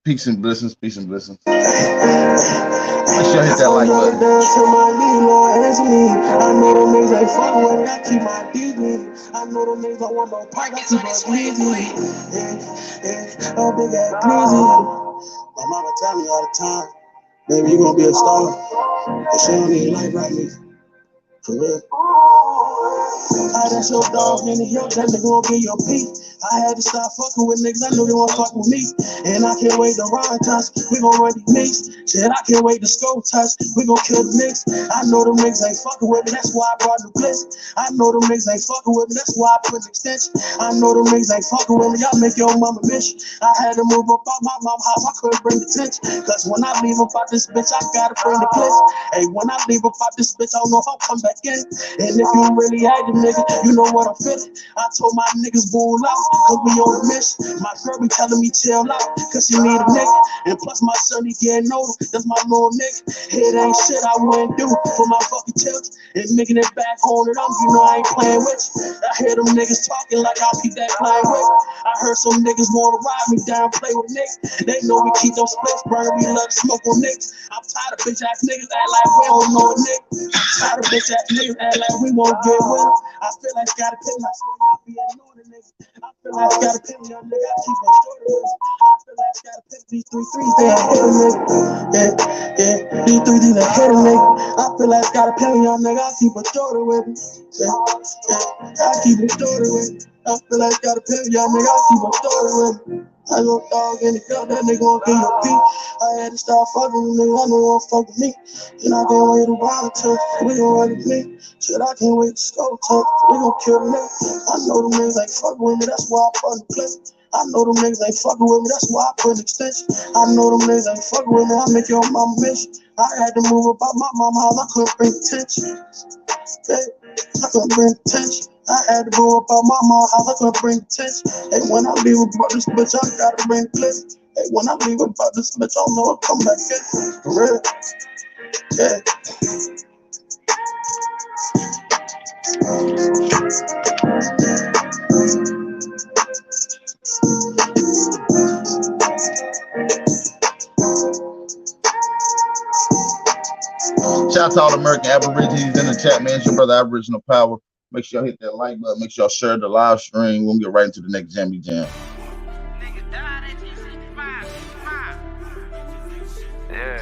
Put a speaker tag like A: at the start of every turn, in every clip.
A: Peace and blessings. Peace and blessings. Make sure you hit that like button.
B: I know them niggas ain't fucking with me. I keep my deep with it. I know them niggas don't want no pipe. I keep my squeeze with it. Yeah, oh big ass greasy. My mama tell me all the time, baby, you gonna be a star. But she don't even like me. For real. That's your dog, man. Yo, that nigga gon' get your peak. I had to stop fucking with niggas. I knew they won't fuck with me. And I can't wait to run touch. We gon' run these mix. Shit, I can't wait to scope touch. We gon' kill the mix. I know them niggas ain't fucking with me. That's why I brought the bliss. I know them niggas ain't fucking with me. That's why I put an extension. I know them niggas ain't fucking with me. Y'all make your mama miss you. I had to move up out my mama house. I couldn't bring the tension. Cause when I leave up out this bitch, I gotta bring the bliss. Hey, when I leave up out this bitch, I don't know if I'll come back in. And if you really had the nigga, you know what I'm feeling. I told my niggas bull out, cause we on a mission. My girl be telling me chill out, cause she need a nigga. And plus my son, he getting older, that's my little nigga. It ain't shit I wouldn't do for my fucking children. And making it back home to them, you know I ain't playing with you. I hear them niggas talking like I'll keep that playing with. I heard some niggas wanna ride me down, play with niggas. They know we keep those splits burning, we love to smoke on niggas. I'm tired of bitch ass niggas act like we don't know a nigga. I'm tired of bitch ass niggas act like we won't get with them. I feel like I gotta pay my son, y'all be ignoring the niggas. I feel like I gotta pay young nigga, I keep on short of us. I feel like I gotta pay these 3-3s, they ain't hit a nigga. Yeah, these 3-3s, they hit a nigga. I feel like I gotta pay young nigga, I keep on short with me. I keep it short with me. I feel like I gotta pay young nigga, I keep on short with me. I go dog in the club, that nigga won't get your beat. I had to start fucking with niggas, I know you won't fuck with me. And I can't wait to ride touch, we gon' run the play. Shit, I can't wait to scope touch, we gon' kill the nigga. I know them niggas ain't fucking with me, that's why I put the play. I know them niggas ain't fucking with me, that's why I put an extension. I know them niggas ain't fucking with me, I make your mama miss you. I had to move up out my mama house, I couldn't bring attention. Hey, I couldn't bring attention. I had to go up out my mama house, I couldn't bring attention. Hey, when I leave about this bitch, I gotta bring bliss. Hey, when I leave about this bitch, I don't know I'll come back in. For real. Yeah.
A: Shout out to all the American Aborigines in the chat, man. It's your brother Aboriginal Power. Make sure y'all hit that like button. Make sure y'all share the live stream. We'll get right into the next Jammy Jam.
C: Yeah.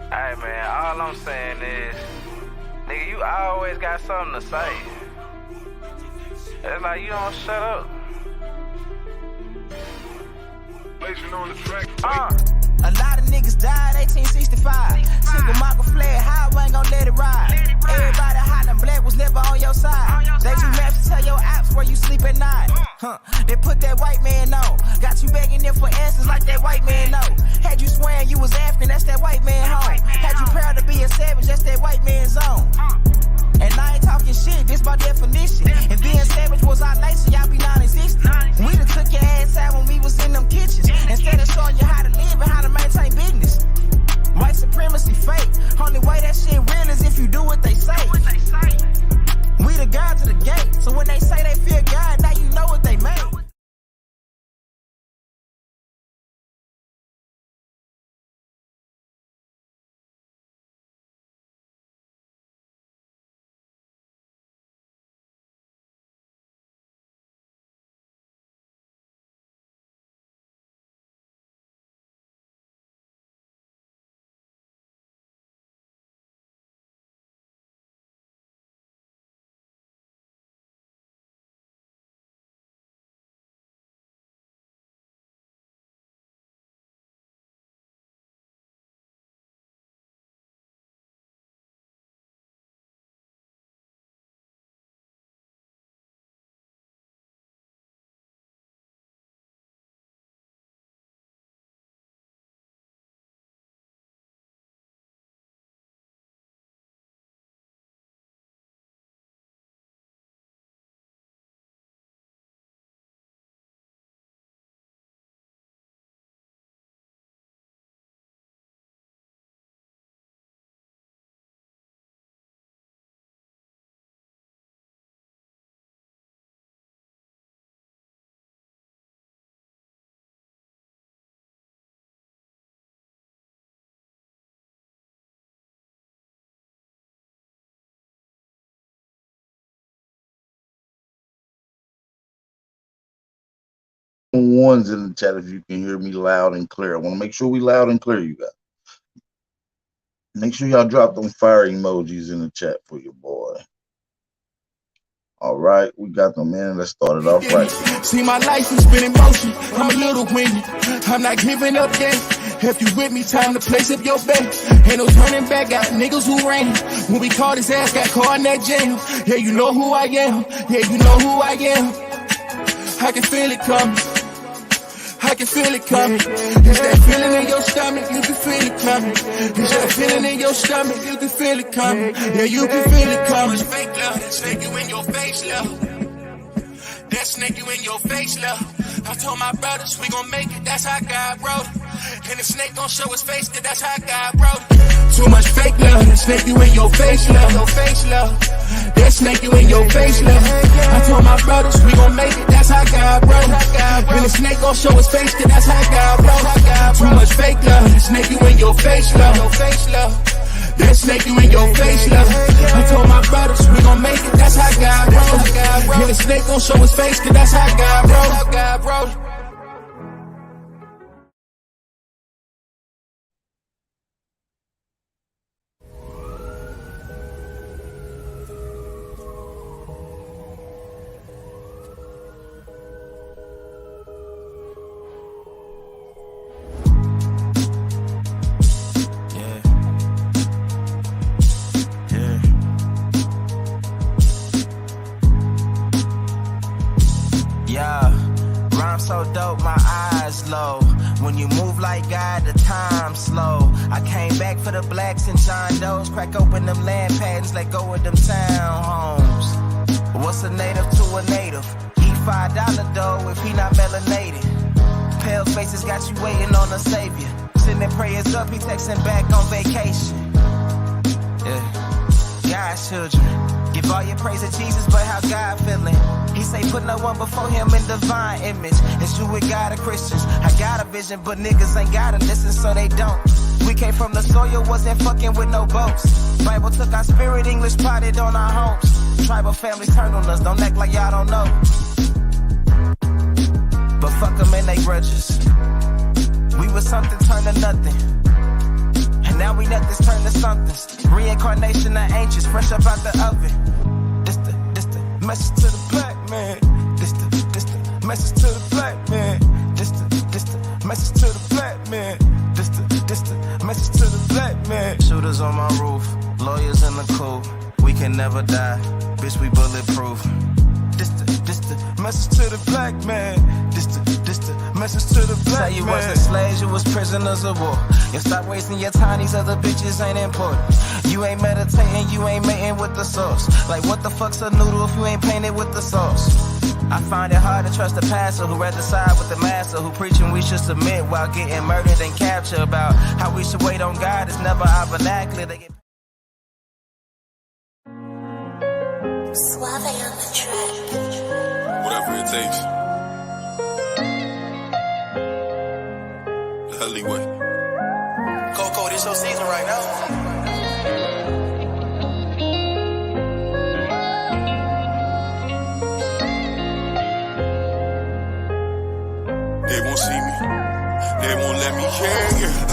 C: Alright, man, all I'm saying is, nigga, you always got something to say. It's like you don't shut up. On the track.
D: A lot of niggas died 1865. Single Michael fled, how I ain't gon' let it ride. Everybody hollering black was never on your side. They do maps to tell your apps where you sleep at night. They put that white man on. Got you begging them for answers like that white man know. Had you swearing you was African, that's that white man home. Had you proud to be a savage, that's that white man zone. And I ain't talking shit, this my definition. And being savage was our nature, y'all be non-existent. We done took your ass out when we was in them kitchens. Instead of showing you how to live and how to maintain business. White supremacy fake. Only way that shit real is if you do what they say. We the guards of the gate. So when they say they fear God, now you know what they made.
A: ones in the chat if you can hear me loud and clear. I want to make sure we loud and clear, you guys. Make sure y'all drop them fire emojis in the chat for your boy. All right, we got them in. Let's start it off right.
E: See, my life has been in motion. I'm a little windy. I'm not giving up yet. If you with me, time to place up your bet. Ain't no turning back, got niggas who ran. When we caught his ass, got caught in that jam. Yeah, you know who I am. Yeah, you know who I am. I can feel it coming. I can feel it coming. Is that feeling in your stomach? You can feel it coming. Is that feeling in your stomach? You can feel it coming. Yeah, you can feel it coming. Fake love, that snake you in your face, love. That snake you in your face, love. I told my brothers we gon' make it, that's how God wrote it. And the snake gon' show his face, cause that's how God wrote it. Too much fake love, that snake you in your face, love. Your face, love. That snake you in your face, love. I told my brothers we gon' make it, that's how God wrote it. And the snake gon' show his face, cause that's how God wrote it. Too much fake love, that snake you in your face, love. Your face, love. That snake you in your face, love. I told my brothers we gon' make it, that's how God wrote it. And the snake gon' show his face, cause that's how God wrote it.
D: So dope, my eyes low. When you move like God, the time slow. I came back for the blacks and John Doe's. Crack open them land patents, let go of them townhomes. What's a native to a native? He $5 dough if he not melanated. Pale faces got you waiting on a savior. Sending prayers up, he texting back on vacation. Yeah, God's children. Give all your praise to Jesus, but how God feeling? He say put no one before him in divine image. It's you with God of Christians. I got a vision, but niggas ain't gotta listen, so they don't. We came from the soil, wasn't fucking with no boats. Bible took our spirit, English potted on our homes. Tribal families turned on us, don't act like y'all don't know. But fuck them and they grudges. We was something turned to nothing. And now we nothing's turned to somethings. Reincarnation of ancients, fresh up out the oven. This the message to the black man. This the message to the black man. This the message to the black man. This the message to the black man. Shooters on my roof, lawyers in the coop. We can never die, bitch, we bulletproof. This the message to the black man. This the message to the black man. Say you wasn't slaves, you was prisoners of war. You stop wasting your time, these other bitches ain't important. You ain't meditating, you ain't mating with the sauce. Like what the fuck's a noodle if you ain't painted with the sauce? I find it hard to trust the pastor who rather side with the master, who preaching we should submit while getting murdered and captured. About how we should wait on God is never our vernacular. They get
F: Suave on the track.
E: Whatever it takes. Alleyway.
D: Coco, this your season right now.
E: They won't see me. They won't let me hear.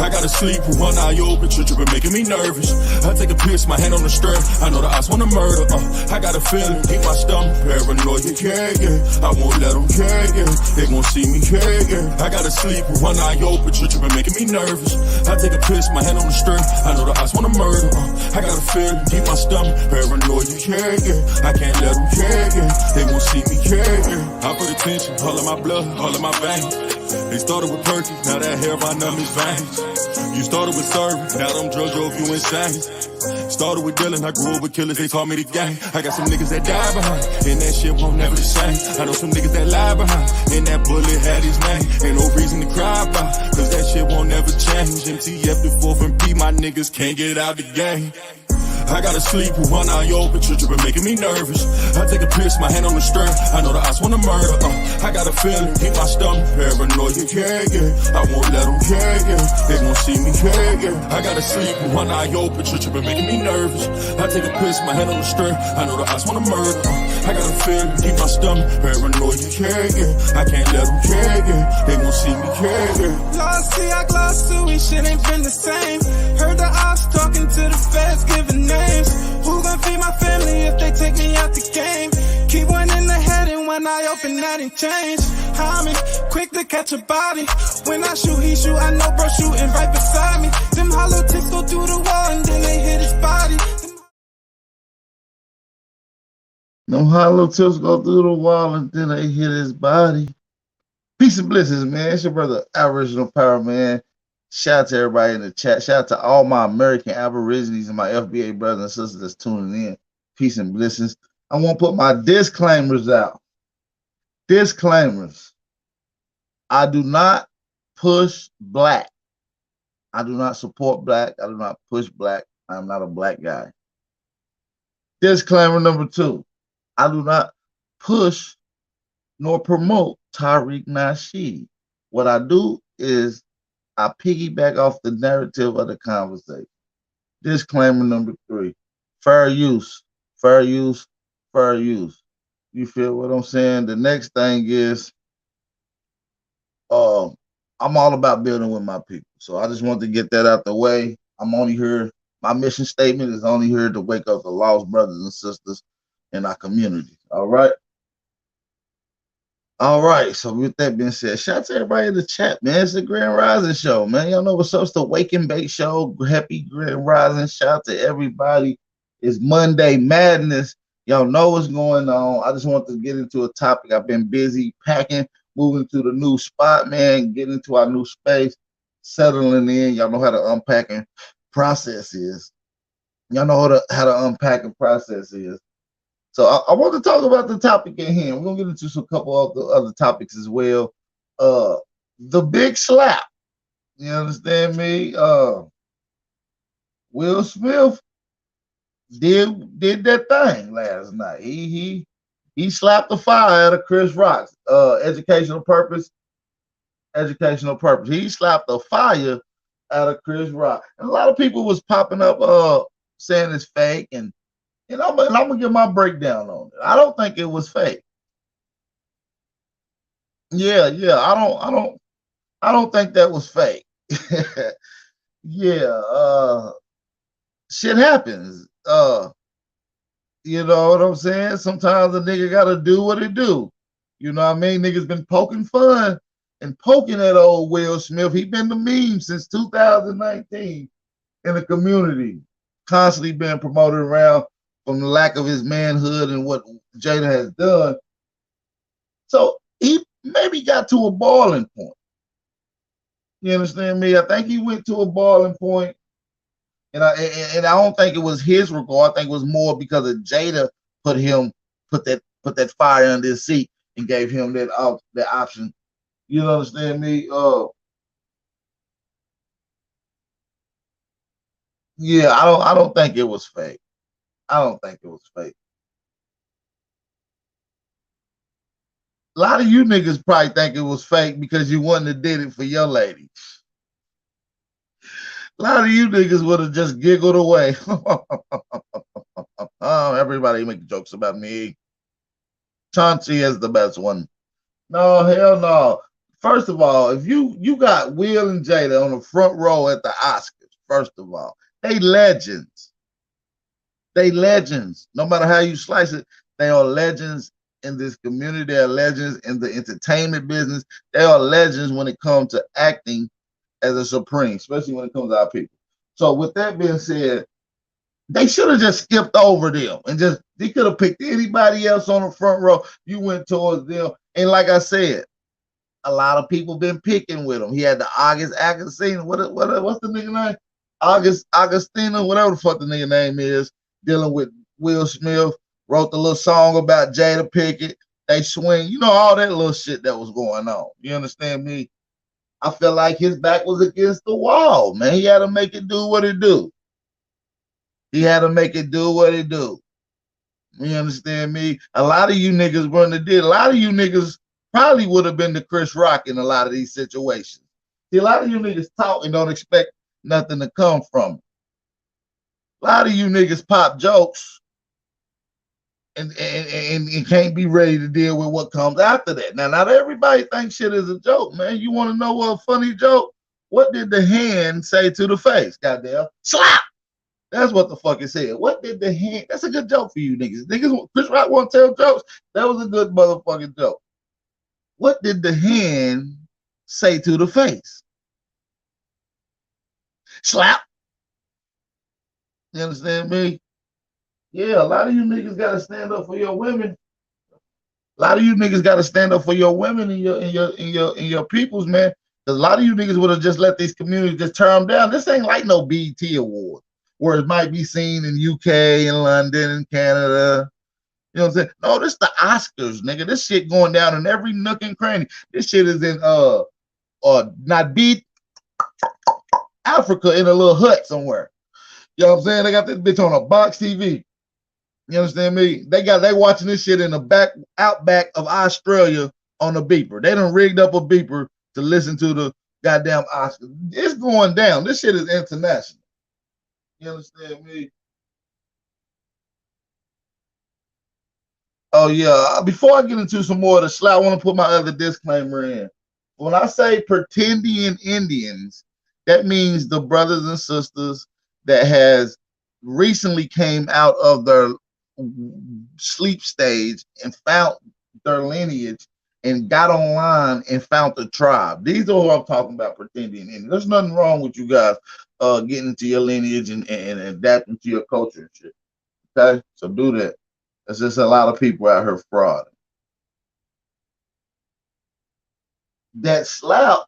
E: I gotta sleep with one eye open, tripping, making me nervous. I take a piss, my hand on the stirrup. I know the odds wanna murder. I got a feeling, keep my stomach paranoid. Yeah. I won't let them yeah. They won't see me, yeah. I gotta sleep with one eye open, tripping, making me nervous. I take a piss, my hand on the stirrup. I know the odds wanna murder. I got a feeling, keep my stomach paranoid. Yeah. I can't let them yeah. They won't see me, yeah. I put attention, all of my blood, all of my veins. They started with perky, now that hair by numb his veins. You started with serving, now them drugs drove you insane. Started with Dylan, I grew up with killers, they taught me the game. I got some niggas that die behind, and that shit won't never the same. I know some niggas that lie behind, and that bullet had his name. Ain't no reason to cry about, cause that shit won't never change. MTF the 4th and P, my niggas can't get out the game. I gotta sleep with one eye open, tripping, making me nervous. I take a piss, my hand on the stern. I know the odds wanna murder. I got a feeling, keep my stomach paranoid. Yeah. I won't let them, yeah. They won't see me, yeah. I gotta sleep with one eye open, tripping, making me nervous. I take a piss, my hand on the stern. I know the odds wanna murder. I got a feeling, keep my stomach paranoid. Yeah. I can't let them, yeah. They won't see me, yeah.
F: Lost, see, I glossed to it, shit ain't been the same. Heard the ops talking to the feds, giving names. Who gon' feed my family if they take me out the game? Keep one in the head and one eye open, that ain't change. I'm quick to catch a body. When I shoot, he shoot, I know bro shooting right beside me. Them hollow tips go through the wall and then they hit his body.
A: Them hollow tips go through the wall and then they hit his body. Peace and blessings, man. It's your brother, Aboriginal Power, man. Shout out to everybody in the chat. Shout out to all my American Aborigines and my FBA brothers and sisters that's tuning in. Peace and blessings. I want to put my disclaimers out. Disclaimers. I do not push black. I do not support black. I do not push black. I'm not a black guy. Disclaimer number 2. I do not push nor promote Tariq Nasheed. What I do is I piggyback off the narrative of the conversation. Disclaimer number 3. Fair use. Fair use. Fair use. You feel what I'm saying? The next thing is I'm all about building with my people. So I just want to get that out the way. I'm only here. My mission statement is only here to wake up the lost brothers and sisters in our community. All right. All right. So with that being said, shout out to everybody in the chat, man. It's the Grand Rising Show, man. Y'all know what's up. It's the Wake and Bake Show. Happy Grand Rising. Shout out to everybody. It's Monday Madness. Y'all know what's going on. I just want to get into a topic. I've been busy packing, moving to the new spot, man, getting into our new space, settling in. Y'all know how the unpacking process is. Y'all know how the unpacking process is. So I want to talk about the topic at hand. We're going to get into a couple of the other topics as well. The big slap. You understand me? Will Smith did that thing last night. He slapped the fire out of Chris Rock. Educational purpose. He slapped the fire out of Chris Rock. And a lot of people was popping up saying it's fake, and I'm gonna give my breakdown on it. I don't think it was fake. Yeah, I don't think that was fake. Yeah, shit happens. You know what I'm saying? Sometimes a nigga gotta do what he do. You know what I mean? Niggas been poking fun and poking at old Will Smith. He been the meme since 2019 in the community, constantly being promoted around from the lack of his manhood and what Jada has done. So he maybe got to a boiling point. You understand me? I think he went to a boiling point. And I don't think it was his regard. I think it was more because of Jada put that fire under his seat and gave him that option. You understand me? Yeah, I don't think it was fake. I don't think it was fake. A lot of you niggas probably think it was fake because you wouldn't have did it for your lady. A lot of you niggas would have just giggled away. Everybody make jokes about me. Chauncey is the best one. No, hell no. First of all, if you got Will and Jada on the front row at the Oscars, first of all, they legends. They legends. No matter how you slice it, they are legends in this community. They are legends in the entertainment business. They are legends when it comes to acting as a supreme, especially when it comes to our people. So with that being said, they should have just skipped over them and they could have picked anybody else on the front row. You went towards them. And like I said, a lot of people been picking with him. He had the August Agostino. What's the nigga name? Augustino, whatever the fuck the nigga name is, dealing with Will Smith. Wrote the little song about Jada Pinkett. They swing. You know, all that little shit that was going on. You understand me? I feel like his back was against the wall, man. He had to make it do what it do. He had to make it do what it do. You understand me? A lot of you niggas wouldn't have did. A lot of you niggas probably would have been the Chris Rock in a lot of these situations. See, a lot of you niggas talk and don't expect nothing to come from it. A lot of you niggas pop jokes and can't be ready to deal with what comes after that. Now, not everybody thinks shit is a joke, man. You want to know what a funny joke? What did the hand say to the face? Goddamn, slap! That's what the fuck it said. What did the hand? That's a good joke for you niggas. Niggas, Chris Rock want to tell jokes. That was a good motherfucking joke. What did the hand say to the face? Slap. You understand me? Yeah, a lot of you niggas gotta stand up for your women. A lot of you niggas gotta stand up for your women and your peoples, man. Because a lot of you niggas would have just let these communities just turn them down. This ain't like no BET award, where it might be seen in UK and London and Canada. You know what I'm saying? No, this the Oscars, nigga. This shit going down in every nook and cranny. This shit is in not beat Africa in a little hut somewhere. You know what I'm saying? They got this bitch on a box TV. You understand me? They watching this shit in the outback of Australia on a beeper. They done rigged up a beeper to listen to the goddamn Oscars. It's going down. This shit is international. You understand me? Oh yeah. Before I get into some more of the slap, I want to put my other disclaimer in. When I say pretending Indians, that means the brothers and sisters that has recently came out of their sleep stage and found their lineage and got online and found the tribe. These are what I'm talking about, pretending Indians. There's nothing wrong with you guys getting into your lineage and adapting to your culture and shit. Okay? So do that. There's just a lot of people out here fraud. That slap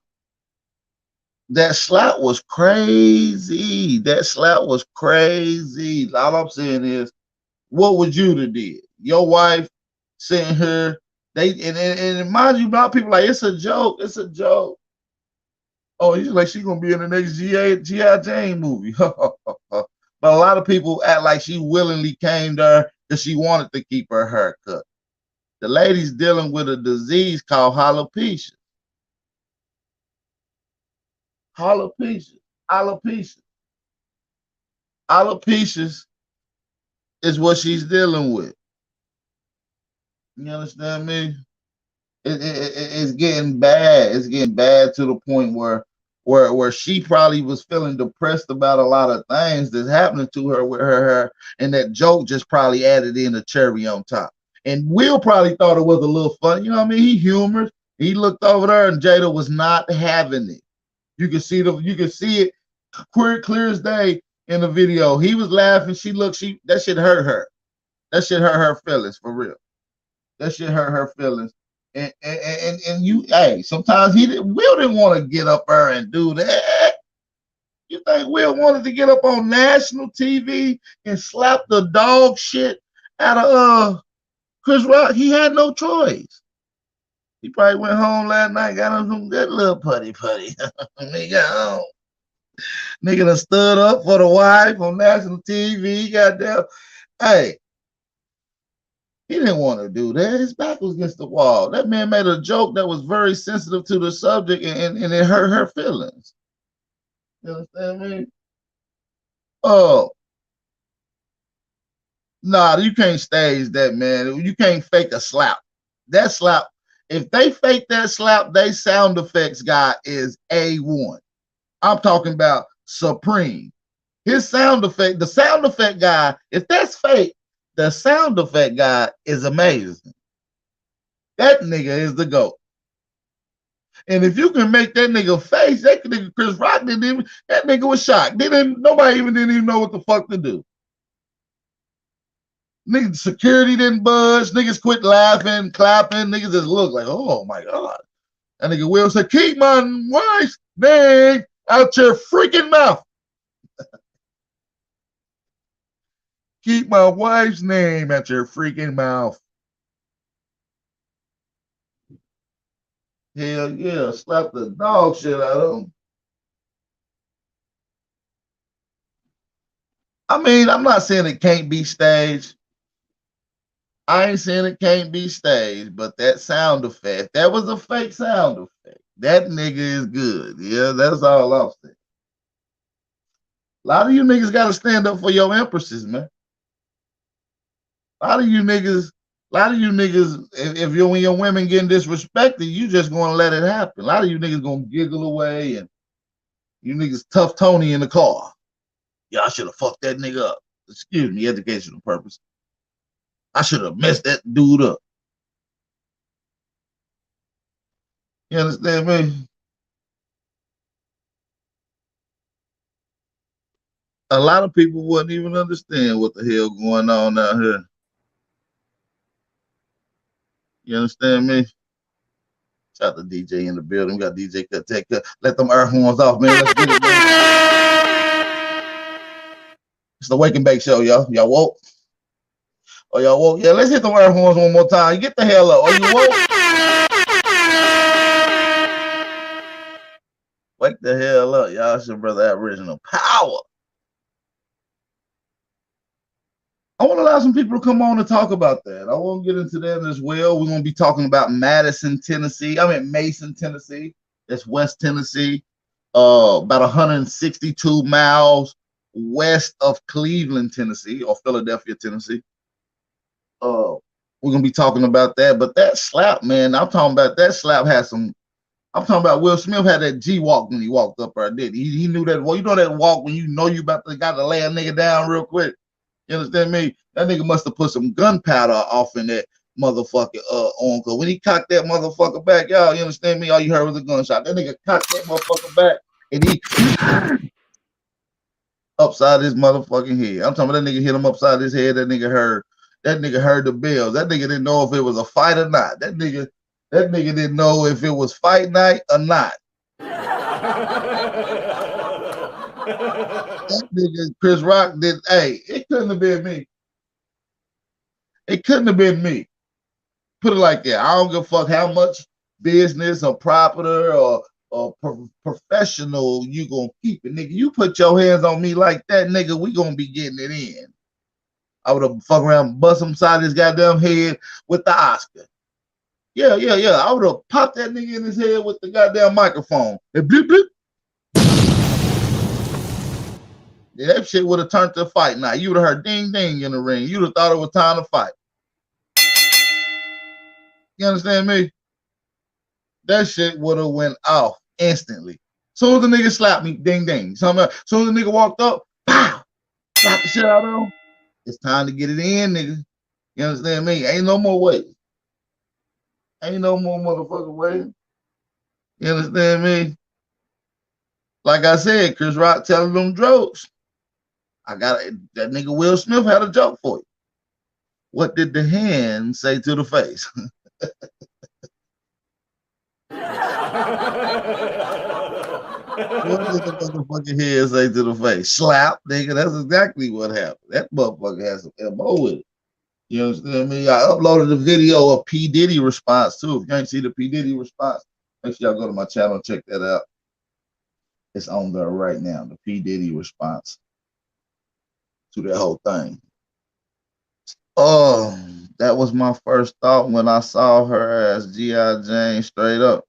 A: was crazy. That slap was crazy. All I'm saying is, what would you have did? Your wife sitting here, and mind you, a lot of people like, it's a joke. It's a joke. Oh, he's like, she's gonna be in the next G.I. Jane movie. But a lot of people act like she willingly came there because she wanted to keep her hair cut. The lady's dealing with a disease called alopecia. Alopecia. Alopecia is what she's dealing with. You understand me? It's getting bad. It's getting bad to the point where she probably was feeling depressed about a lot of things that's happening to her with her hair, and that joke just probably added in a cherry on top. And Will probably thought it was a little funny. You know what I mean? He humored. He looked over there, and Jada was not having it. You can see it clear as day in the video. He was laughing. That shit hurt her. That shit hurt her feelings for real. That shit hurt her feelings. And you, hey, sometimes Will didn't want to get up there and do that. You think Will wanted to get up on national TV and slap the dog shit out of Chris Rock? He had no choice. He probably went home last night, got him some good little putty. Nigga done stood up for the wife on national TV. Goddamn. Hey, he didn't want to do that. His back was against the wall. That man made a joke that was very sensitive to the subject, and it hurt her feelings. You understand me? Oh. Nah, you can't stage that, man. You can't fake a slap. That slap, if they fake that slap, they sound effects guy is A1. I'm talking about supreme. His sound effect, the sound effect guy, if that's fake, the sound effect guy is amazing. That nigga is the GOAT. And if you can make that nigga face, that nigga Chris Rock that nigga was shocked. Nobody didn't even know what the fuck to do. Niggas, security didn't budge. Niggas quit laughing, clapping. Niggas just look like, oh my God. That nigga Will said, keep my wife's name out your freaking mouth. Keep my wife's name out your freaking mouth. Hell yeah, slap the dog shit out of him. I mean, I'm not saying it can't be staged. I ain't saying it can't be staged, but that sound effect, that was a fake sound effect. That nigga is good. Yeah, that's all I'm saying. A lot of you niggas got to stand up for your empresses, man. A lot of you niggas, if you're when your women getting disrespected, you just gonna let it happen. A lot of you niggas gonna giggle away, and you niggas tough Tony in the car. Yeah, I should have fucked that nigga up. Excuse me, educational purpose. I should have messed that dude up. You understand me? A lot of people wouldn't even understand what the hell going on out here. You understand me? Shout out to DJ in the building. We got DJ Cut Tech Cut. Let them air horns off, man. Let's get it, man. It's the Wake and Bake Show, y'all. Y'all woke? Oh, y'all woke? Yeah, let's hit the air horns one more time. Get the hell up. Are you woke? Wake the hell up, y'all. It's your brother Aboriginal Power. I want to allow some people to come on and talk about that. I want to get into that as well. We're going to be talking about Mason, Tennessee. That's West Tennessee. About 162 miles west of Cleveland, Tennessee, or Philadelphia, Tennessee. We're going to be talking about that. But that slap, man, I'm talking about that slap had some. I'm talking about Will Smith had that G walk when he walked up there, did he knew that. Well, you know that walk when you know you got to lay a nigga down real quick. You understand me? That nigga must have put some gunpowder off in that motherfucker on. Cause when he cocked that motherfucker back, y'all, you understand me? All you heard was a gunshot. That nigga cocked that motherfucker back and he upside his motherfucking head. I'm talking about that nigga hit him upside his head. That nigga heard the bells. That nigga didn't know if it was a fight or not. That nigga didn't know if it was fight night or not. That nigga Chris Rock did. Hey, it couldn't have been me. It couldn't have been me. Put it like that. I don't give a fuck how much business or property or professional you gonna keep it, nigga. You put your hands on me like that, nigga, we gonna be getting it in. I would have fucked around and bust him side his goddamn head with the Oscar. Yeah. I would have popped that nigga in his head with the goddamn microphone. And bleep, bleep. Yeah, that shit would have turned to a fight night. You would have heard ding ding in the ring. You'd have thought it was time to fight. You understand me? That shit would have went off instantly. Soon as the nigga slapped me, ding ding. Soon as the nigga walked up, pow, slap the shit out of him. It's time to get it in, nigga. You understand me? Ain't no more waiting. Ain't no more motherfucking waiting. You understand me? Like I said, Chris Rock telling them jokes. That nigga Will Smith had a joke for you. What did the hand say to the face? What did the motherfucking head say to the face? Slap, nigga. That's exactly what happened. That motherfucker has some MO with it. You understand me? I uploaded a video of P. Diddy response too. If you ain't see the P. Diddy response, make sure y'all go to my channel and check that out. It's on there right now. The P. Diddy response to that whole thing. Oh, that was my first thought when I saw her as G.I. Jane straight up.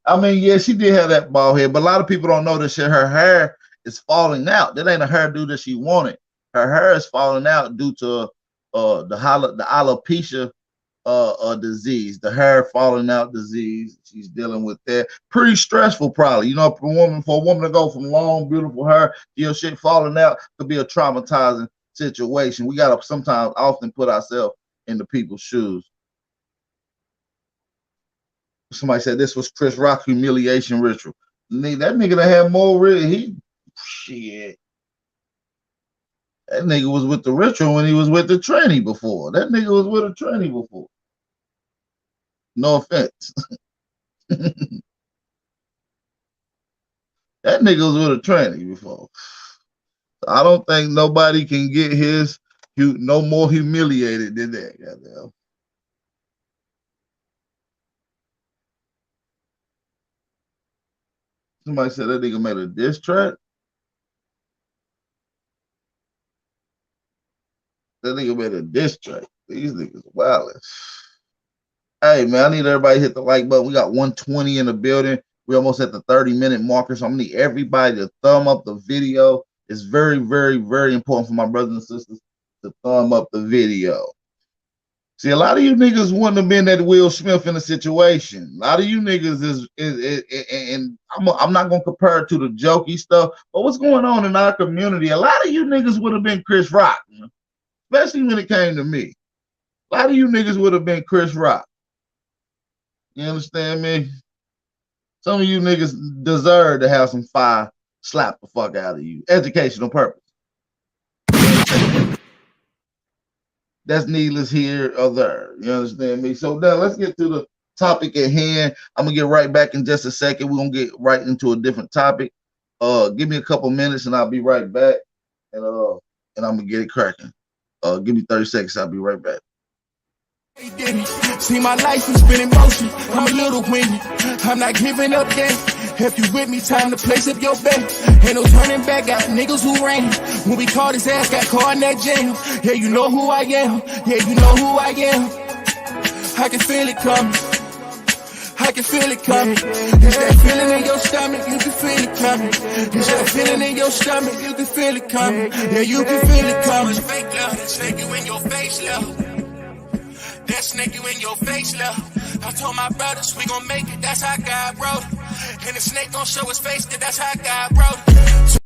A: I mean, yeah, she did have that bald head, but a lot of people don't know that shit. Her hair is falling out. That ain't a hairdo that she wanted. Her hair is falling out due to the alopecia disease, the hair falling out disease. She's dealing with that. Pretty stressful, probably. You know, for a woman to go from long, beautiful hair to your shit falling out could be a traumatizing situation. We gotta sometimes often put ourselves in the people's shoes. Somebody said this was Chris Rock humiliation ritual. That nigga that had more shit. That nigga was with the ritual when he was with the tranny before. That nigga was with a tranny before. No offense. That nigga was with a tranny before. I don't think nobody can get no more humiliated than that. Goddamn. Somebody said that nigga made a diss track. That nigga made a diss track. These niggas wildin'. Hey man, I need everybody to hit the like button. We got 120 in the building. We almost at the 30-minute marker, so I'm gonna need everybody to thumb up the video. It's very, very, very important for my brothers and sisters to thumb up the video. See, a lot of you niggas wouldn't have been that Will Smith in the situation. A lot of you niggas is and I'm not gonna compare it to the jokey stuff, but what's going on in our community? A lot of you niggas would have been Chris Rock, especially when it came to me. A lot of you niggas would have been Chris Rock. You understand me? Some of you niggas deserve to have some fire slap the fuck out of you. Educational purpose. That's needless here or there. You understand me? So now let's get to the topic at hand. I'm gonna get right back in just a second. We're gonna get right into a different topic. Give me a couple minutes and I'll be right back. And I'm gonna get it cracking. Give me 30 seconds, I'll be right back.
E: See, my life has been in motion. I'm a little windy. I'm not giving up yet. If you with me, time to place up your bet. Ain't no turning back, got niggas who ran. When we caught his ass, got caught in that jam. Yeah, you know who I am. Yeah, you know who I am. I can feel it coming. I can feel it coming. It's that feeling in your stomach, you can feel it coming. It's that feeling in your stomach, you can feel it coming. Yeah, you can feel it coming. Fake love, snake you in your face, love. That snake you in your face, love. I told my brothers we gon' make it, that's how God wrote it. And the snake gon' show his face, cause that's how God wrote it.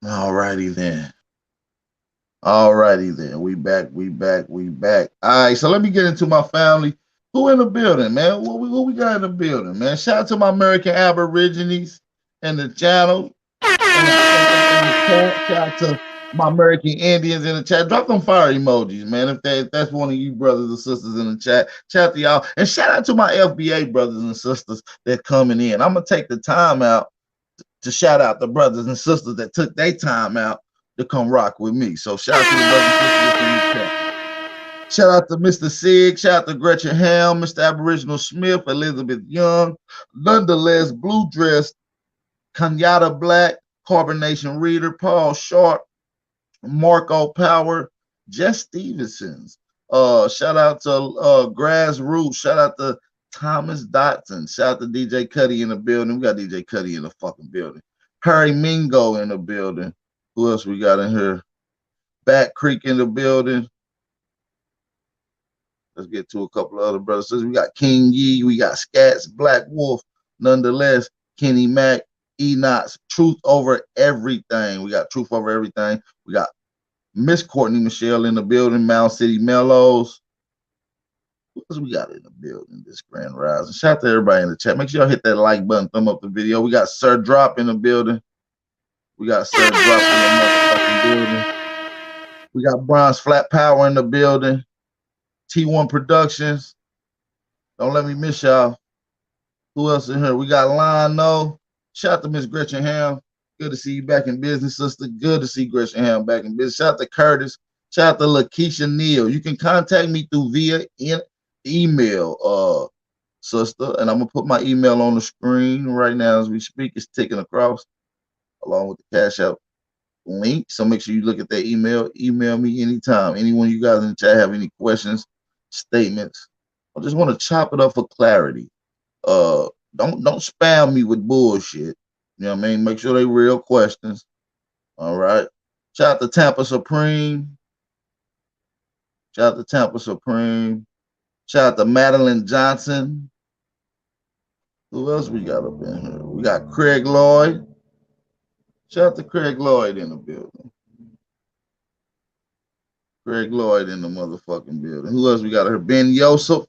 A: Alrighty then. Alrighty then. We back. Alright, so let me get into my family. Who in the building, man? What we got in the building, man? Shout out to my American Aborigines in the channel. Shout out to my American Indians in the chat. Drop them fire emojis, man. If that's one of you brothers and sisters in the chat, shout out to y'all. And shout out to my FBA brothers and sisters that coming in. I'm gonna take the time out to shout out the brothers and sisters that took their time out to come rock with me. So shout out to the brothers and sisters in the chat. Shout out to Mr. Sig, shout out to Gretchen Helm, Mr. Aboriginal Smith, Elizabeth Young, Nonetheless, Blue Dress, Kenyatta Black, Carbonation Reader, Paul Sharp, Marco Power, Jess Stevensons. Shout out to Grassroots. Shout out to Thomas Dotson. Shout out to DJ Cuddy in the building. We got DJ Cuddy in the fucking building. Harry Mingo in the building. Who else we got in here? Bat Creek in the building. Let's get to a couple of other brothers. We got King Yee. We got Scats, Black Wolf. Nonetheless, Kenny Mack. Enoch, Truth Over Everything. We got Truth Over Everything. We got Miss Courtney Michelle in the building. Mound City Mellows. What else we got in the building this Grand Rising? Shout out to everybody in the chat. Make sure y'all hit that like button, thumb up the video. We got Sir Drop in the building. We got Sir Drop in the motherfucking building. We got Bronze Flat Power in the building. T1 Productions. Don't let me miss y'all. Who else in here? We got Lionel. Shout out to Miss Gretchen Ham. Good to see you back in business, sister. Good to see Gretchen Ham back in business. Shout out to Curtis. Shout out to Lakeisha Neal. You can contact me through via email, sister. And I'm going to put my email on the screen right now as we speak. It's ticking across along with the Cash App link. So make sure you look at that email. Email me anytime. Anyone you guys in the chat have any questions, statements, I just want to chop it up for clarity. Don't spam me with bullshit. You know what I mean? Make sure they real questions. All right. Shout out to Tampa Supreme. Shout out to Tampa Supreme. Shout out to Madeline Johnson. Who else we got up in here? We got Craig Lloyd. Shout out to Craig Lloyd in the building. Craig Lloyd in the motherfucking building. Who else we got here? Ben Yosef.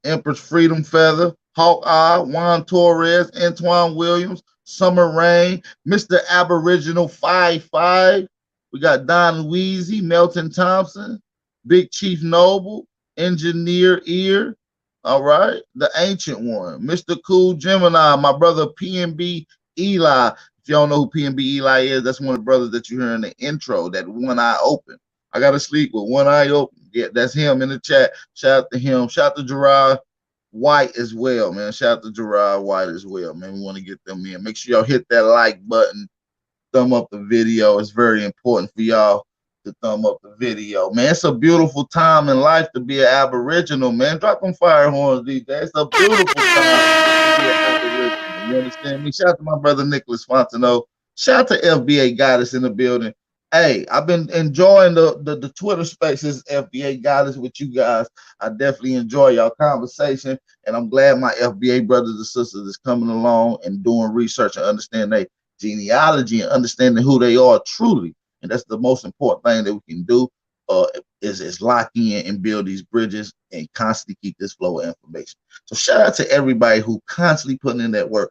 A: Empress Freedom Feather, Hawkeye, Juan Torres, Antoine Williams, Summer Rain, Mr. Aboriginal 55. We got Don Weezy, Melton Thompson, Big Chief Noble, Engineer Ear. All right, the Ancient One, Mr. Cool Gemini, my brother PNB Eli. If y'all know who PNB Eli is, that's one of the brothers that you hear in the intro, that one eye open. I gotta sleep with one eye open. Yeah, that's him in the chat. Shout out to him. Shout out to Gerard White as well, man. Shout out to Gerard White as well, man. We want to get them in. Make sure y'all hit that like button. thumb up the video. It's very important for y'all to thumb up the video, man. It's a beautiful time in life to be an Aboriginal, man. Drop them fire horns these days. It's a beautiful time to be an Aboriginal. You understand me? Shout out to my brother Nicholas Fontenot. Shout out to FBA Goddess in the building. Hey, I've been enjoying the Twitter spaces, FBA Goddess, with you guys. I definitely enjoy y'all conversation, and I'm glad my FBA brothers and sisters is coming along and doing research and understand their genealogy and understanding who they are truly. And that's the most important thing that we can do is lock in and build these bridges and constantly keep this flow of information. So shout out to everybody who constantly putting in that work.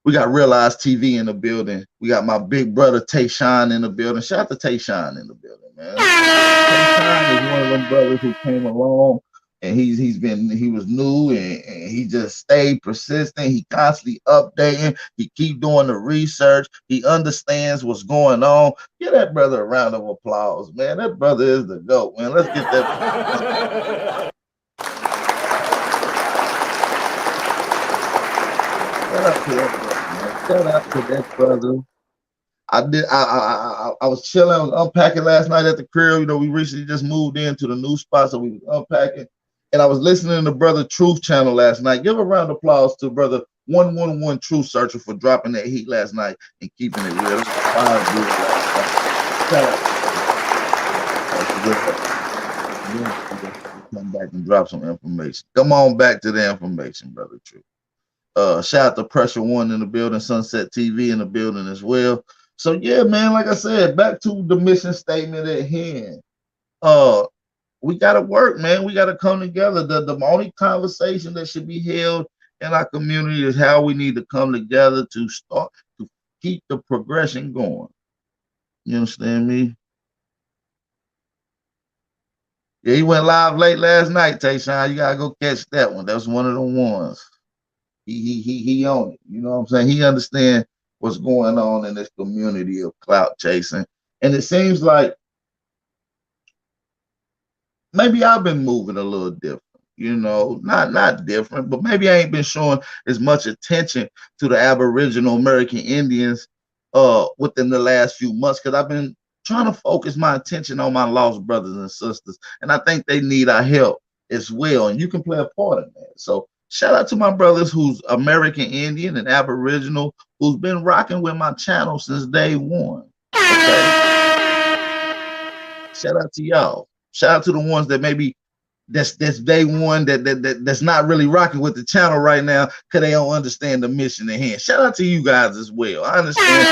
A: We got Realize TV in the building. We got my big brother Tayshawn in the building. Shout out to Tayshawn in the building, man. Tayshawn is one of them brothers who came along, and he was new and he just stayed persistent. He constantly updating. He keep doing the research. He understands what's going on. Give that brother a round of applause, man. That brother is the GOAT, man. Let's get that. Shout out to that brother. I was chilling, I was unpacking last night at the crib. You know, we recently just moved into the new spot, so we was unpacking. And I was listening to Brother Truth channel last night. Give a round of applause to Brother 111 Truth Searcher for dropping that heat last night and keeping it real. Come back and drop some information. Come on back to the information, Brother Truth. Shout out to Pressure One in the building, Sunset TV in the building as well. So yeah, man, like I said, back to the mission statement at hand. We gotta work, man. We gotta come together. The only conversation that should be held in our community is how we need to come together to start to keep the progression going. You understand me? Yeah, he went live late last night, Tayshawn. You gotta go catch that one. That was one of the ones. He owned it. You know what I'm saying? He understands what's going on in this community of clout chasing. And it seems like maybe I've been moving a little different, you know, not different, but maybe I ain't been showing as much attention to the Aboriginal American Indians within the last few months, because I've been trying to focus my attention on my lost brothers and sisters. And I think they need our help as well. And you can play a part in that. So shout out to my brothers who's American Indian and Aboriginal, who's been rocking with my channel since day one. Okay? Shout out to y'all. Shout out to the ones that maybe that's day one that's not really rocking with the channel right now because they don't understand the mission at hand. Shout out to you guys as well. I understand.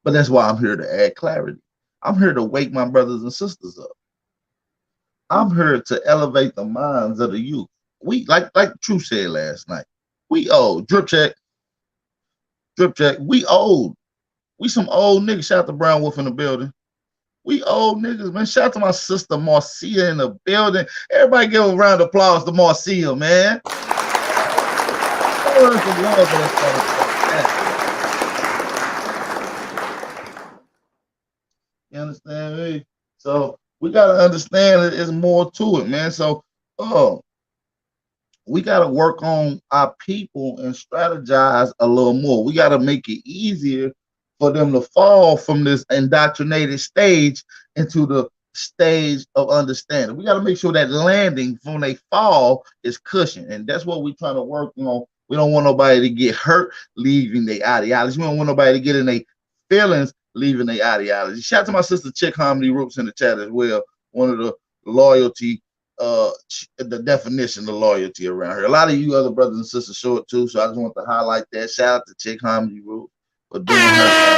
A: But that's why I'm here to add clarity. I'm here to wake my brothers and sisters up. I'm here to elevate the minds of the youth. We like True said last night. We old. Drip check. We old. We some old niggas. Shout out to Brown Wolf in the building. We old niggas, man. Shout out to my sister Marcia in the building. Everybody give a round of applause to Marcia, man. You understand me? So we gotta understand that there's more to it, man. So we gotta work on our people and strategize a little more. We gotta make it easier for them to fall from this indoctrinated stage into the stage of understanding. We got to make sure that landing when they fall is cushioned. And that's what we're trying to work on. We don't want nobody to get hurt leaving their ideology. We don't want nobody to get in their feelings leaving their ideology. Shout out to my sister Chick Harmony Roots in the chat as well. One of the loyalty, the definition of loyalty around here. A lot of you other brothers and sisters show it too. So I just want to highlight that. Shout out to Chick Harmony Roots for doing her.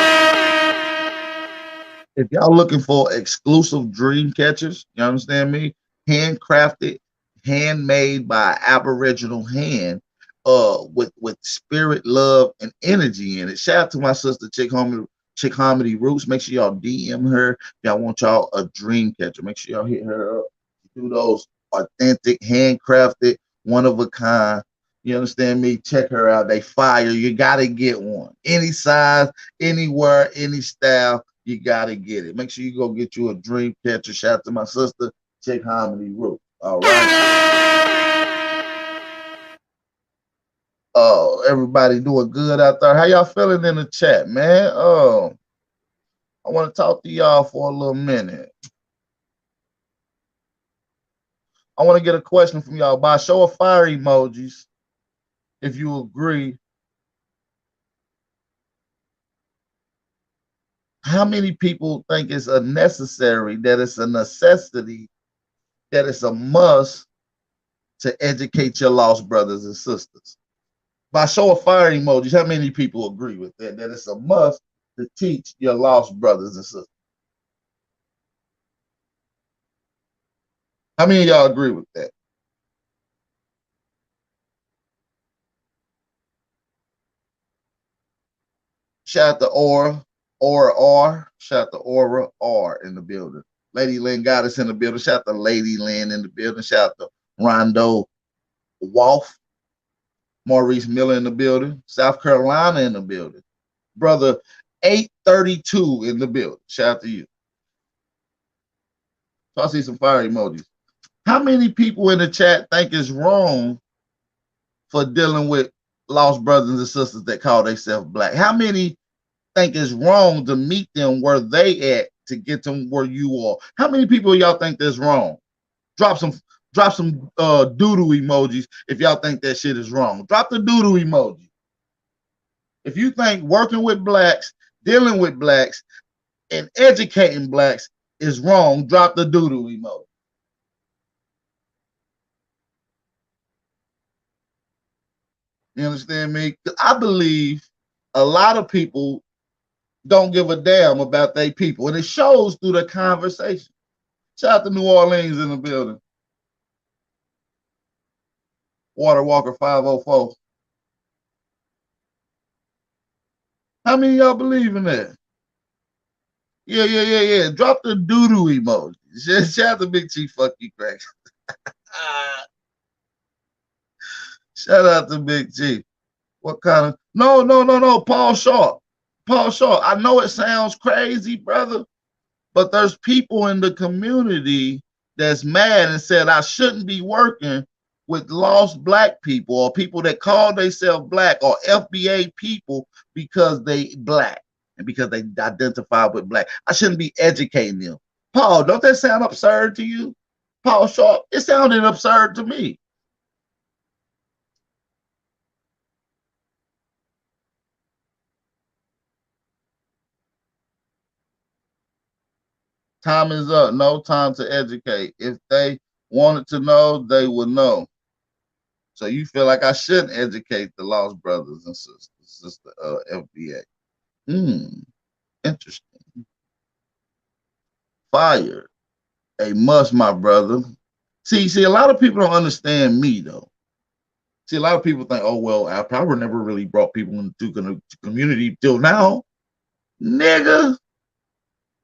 A: If y'all looking for exclusive dream catchers, you understand me? Handcrafted, handmade by Aboriginal hand, with spirit, love, and energy in it. Shout out to my sister Chick Harmony Roots. Make sure y'all DM her. Y'all want y'all a dream catcher. Make sure y'all hit her up. Do those authentic, handcrafted, one of a kind. You understand me? Check her out. They fire. You got to get one. Any size, anywhere, any style, you got to get it. Make sure you go get you a dream catcher. Shout out to my sister, Chick Harmony Roots. All right. Oh, everybody doing good out there. How y'all feeling in the chat, man? I want to talk to y'all for a little minute. I want to get a question from y'all by show of fire emojis, if you agree. How many people think it's a necessary, that it's a necessity, that it's a must to educate your lost brothers and sisters? By show of fire emojis, how many people agree with that? That it's a must to teach your lost brothers and sisters? How many of y'all agree with that? Shout out to Aura R. Shout out to Aura R in the building. Lady Lynn got us in the building. Shout out to Lady Lynn in the building. Shout out to Rondo Wolf. Maurice Miller in the building. South Carolina in the building. Brother 832 in the building. Shout out to you. So I see some fire emojis. How many people in the chat think it's wrong for dealing with lost brothers and sisters that call themselves black? How many think it's wrong to meet them where they at to get them where you are? How many people y'all think that's wrong? Drop some doodle emojis if y'all think that shit is wrong. Drop the doodle emoji. If you think working with blacks, dealing with blacks, and educating blacks is wrong, drop the doodle emoji. You understand me? I believe a lot of people don't give a damn about their people, and it shows through the conversation. Shout out to New Orleans in the building. Water Walker 504. How many of y'all believe in that? Yeah. Drop the doo-doo emoji. Shout out to Big Chief, fuck you, Craig. Shout out to Big Chief. What kind of no, Paul Sharp. Paul Sharp. I know it sounds crazy, brother, but there's people in the community that's mad and said I shouldn't be working with lost black people or people that call themselves black or FBA people because they black and because they identify with black. I shouldn't be educating them. Paul, don't that sound absurd to you? Paul Sharp, it sounded absurd to me. Time is up. No time to educate. If they wanted to know, they would know. So you feel like I shouldn't educate the lost brothers and sisters, sister FBA. Interesting. Fire. A must, my brother. See, a lot of people don't understand me though. See, a lot of people think, oh well, our power never really brought people into the community till now, nigga.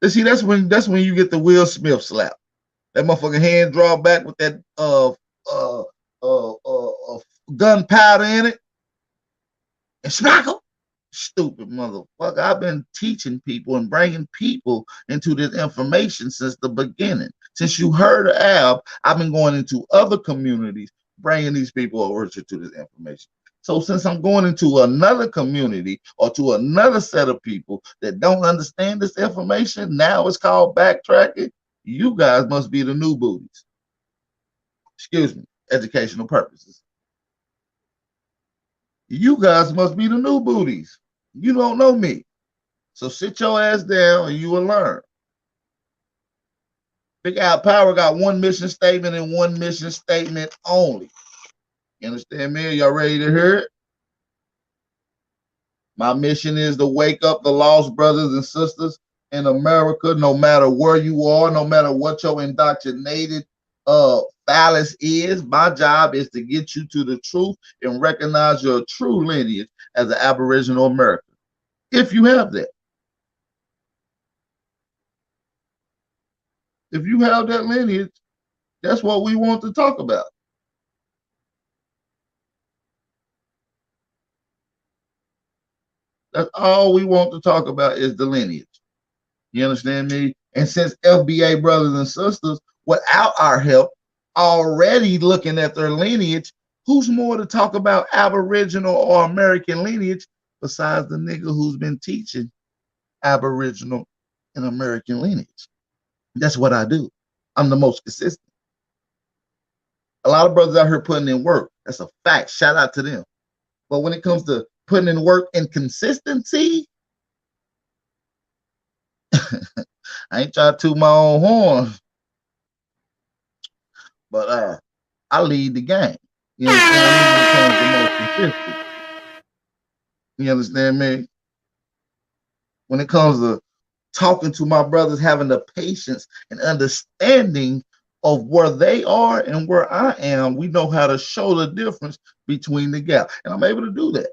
A: See, that's when you get the Will Smith slap. That motherfucking hand draw back with that gunpowder in it, and smackle. Stupid motherfucker. I've been teaching people and bringing people into this information since the beginning. Since you heard of Ab, I've been going into other communities, bringing these people over to this information. So since I'm going into another community or to another set of people that don't understand this information, now it's called backtracking. You guys must be the new booties. Excuse me, educational purposes. You guys must be the new booties. You don't know me. So sit your ass down and you will learn. Big Al Power got one mission statement and one mission statement only. You understand me? Are y'all ready to hear it? My mission is to wake up the lost brothers and sisters in America, no matter where you are, no matter what your indoctrinated phallus is. My job is to get you to the truth and recognize your true lineage as an Aboriginal American, if you have that. If you have that lineage, that's what we want to talk about. That's all we want to talk about is the lineage. You understand me? And since FBA brothers and sisters, without our help, already looking at their lineage, Who's more to talk about Aboriginal or American lineage besides the nigga who's been teaching Aboriginal and American lineage? That's what I do. I'm the most consistent. A lot of brothers out here putting in work. That's a fact. Shout out to them. But when it comes to putting in work and consistency, I ain't trying to toot my own horn, but I lead the game. You understand me? When it comes to most consistent. You understand me? When it comes to talking to my brothers, having the patience and understanding of where they are and where I am, we know how to show the difference between the gap. And I'm able to do that.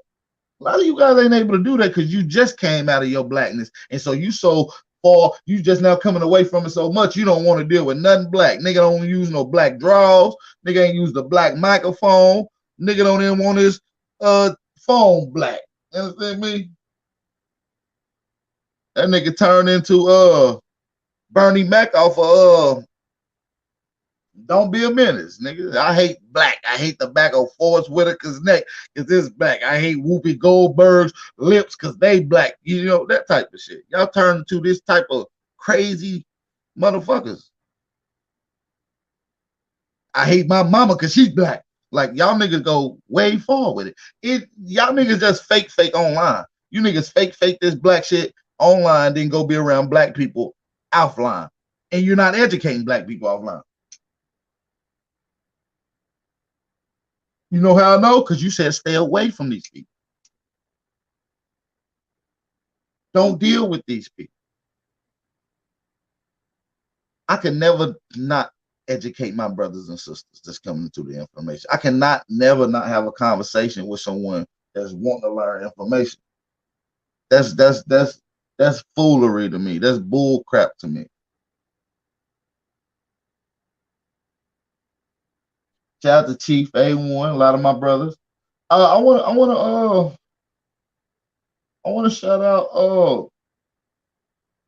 A: A lot of you guys ain't able to do that because you just came out of your blackness. And so you so far, you just now coming away from it so much, you don't want to deal with nothing black. Nigga don't use no black draws. Nigga ain't use the black microphone. Nigga don't even want his phone black. You understand me? That nigga turned into Bernie Mac off of Don't Be a Menace, nigga. I hate black. I hate the back of Forrest Whitaker's neck because it's black. I hate Whoopi Goldberg's lips because they black. You know, that type of shit. Y'all turn into this type of crazy motherfuckers. I hate my mama because she's black. Like, y'all niggas go way far with it. Y'all niggas just fake online. You niggas fake this black shit online, then go be around black people offline. And you're not educating black people offline. You know how I know? Because you said stay away from these people. Don't deal with these people. I can never not educate my brothers and sisters that's coming into the information. I cannot never not have a conversation with someone that's wanting to learn information. That's foolery to me. That's bull crap to me. Shout out to Chief A1, a lot of my brothers. I want to shout out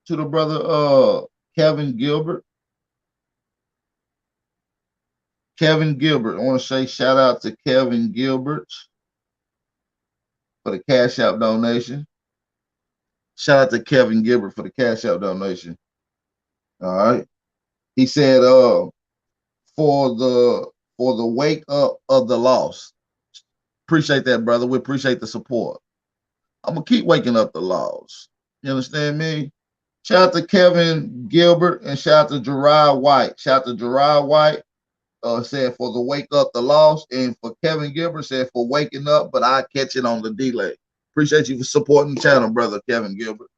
A: to the brother Kevin Gilbert. Kevin Gilbert. I want to say shout out to Kevin Gilbert for the Cash App donation. Shout out to Kevin Gilbert for the Cash App donation. All right. He said for the wake up of the lost. Appreciate that, brother. We appreciate the support. I'm gonna keep waking up the lost. You understand me? Shout out to Kevin Gilbert and shout out to Gerard White. Shout out to Gerard White. Said for the wake up the lost, and for Kevin Gilbert said for waking up, but I catch it on the delay. Appreciate you for supporting the channel, brother Kevin Gilbert.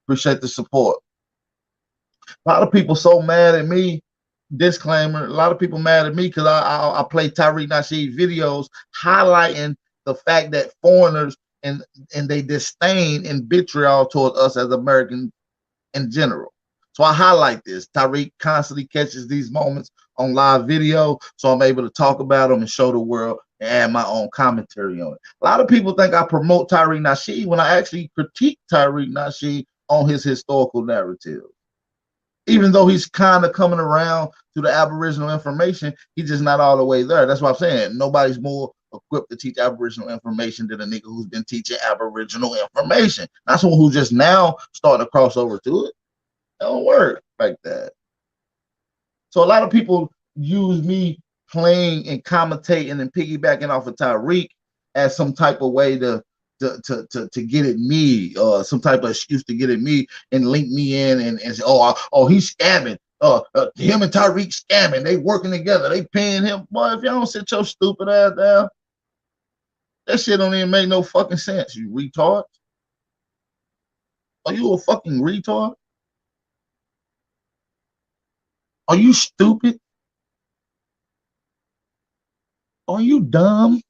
A: Appreciate the support. A lot of people so mad at me. Disclaimer: a lot of people mad at me because I play Tariq Nasheed videos highlighting the fact that foreigners and they disdain and vitriol towards us as Americans in general. So I highlight this. Tariq constantly catches these moments on live video, so I'm able to talk about them and show the world and add my own commentary on it. A lot of people think I promote Tariq Nasheed when I actually critique Tariq Nasheed on his historical narrative. Even though he's kind of coming around to the Aboriginal information, he's just not all the way there. That's what I'm saying. Nobody's more equipped to teach Aboriginal information than a nigga who's been teaching Aboriginal information. Not someone who just now starting to cross over to it. It don't work like that. So a lot of people use me playing and commentating and piggybacking off of Tariq as some type of way to get at me, some type of excuse to get at me and link me in and say, oh, he's scamming. Him and Tariq scamming. They working together. They paying him. Boy, if y'all don't sit your stupid ass down, that shit don't even make no fucking sense. You retard. Are you a fucking retard? Are you stupid? Are you dumb?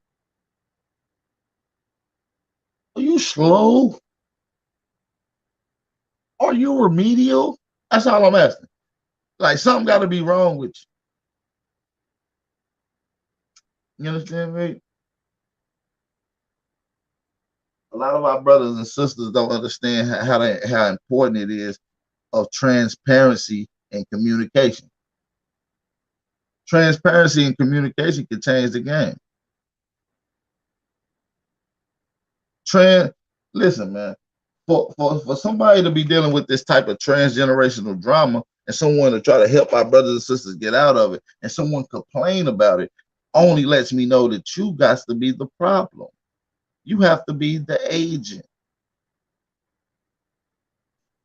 A: Are you slow? Are you remedial? That's all I'm asking. Like, something got to be wrong with you. You understand me? A lot of our brothers and sisters don't understand how important it is of transparency and communication. Transparency and communication can change the game. Listen, man. For somebody to be dealing with this type of transgenerational drama and someone to try to help our brothers and sisters get out of it and someone complain about it only lets me know that you got to be the problem. You have to be the agent.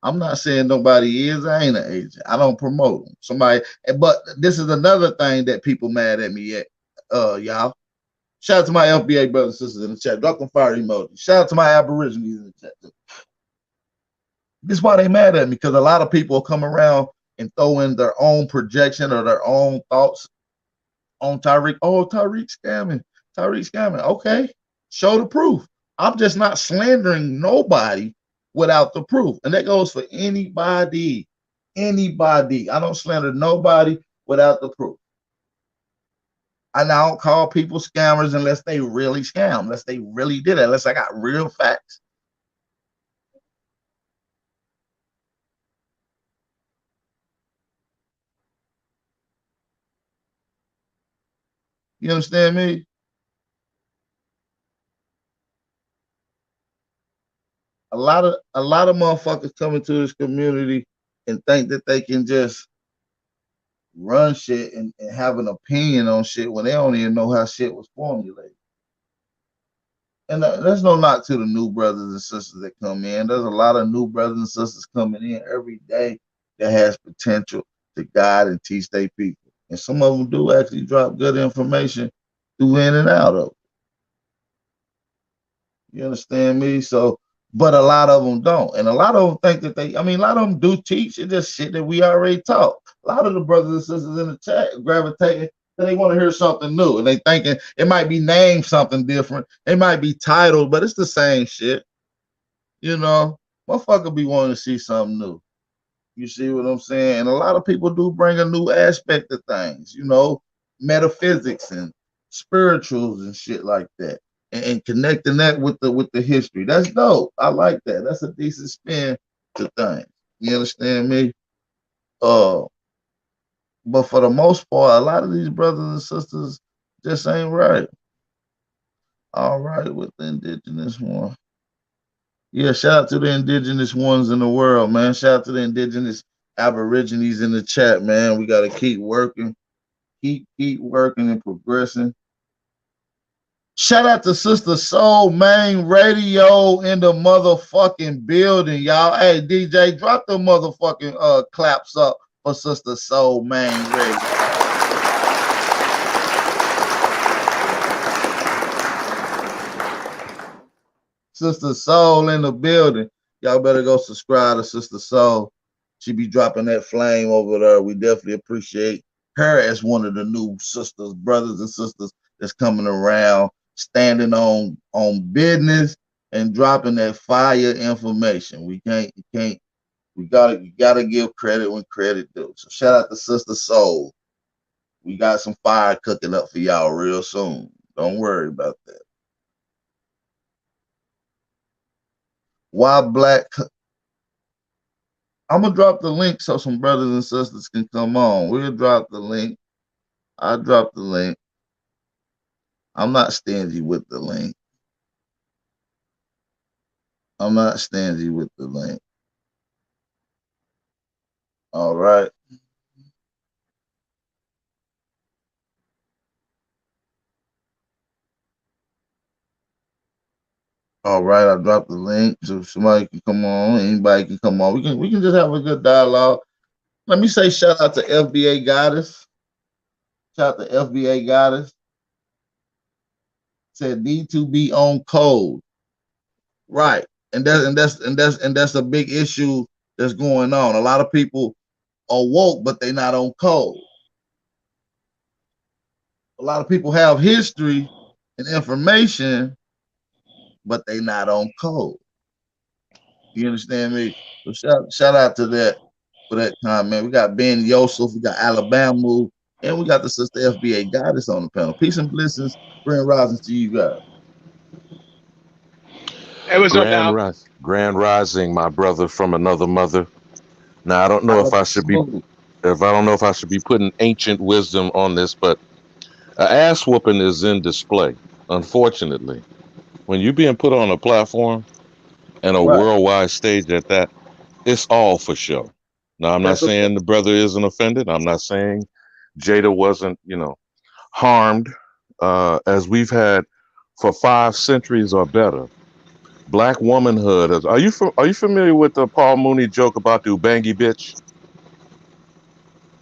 A: I'm not saying nobody is. I ain't an agent. I don't promote them. Somebody, but this is another thing that people mad at me at, y'all. Shout out to my FBA brothers and sisters in the chat. Drop them fire emojis. Shout out to my Aborigines in the chat. This is why they mad at me, because a lot of people come around and throw in their own projection or their own thoughts on Tariq. Oh, Tariq scamming. Tariq scamming. Okay, show the proof. I'm just not slandering nobody without the proof. And that goes for anybody. Anybody. I don't slander nobody without the proof. I don't call people scammers unless they really scam, unless they really did it, unless I got real facts. You understand me? A lot of motherfuckers come into this community and think that they can just run shit and have an opinion on shit when they don't even know how shit was formulated. And there's no knock to the new brothers and sisters that come in. There's a lot of new brothers and sisters coming in every day that has potential to guide and teach their people. And some of them do actually drop good information through in and out of it. You understand me? So, but a lot of them don't. And a lot of them think that a lot of them do teach. It's just shit that we already taught. A lot of the brothers and sisters in the chat gravitating, and they want to hear something new. And they thinking it might be named something different. It might be titled, but it's the same shit. You know, motherfucker be wanting to see something new. You see what I'm saying? And a lot of people do bring a new aspect of things, you know, metaphysics and spirituals and shit like that. And connecting that with the history. That's dope. I like that. That's a decent spin to things. You understand me? But for the most part, a lot of these brothers and sisters just ain't right. All right with the indigenous one. Yeah, shout out to the indigenous ones in the world, man. Shout out to the indigenous Aborigines in the chat, man. We gotta keep working, keep working and progressing. Shout out to Sister Soul Main Radio in the motherfucking building, y'all. Hey, DJ, drop the motherfucking claps up for Sister Soul Main Radio. Sister Soul in the building. Y'all better go subscribe to Sister Soul. She be dropping that flame over there. We definitely appreciate her as one of the new sisters, brothers and sisters that's coming around, standing on business and dropping that fire information. You gotta give credit when credit due. So shout out to Sister Soul. We got some fire cooking up for y'all real soon. Don't worry about that. Why Black? I'm gonna drop the link so some brothers and sisters can come on. We'll drop the link. I'll drop the link. I'm not stingy with the link. I'm not stingy with the link. All right. All right, I dropped the link so somebody can come on. Anybody can come on. We can just have a good dialogue. Let me say shout out to FBA Goddess. Shout out to FBA Goddess. Said need to be on code. Right. And that's a big issue that's going on. A lot of people are woke, but they're not on code. A lot of people have history and information, but they not on code. You understand me? So shout out to that for that comment. We got Ben Yosef, we got Alabama, and we got the Sister FBA Goddess on the panel. Peace and blessings, grand rising to you guys.
G: Hey, what's up now?
H: Grand rising, my brother from another mother. Now I don't know if I should be
G: if I don't know if I should be putting ancient wisdom on this, but an ass whooping is in display. Unfortunately, when you're being put on a platform and a
A: Right.
G: worldwide stage at that, it's all for show. Now, I'm not
A: That's a
G: saying the brother isn't offended. I'm not saying Jada wasn't, harmed, as we've had for 5 centuries or better. Black womanhood. Are you familiar with the Paul Mooney joke about the Ubangi bitch?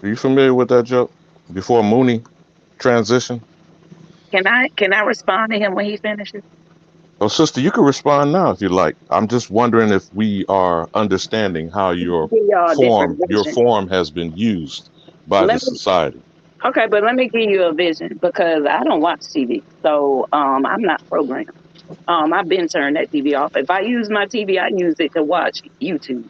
G: Are you familiar with that joke? Before Mooney transition?
H: Can I respond to him when he finishes?
G: Oh, sister, you can respond now if you like. I'm just wondering if we are understanding how your
H: Give y'all a different
G: your
H: vision.
G: form has been used by the
H: Let me
G: society.
H: Okay, but let me give you a vision because I don't watch TV, so I'm not programmed. I've been turned that TV off. If I use my TV, I use it to watch YouTube.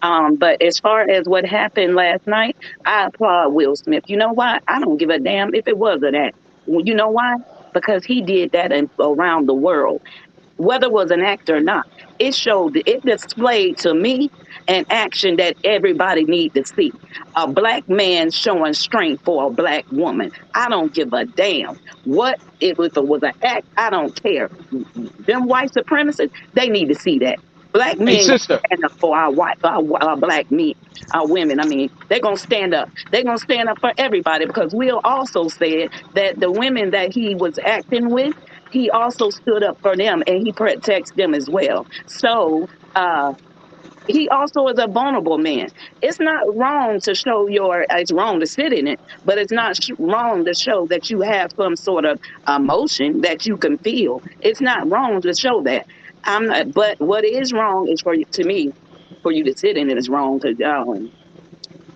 H: But as far as what happened last night, I applaud Will Smith. You know why? I don't give a damn if it was an act. Well, you know why? Because he did that around the world, whether it was an act or not. It displayed to me an action that everybody need to see. A black man showing strength for a black woman. I don't give a damn what if it was an act. I don't care. Them white supremacists, they need to see that. Black
I: Hey,
H: men gonna
I: sister.
H: stand up for our black men, our women. I mean, they're gonna stand up. They're gonna stand up for everybody because Will also said that the women that he was acting with, he also stood up for them and he protects them as well. So he also is a vulnerable man. It's not wrong to show it's wrong to sit in it, but it's not wrong to show that you have some sort of emotion that you can feel. It's not wrong to show that. I'm not, but what is wrong is to me, for you to sit in it is wrong to,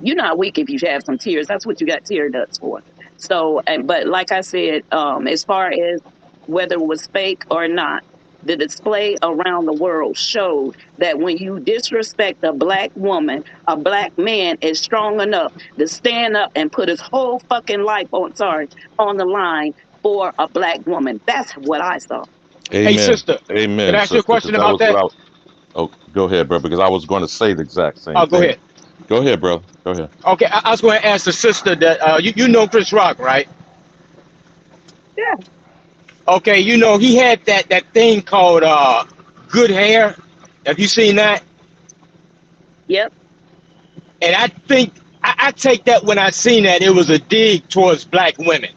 H: you're not weak if you have some tears. That's what you got tear ducts for. So, but like I said, as far as whether it was fake or not, the display around the world showed that when you disrespect a black woman, a black man is strong enough to stand up and put his whole fucking life on the line for a black woman. That's what I saw.
I: Hey,
G: Amen.
I: sister. Can
G: Amen,
I: I ask you a
G: sister, because
I: question
G: that
I: about
G: was what
I: that?
G: I. Oh, go ahead, bro. Because I was going to say the exact same
I: Oh, go
G: thing.
I: ahead.
G: Go ahead, brother. Go ahead.
I: Okay, I was going to ask the sister that you know Chris Rock, right?
H: Yeah.
I: Okay, he had that thing called good hair. Have you seen that?
H: Yep.
I: And I think I take that when I seen that it was a dig towards black women.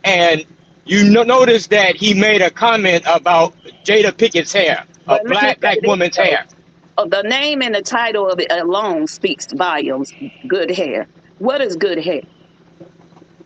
I: And notice that he made a comment about Jada Pickett's hair, a
H: But let me
I: black
H: say this
I: woman's
H: though.
I: hair.
H: The name and the title of it alone speaks volumes. Good hair. What is good hair?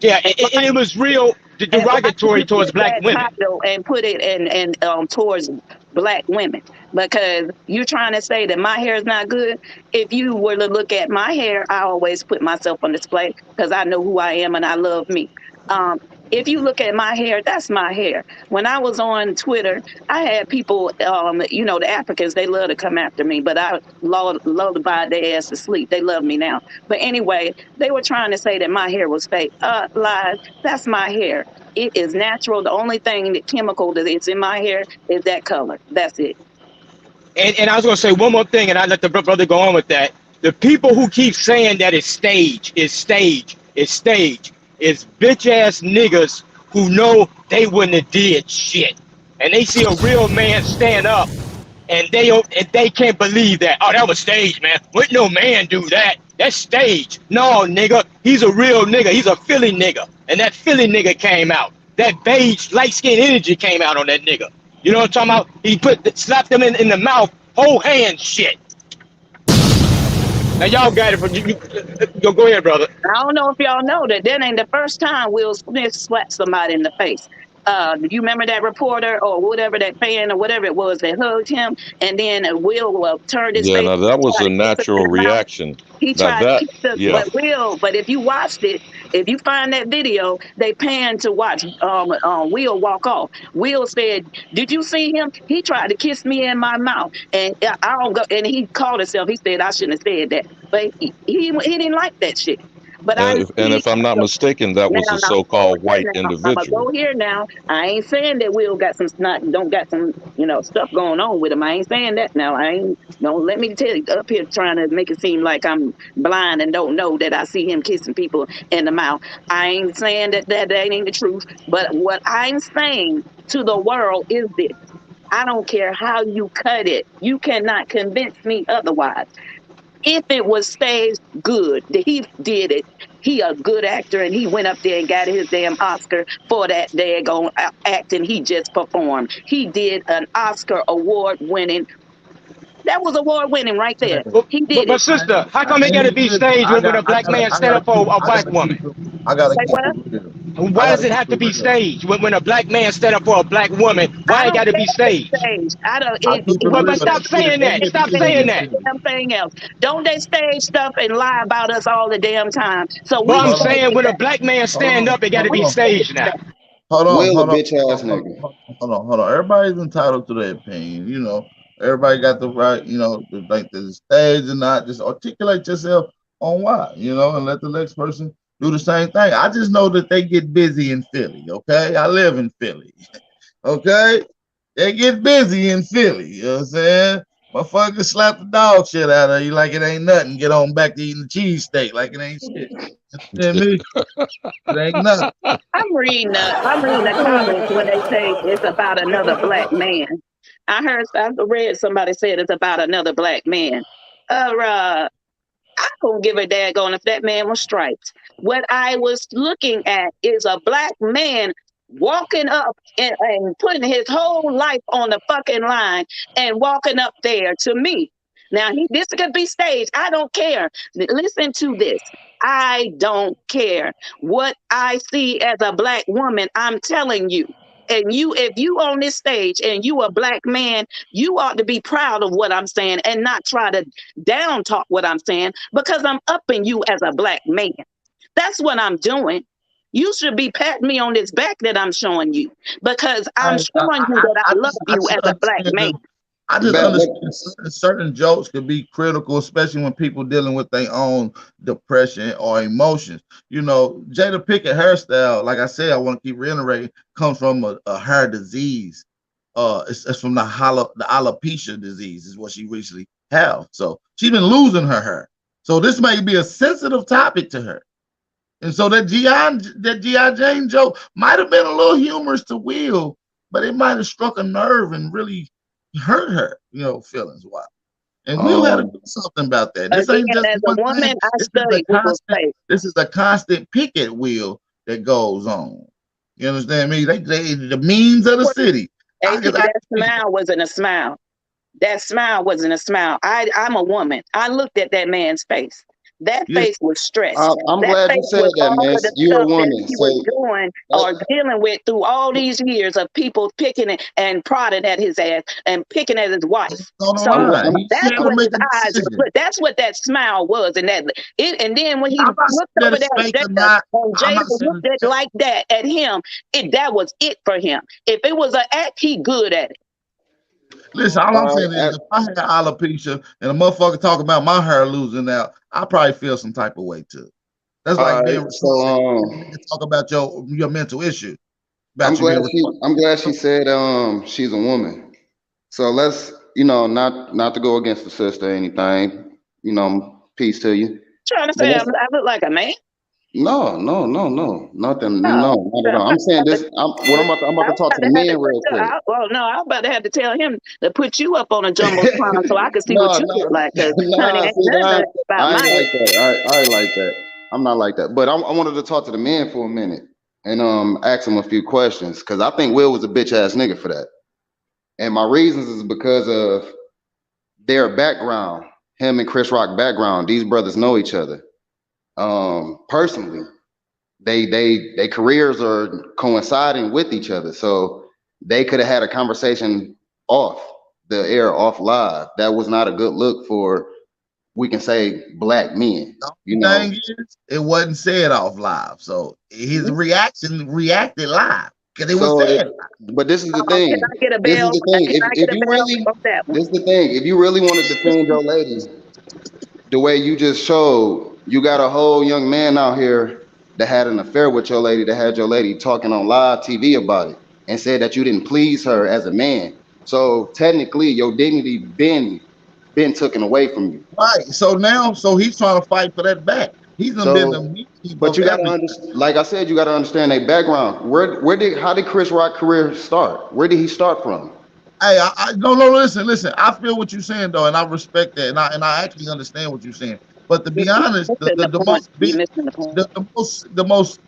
I: Yeah,
H: And
I: and it was real
H: why did
I: derogatory
H: you
I: towards
H: take
I: black
H: that
I: women.
H: title and put it in towards black women? Because you're trying to say that my hair is not good. If you were to look at my hair, I always put myself on display because I know who I am and I love me. Um, if you look at my hair, that's my hair. When I was on Twitter, I had people, the Africans, they love to come after me, but I lullaby their ass to sleep. They love me now. But anyway, they were trying to say that my hair was fake. Lies. That's my hair. It is natural. The only thing that chemical that is in my hair is that color. That's it.
I: And I was going to say one more thing, and I let the brother go on with that. The people who keep saying that it's stage, is bitch ass niggas who know they wouldn't have did shit. And they see a real man stand up and they can't believe that. Oh, that was stage, man. Wouldn't no man do that? That's stage. No, nigga. He's a real nigga. He's a Philly nigga. And that Philly nigga came out. That beige, light-skinned energy came out on that nigga. You know what I'm talking about? He slapped him in the mouth, whole hand shit. Now y'all got it from you. Go ahead, brother.
H: I don't know if y'all know that ain't the first time Will Smith slapped somebody in the face. Do you remember that reporter or whatever, that fan or whatever it was that hugged him, and then Will turned his
G: Yeah,
H: face
G: now
H: and
G: that was
H: tried
G: a
H: to kiss him in
G: natural
H: the mouth?
G: reaction.
H: He
G: Now
H: tried to
G: that,
H: kiss him,
G: yeah,
H: but if you watched it, if you find that video, they pan to watch Will walk off. Will said, "Did you see him? He tried to kiss me in my mouth, and I don't go." And he called himself. He said, "I shouldn't have said that," but he didn't like that shit. But I ain't
G: And if I'm not mistaken, that was a so-called white
H: I'm gonna
G: individual.
H: go here now. I ain't saying that Will got some don't got some stuff going on with him. I ain't saying that now. I ain't don't let me tell you up here trying to make it seem like I'm blind and don't know that I see him kissing people in the mouth. I ain't saying that ain't the truth. But what I'm saying to the world is this: I don't care how you cut it. You cannot convince me otherwise. If it was staged, good. He did it. He a good actor, and he went up there and got his damn Oscar for that daggone acting he just performed. He did an Oscar award winning. That was award winning right there. He did
I: But
H: it.
I: sister, how come it gotta be staged when a black man stand up for a black woman?
A: I gotta
H: Say
A: keep
H: what?
A: it real.
I: Why does it have to be staged when a black man stand up for a black woman?
H: I
I: Why it
H: don't
I: gotta
H: care
I: be
H: if it's
I: staged?
H: staged. I don't.
A: I keep it
I: But
A: real.
I: stop saying that. Stop saying that.
H: Damn thing else. Don't they stage stuff and lie about us all the damn time? So
I: But
H: we
I: I'm
A: Hold on,
I: saying
H: stage
I: when a
H: that.
I: black man
A: hold
I: stand
A: on,
I: up, it gotta
A: hold
I: be
A: on,
I: staged now.
A: hold on,
J: Will a
A: hold on,
J: bitch ass nigga.
A: hold on. Everybody's entitled to their opinion. Everybody got the right, to like the stage and not just articulate yourself on why, and let the next person do the same thing. I just know that they get busy in Philly. Okay, I live in Philly. Okay, they get busy in Philly. You know what I'm saying? Motherfuckers slap the dog shit out of you like it ain't nothing. Get on back to eating the cheesesteak like it ain't shit. You know what I mean? It ain't nothing.
H: I'm reading the comments when they say it's about another black man. I read somebody said it's about another black man. I don't give a daggone if that man was striped. What I was looking at is a black man walking up and putting his whole life on the fucking line and walking up there to me. Now, this could be staged. I don't care. Listen to this. I don't care. What I see as a black woman, I'm telling you. And if you on this stage and you a black man, you ought to be proud of what I'm saying and not try to down talk what I'm saying because I'm upping you as a black man. That's what I'm doing. You should be patting me on this back that I'm showing you because I'm showing you that I love you as a black man.
A: I just understand certain jokes could be critical, especially when people dealing with their own depression or emotions. Jada Pinkett hairstyle, like I said, I want to keep reiterating, comes from a hair disease. It's from the alopecia disease is what she recently have. So she's been losing her hair. So this may be a sensitive topic to her. And so that G.I. Jane joke might have been a little humorous to Will, but it might have struck a nerve and really hurt her, feelings wise. And Will had to do something about that. This ain't just
H: as
A: one
H: a woman,
A: thing.
H: I studied Will's face.
A: This is a constant pick at Will that goes on. You understand me? They the means of the city.
H: That smile wasn't a smile. That smile wasn't a smile. I'm a woman. I looked at that man's face. That face was stressed.
J: I'm glad you said that, man. You're a woman.
H: He was doing or dealing with through all these years of people picking it and prodding at his ass and picking at his wife. So that's what his eyes were. That's what that smile was, and and then when he looked over there, Jada looked at like that at him. That was it for him. If it was an act, he good at it.
A: Listen, all I'm saying is if I had alopecia and a motherfucker talk about my hair losing out, I probably feel some type of way too. That's like being talk about your mental issue.
J: I'm glad she said she's a woman. So let's not to go against the sister or anything. Peace to you.
H: Trying to say I look like a man.
J: No, nothing. No, not at all. I'm saying this. I'm about to talk to the men real quick.
H: Well, no, I'm about to have to tell him to put you up on a jumbotron so I can see what you look like.
J: I ain't like that. I'm not like that. But I wanted to talk to the men for a minute and ask them a few questions because I think Will was a bitch ass nigga for that. And my reasons is because of their background, him and Chris Rock background. These brothers know each other. Personally, they careers are coinciding with each other, so they could have had a conversation off the air, off live. That was not a good look for, we can say, black men.
A: Thing is, it wasn't said off live, so his reaction reacted live because it was said live.
J: But this is the thing.
H: Can I get a bell?
J: This is the thing. If you really want to defend your ladies the way you just showed, you got a whole young man out here that had an affair with your lady, that had your lady talking on live TV about it, and said that you didn't please her as a man. So technically, your dignity been taken away from you.
A: Right. So now, so he's trying to fight for that back. He's done been the meat
J: But
A: of
J: you gotta
A: everything.
J: understand, like I said, you gotta understand their background. How did Chris Rock career start? Where did he start from?
A: Hey, no, listen. I feel what you're saying though, and I respect that, and I actually understand what you're saying. But to be honest, the most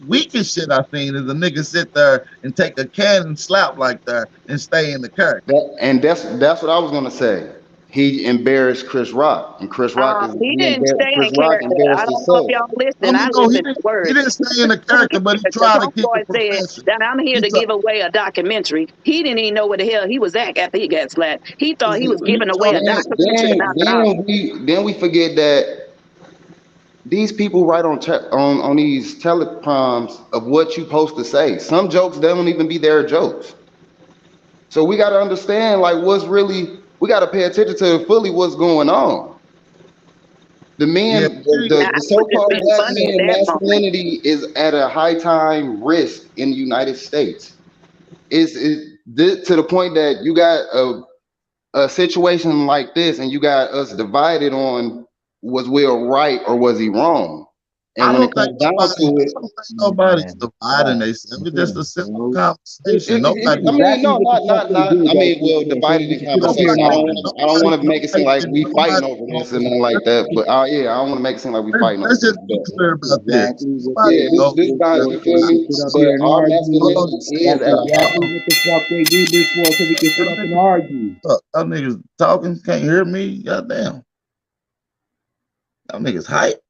A: weakest shit I've seen is a nigga sit there and take a can and slap like that and stay in the character.
J: And that's what I was gonna say. He embarrassed Chris Rock, and Chris Rock
H: he didn't stay in character. I don't know if y'all listen. I listen to words.
A: He didn't stay in the character, but he tried to keep it professional.
H: That I'm here to give away a documentary. He didn't even know where the hell he was at after he got slapped. He thought he was giving away a documentary.
J: Then we forget that these people write on these teleprompts of what you supposed to say. Some jokes, they don't even be their jokes. So we got to understand, like, we got to pay attention to fully what's going on. The men, the so-called black man masculinity is at a high time risk in the United States. It's to the point that you got a situation like this, and you got us divided on, was Will right or was he wrong? And when it comes down to it,
A: nobody's dividing themselves. It's just a simple conversation.
J: Well, divided in conversation. I don't want to make it seem like we fighting over this and nothing like that. But I don't want to make it seem like we fighting over this.
A: Let's just be clear about that.
J: This guy, you feel me? But our masculinity is at
K: what the fuck they do this for, so we can sit up and argue.
A: Look, y'all niggas talking, can't hear me. Goddamn. Y'all niggas hype.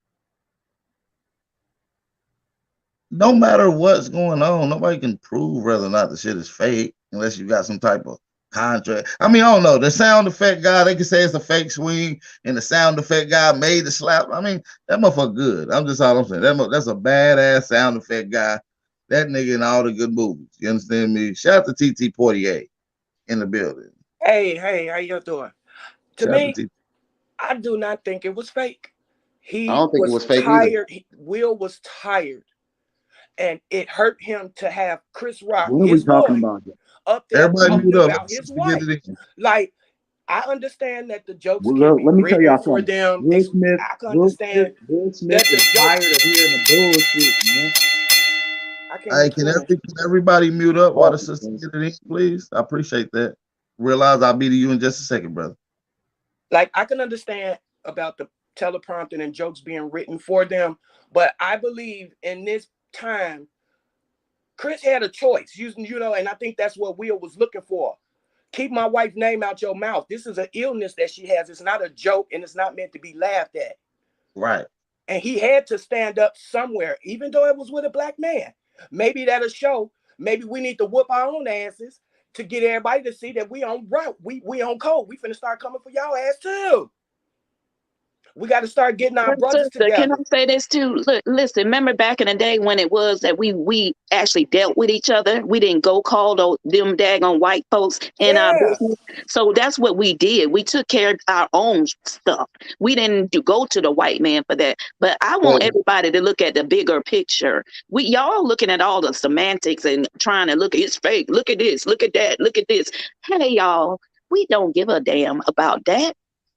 A: No matter what's going on, nobody can prove whether or not the shit is fake unless you got some type of contract. I mean, I don't know. The sound effect guy, they can say it's a fake swing, and the sound effect guy made the slap. I mean, that motherfucker good. I'm just all I'm saying. That's a badass sound effect guy. That nigga in all the good movies. You understand me? Shout out to TT Portier in the building.
L: Hey, how you doing? To me, I do not think it was fake.
J: I don't think it was fake
L: tired. Will was tired. And it hurt him to have Chris Rock, his boy, up there talking about his wife. Like, I understand that the jokes can be written for them.
K: Will Smith,
L: I can understand
K: Will Smith is tired of hearing the bullshit, man.
A: Hey, can everybody mute up while the sister get it in, please? I appreciate that. Realize I'll be to you in just a second, brother.
L: Like, I can understand about the teleprompting and jokes being written for them, but I believe in this time, Chris had a choice, and I think that's what Will was looking for. Keep my wife's name out your mouth. This is an illness that she has. It's not a joke, and it's not meant to be laughed at.
A: Right.
L: And he had to stand up somewhere, even though it was with a black man. Maybe that'll show. Maybe we need to whoop our own asses to get everybody to see that we on route. We on code. We finna start coming for y'all ass too. We got to start getting our brothers together.
H: Can I say this too? Look, listen, remember back in the day when it was that we actually dealt with each other? We didn't go call them daggone white folks in our business. So that's what we did. We took care of our own stuff. We didn't go to the white man for that. But I want everybody to look at the bigger picture. Y'all looking at all the semantics and trying to look at it's fake. Look at this. Look at that. Look at this. Hey, y'all, we don't give a damn about that.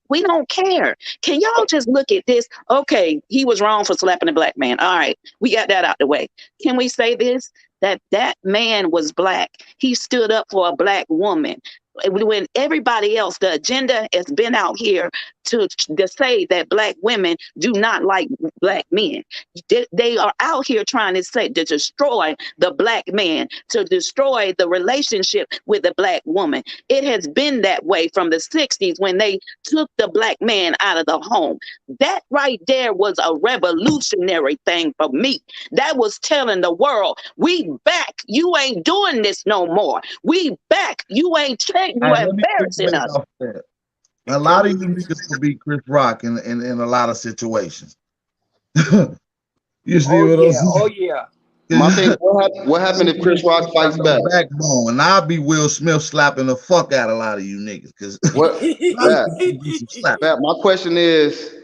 H: We don't care. Can y'all just look at this? Okay, he was wrong for slapping a black man. All right, we got that out the way. Can we say this? That man was black. He stood up for a black woman. When everybody else, the agenda has been out here to say that black women do not like black men. They are out here trying to destroy the black man, to destroy the relationship with the black woman. It has been that way from the 60s when they took the black man out of the home. That right there was a revolutionary thing for me. That was telling the world, we back. You ain't doing this no more. We back. You ain't changing. You embarrassing us.
A: A lot of you niggas will be Chris Rock in a lot of situations. You see what I'm saying?
L: Oh yeah.
J: My thing, what happened if Chris Rock fights back?
A: Backbone, and I'll be Will Smith slapping the fuck out of a lot of you niggas. Cause
J: my question is,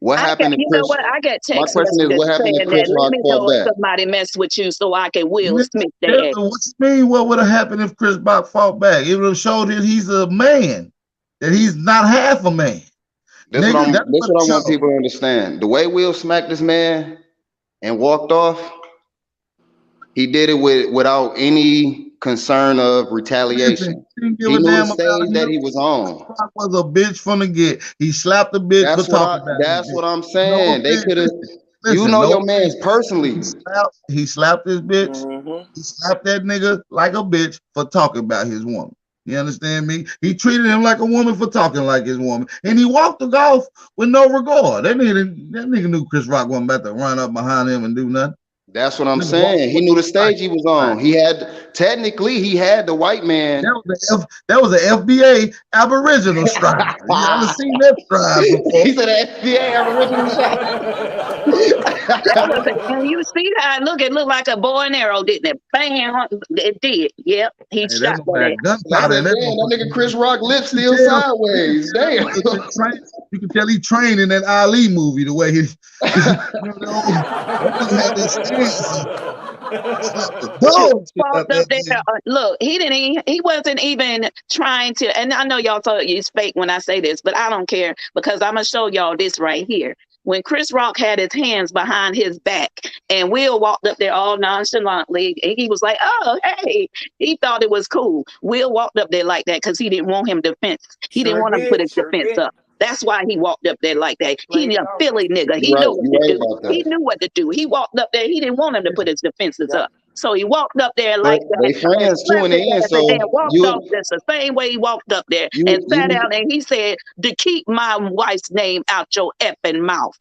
J: What happened if
H: You know
J: Chris?
H: what? I got
J: My
H: text
J: question is,
H: messages
J: what happened if
H: saying
J: Chris
H: that let
J: Rock
H: me
J: fought
H: know if
J: back?
H: somebody mess with you so I can Will Smith
A: Yeah,
H: their ass.
A: what you mean? What would have happened if Chris Rock fought back? It would have showed that he's a man, that he's not half a man.
J: This
A: Nigga,
J: what
A: that's what
J: I
A: it
J: want
A: showed.
J: people to understand. The way Will smacked this man and walked off, he did it without any concern of retaliation.
A: He didn't give
J: He
A: a
J: knew the
A: damn about
J: stage that
A: him.
J: he was on.
A: Chris Rock was a bitch from the get. He slapped the bitch for talking about his
J: That's
A: bitch.
J: what I'm
A: No
J: saying. They
A: offense.
J: could have. You
A: Listen,
J: know
A: no
J: your man's
A: offense.
J: personally.
A: He slapped his bitch.
L: Mm-hmm.
A: He slapped that nigga like a bitch for talking about his woman. You understand me? He treated him like a woman for talking like his woman. And he walked the golf with no regard. That nigga knew Chris Rock wasn't about to run up behind him and do nothing.
J: That's what I'm saying. He knew the stage he was on. He had the white man.
A: That was an FBA Aboriginal stride. You ever seen that stride before?
J: He said an FBA Aboriginal stride.
H: And you see how it looked like a bow and arrow, didn't it? Bam! It did. Yep, he shot that.
A: Gunpowder.
J: That nigga Chris Rock lips still sideways. Damn.
A: You can tell he trained in that Ali movie the way he had this
H: Look, he wasn't even trying to, and I know y'all thought it's fake when I say this, but I don't care because I'm gonna show y'all this right here. When Chris Rock had his hands behind his back and Will walked up there all nonchalantly, and he was like, oh, hey, he thought it was cool. Will walked up there like that because he didn't want him defense. He didn't want him to put his defense up. That's why he walked up there like that. He a Philly nigga. He knew what to do. He knew what to do. He walked up there. He didn't want him to put his defenses up. So he walked up there like that.
J: They friends too in the end. So
H: walked off just the same way he walked up there and sat down and he said, to keep my wife's name out your effing mouth.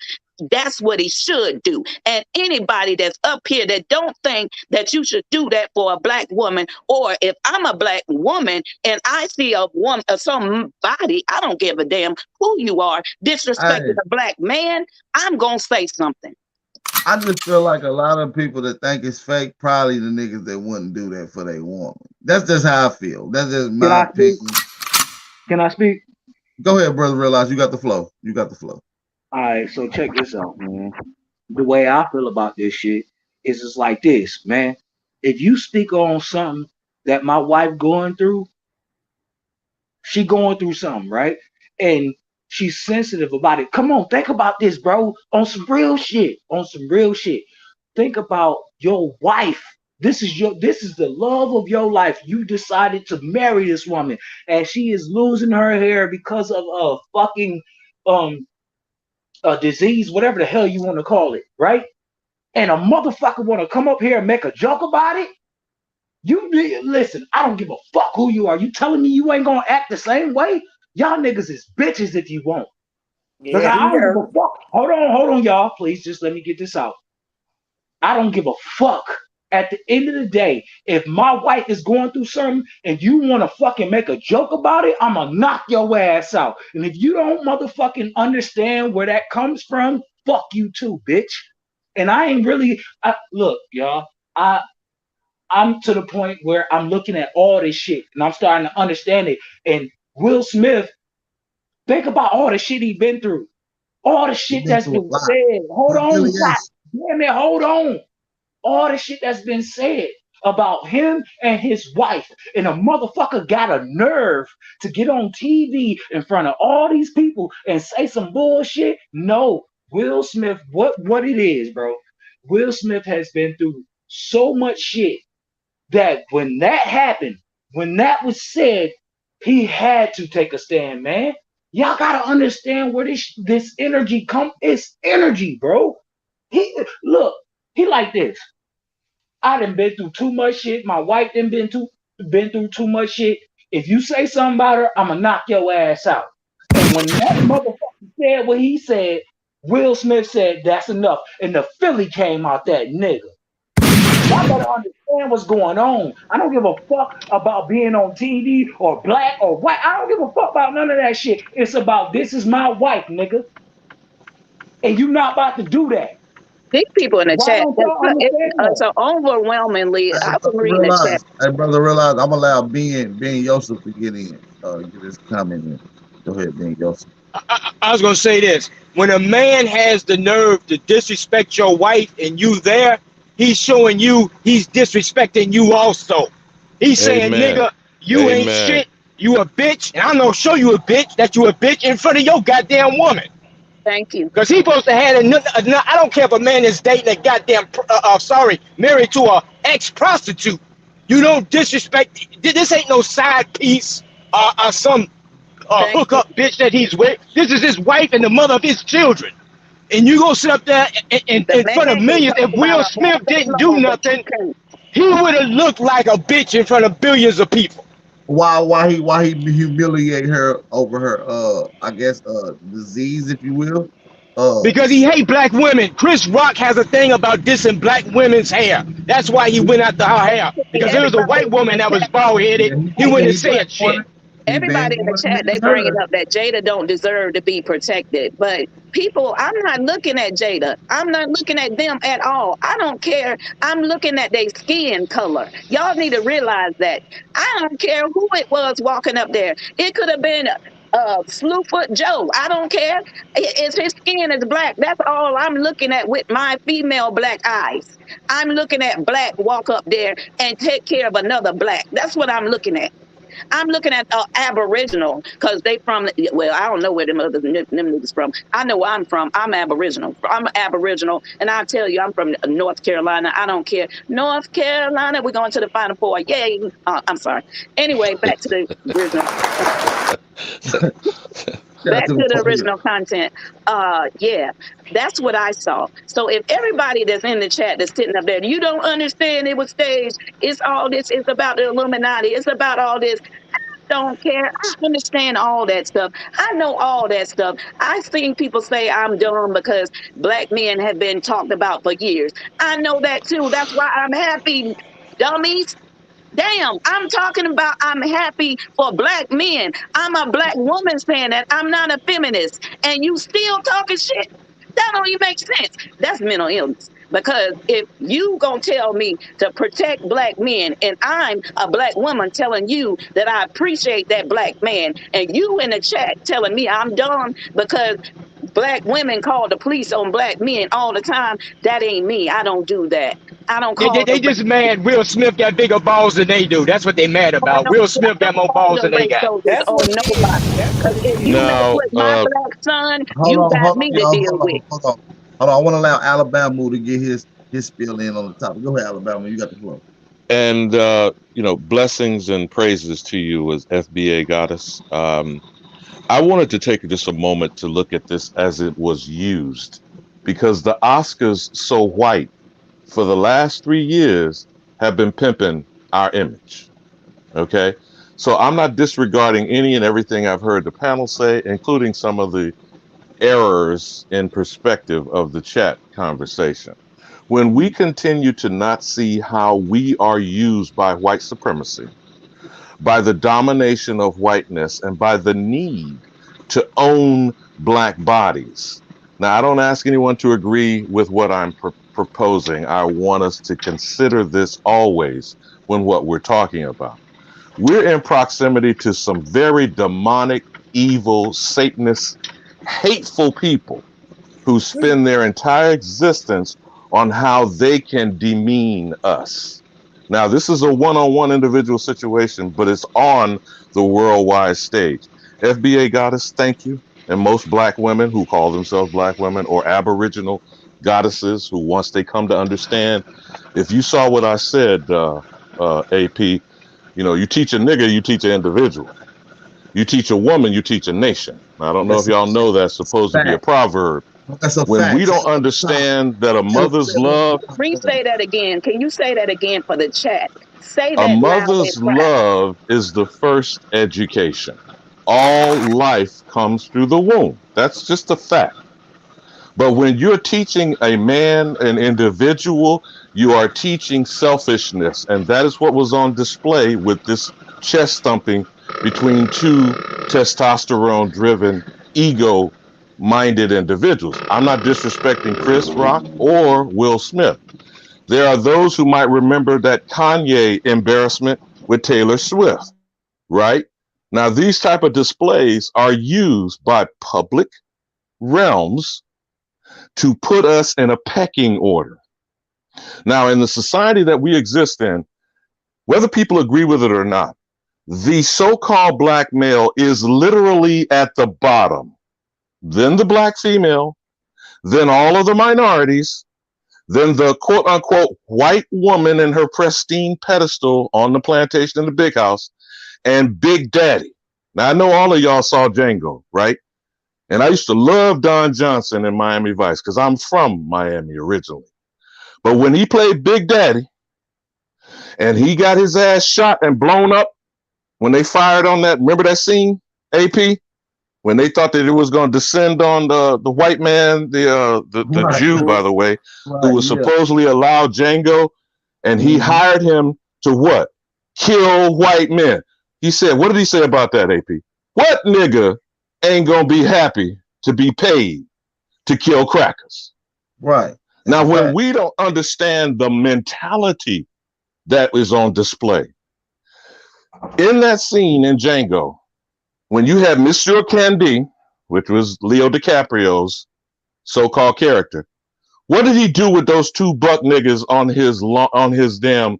H: That's what he should do. And anybody that's up here that don't think that you should do that for a black woman, or if I'm a black woman and I see a woman or somebody, I don't give a damn who you are, disrespecting a black man, I'm gonna say something.
A: I just feel like a lot of people that think it's fake, probably the niggas that wouldn't do that for their woman. That's just how I feel. That's just my opinion.
K: Can I speak?
A: Go ahead, brother. Realize you got the flow. You got the flow.
K: All right, so check this out, man. The way I feel about this shit is it's like this, man. If you speak on something that my wife going through, she going through something, right? And she's sensitive about it. Come on, think about this, bro. On some real shit. On some real shit. Think about your wife. This is the love of your life. You decided to marry this woman, and she is losing her hair because of a fucking a disease, whatever the hell you want to call it, right? And a motherfucker want to come up here and make a joke about it? You listen, I don't give a fuck who you are. You telling me you ain't gonna act the same way? Y'all niggas is bitches if you won't.
L: Yeah,
K: I don't give a fuck. Hold on, y'all. Please just let me get this out. I don't give a fuck. At the end of the day, if my wife is going through something and you want to fucking make a joke about it, I'm gonna knock your ass out. And if you don't motherfucking understand where that comes from, fuck you too, bitch. And I ain't really, look, y'all, I'm to the point where I'm looking at all this shit and I'm starting to understand it. And Will Smith, think about all the shit he's been through. All the shit that's been said. Hold on, damn it, hold on. All the shit that's been said about him and his wife, and a motherfucker got a nerve to get on TV in front of all these people and say some bullshit. No, Will Smith, what it is, bro. Will Smith has been through so much shit that when that happened, when that was said, he had to take a stand, man. Y'all gotta understand where this energy come. It's energy, bro. He like this. I done been through too much shit. My wife done been through too much shit. If you say something about her, I'ma knock your ass out. And when that motherfucker said what he said, Will Smith said that's enough. And the Philly came out that nigga. Y'all better understand what's going on. I don't give a fuck about being on TV or black or white. I don't give a fuck about none of that shit. It's about this is my wife, nigga. And you not about to do that.
H: These people in the chat, so overwhelmingly, I was reading the chat.
A: Hey, brother, realize I'm allowed being Joseph to get in, get his comment in. Go ahead, then, yo.
I: I was gonna say this: when a man has the nerve to disrespect your wife and you there, he's showing you he's disrespecting you also. He's saying,
G: Amen.
I: nigga, you ain't
G: Amen.
I: shit. You a bitch, and I'm gonna show you a bitch that you a bitch in front of your goddamn woman.
H: Thank you.
I: Cause he supposed to have I don't care if a man is dating a goddamn married to a ex prostitute. You don't disrespect. This ain't no side piece or some hookup bitch that he's with. This is his wife and the mother of his children. And you gonna sit up there in front of millions. If Will Smith didn't do nothing, he would have looked like a bitch in front of billions of people.
A: Why he humiliate her over her I guess disease, if you will?
I: Because he hate black women. Chris Rock has a thing about dissing black women's hair. That's why he went after her hair. Because there was a white woman that was bald headed. He wouldn't say a shit.
H: Everybody in the chat, they bring it up that Jada don't deserve to be protected. But people, I'm not looking at Jada. I'm not looking at them at all. I don't care. I'm looking at their skin color. Y'all need to realize that. I don't care who it was walking up there. It could have been Slewfoot Joe. I don't care. It's his skin is black. That's all I'm looking at with my female black eyes. I'm looking at black walk up there and take care of another black. That's what I'm looking at. I'm looking at Aboriginal because they from, well, I don't know where them niggas from. I know where I'm from. I'm Aboriginal. I'm Aboriginal, and I tell you, I'm from North Carolina. I don't care. North Carolina, we're going to the Final Four. Yay. I'm sorry. Anyway, back to the original. Back to the original content. Yeah, that's what I saw. So if everybody that's in the chat that's sitting up there, you don't understand it was staged. It's all this. It's about the Illuminati. It's about all this. I don't care. I understand all that stuff. I know all that stuff. I've seen people say I'm dumb because black men have been talked about for years. I know that too. That's why I'm happy, dummies. Damn, I'm talking about I'm happy for black men. I'm a black woman saying that. I'm not a feminist. And you still talking shit? That don't even make sense. That's mental illness. Because if you gonna tell me to protect black men and I'm a black woman telling you that I appreciate that black man and you in the chat telling me I'm dumb because black women call the police on black men all the time, that ain't me. I don't do that. I don't call
I: They just mad Will Smith got bigger balls than they do. That's what they mad about. Will Smith got more balls than they got.
H: That's on nobody. Because if you mess with my black son, you got me to deal with.
A: Hold on. I want to allow Alabama to get his spiel in on the topic. Go ahead, Alabama. You got the floor.
G: And blessings and praises to you as FBA goddess. I wanted to take just a moment to look at this as it was used, because the Oscars So White for the last 3 years have been pimping our image. Okay, so I'm not disregarding any and everything I've heard the panel say, including some of the errors in perspective of the chat conversation. When we continue to not see how we are used by white supremacy, by the domination of whiteness, and by the need to own black bodies. Now, I don't ask anyone to agree with what I'm proposing. I want us to consider this always when what we're talking about. We're in proximity to some very demonic, evil, Satanist, hateful people who spend their entire existence on how they can demean us. Now, this is a one-on-one individual situation, but it's on the worldwide stage. FBA goddess, thank you. And most black women who call themselves black women, or Aboriginal goddesses who, once they come to understand, if you saw what I said, AP, you teach a nigga, you teach an individual. You teach a woman, you teach a nation. I don't know if y'all know that's supposed to be a proverb. When we don't understand that a mother's love.
H: Re-say that again. Can you say that again for the chat? Say that.
G: A mother's love is the first education. All life comes through the womb. That's just a fact. But when you're teaching a man, an individual, you are teaching selfishness. And that is what was on display with this chest thumping between two testosterone-driven, ego-minded individuals. I'm not disrespecting Chris Rock or Will Smith. There are those who might remember that Kanye embarrassment with Taylor Swift, right? Now, these type of displays are used by public realms to put us in a pecking order. Now, in the society that we exist in, whether people agree with it or not, the so-called black male is literally at the bottom, then the black female, then all of the minorities, then the quote unquote white woman in her pristine pedestal on the plantation in the big house, and Big Daddy. Now, I know all of y'all saw Django, right? And I used to love Don Johnson in Miami Vice because I'm from Miami originally. But when he played Big Daddy and he got his ass shot and blown up when they fired on that, remember that scene, AP? When they thought that it was going to descend on the white man, the
A: Right.
G: Jew, by the way, who
A: Right,
G: was
A: yeah.
G: supposedly allowed Django, and he hired him to what? Kill white men. He said, what did he say about that, AP? What nigga ain't going to be happy to be paid to kill crackers?
A: Right.
G: Now,
A: In
G: when
A: fact,
G: we don't understand the mentality that is on display, in that scene in Django, when you have Monsieur Candy, which was Leo DiCaprio's so-called character, what did he do with those two buck niggas on his damn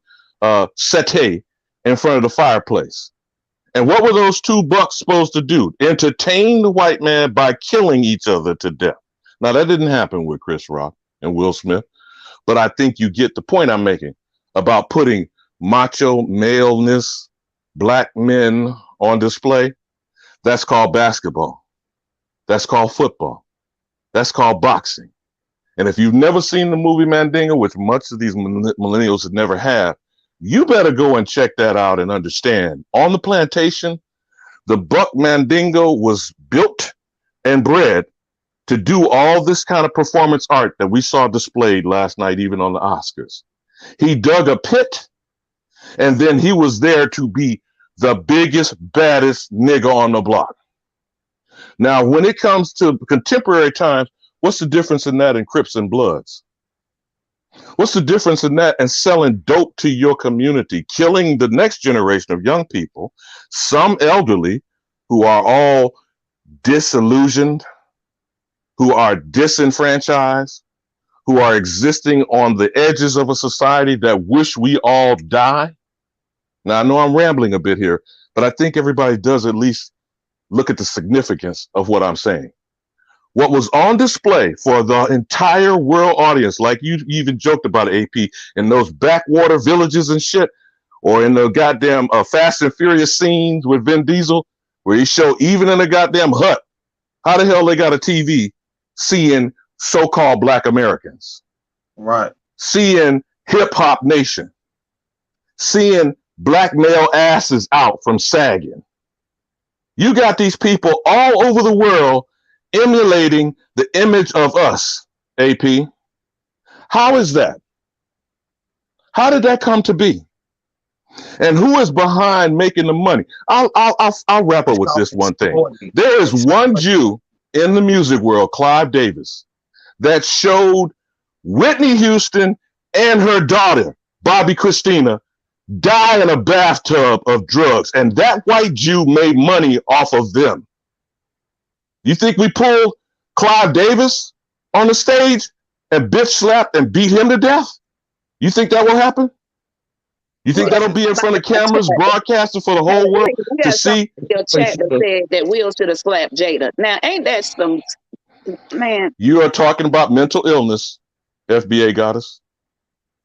G: settee in front of the fireplace? And what were those two bucks supposed to do? Entertain the white man by killing each other to death. Now, that didn't happen with Chris Rock and Will Smith, but I think you get the point I'm making about putting macho maleness, black men on display. That's called basketball. That's called football. That's called boxing. And if you've never seen the movie Mandingo, which much of these millennials never have, you better go and check that out and understand. On the plantation, the buck Mandingo was built and bred to do all this kind of performance art that we saw displayed last night, even on the Oscars. He dug a pit, and then he was there to be the biggest, baddest nigga on the block. Now, when it comes to contemporary times, what's the difference in that and Crips and Bloods? What's the difference in that and selling dope to your community, killing the next generation of young people, some elderly who are all disillusioned, who are disenfranchised, who are existing on the edges of a society that wish we all die? Now, I know I'm rambling a bit here, but I think everybody does at least look at the significance of what I'm saying. What was on display for the entire world audience, like you even joked about it, AP, in those backwater villages and shit, or in the goddamn Fast and Furious scenes with Vin Diesel, where he showed even in a goddamn hut, how the hell they got a TV seeing so-called black Americans,
A: right,
G: seeing Hip Hop Nation, seeing black male asses out from sagging. You got these people all over the world emulating the image of us, AP. How is that? How did that come to be? And who is behind making the money? I'll wrap up with this one thing. There is one Jew in the music world, Clive Davis, that showed Whitney Houston and her daughter, Bobby Christina, die in a bathtub of drugs. And that white Jew made money off of them. You think we pulled Clive Davis on the stage and bitch slapped and beat him to death? You think that will happen? You think that'll be in front of cameras broadcasting for the whole world to see?
H: Your chat that said that Will should have slapped Jada. Now, ain't that some, man?
G: You are talking about mental illness, FBA goddess.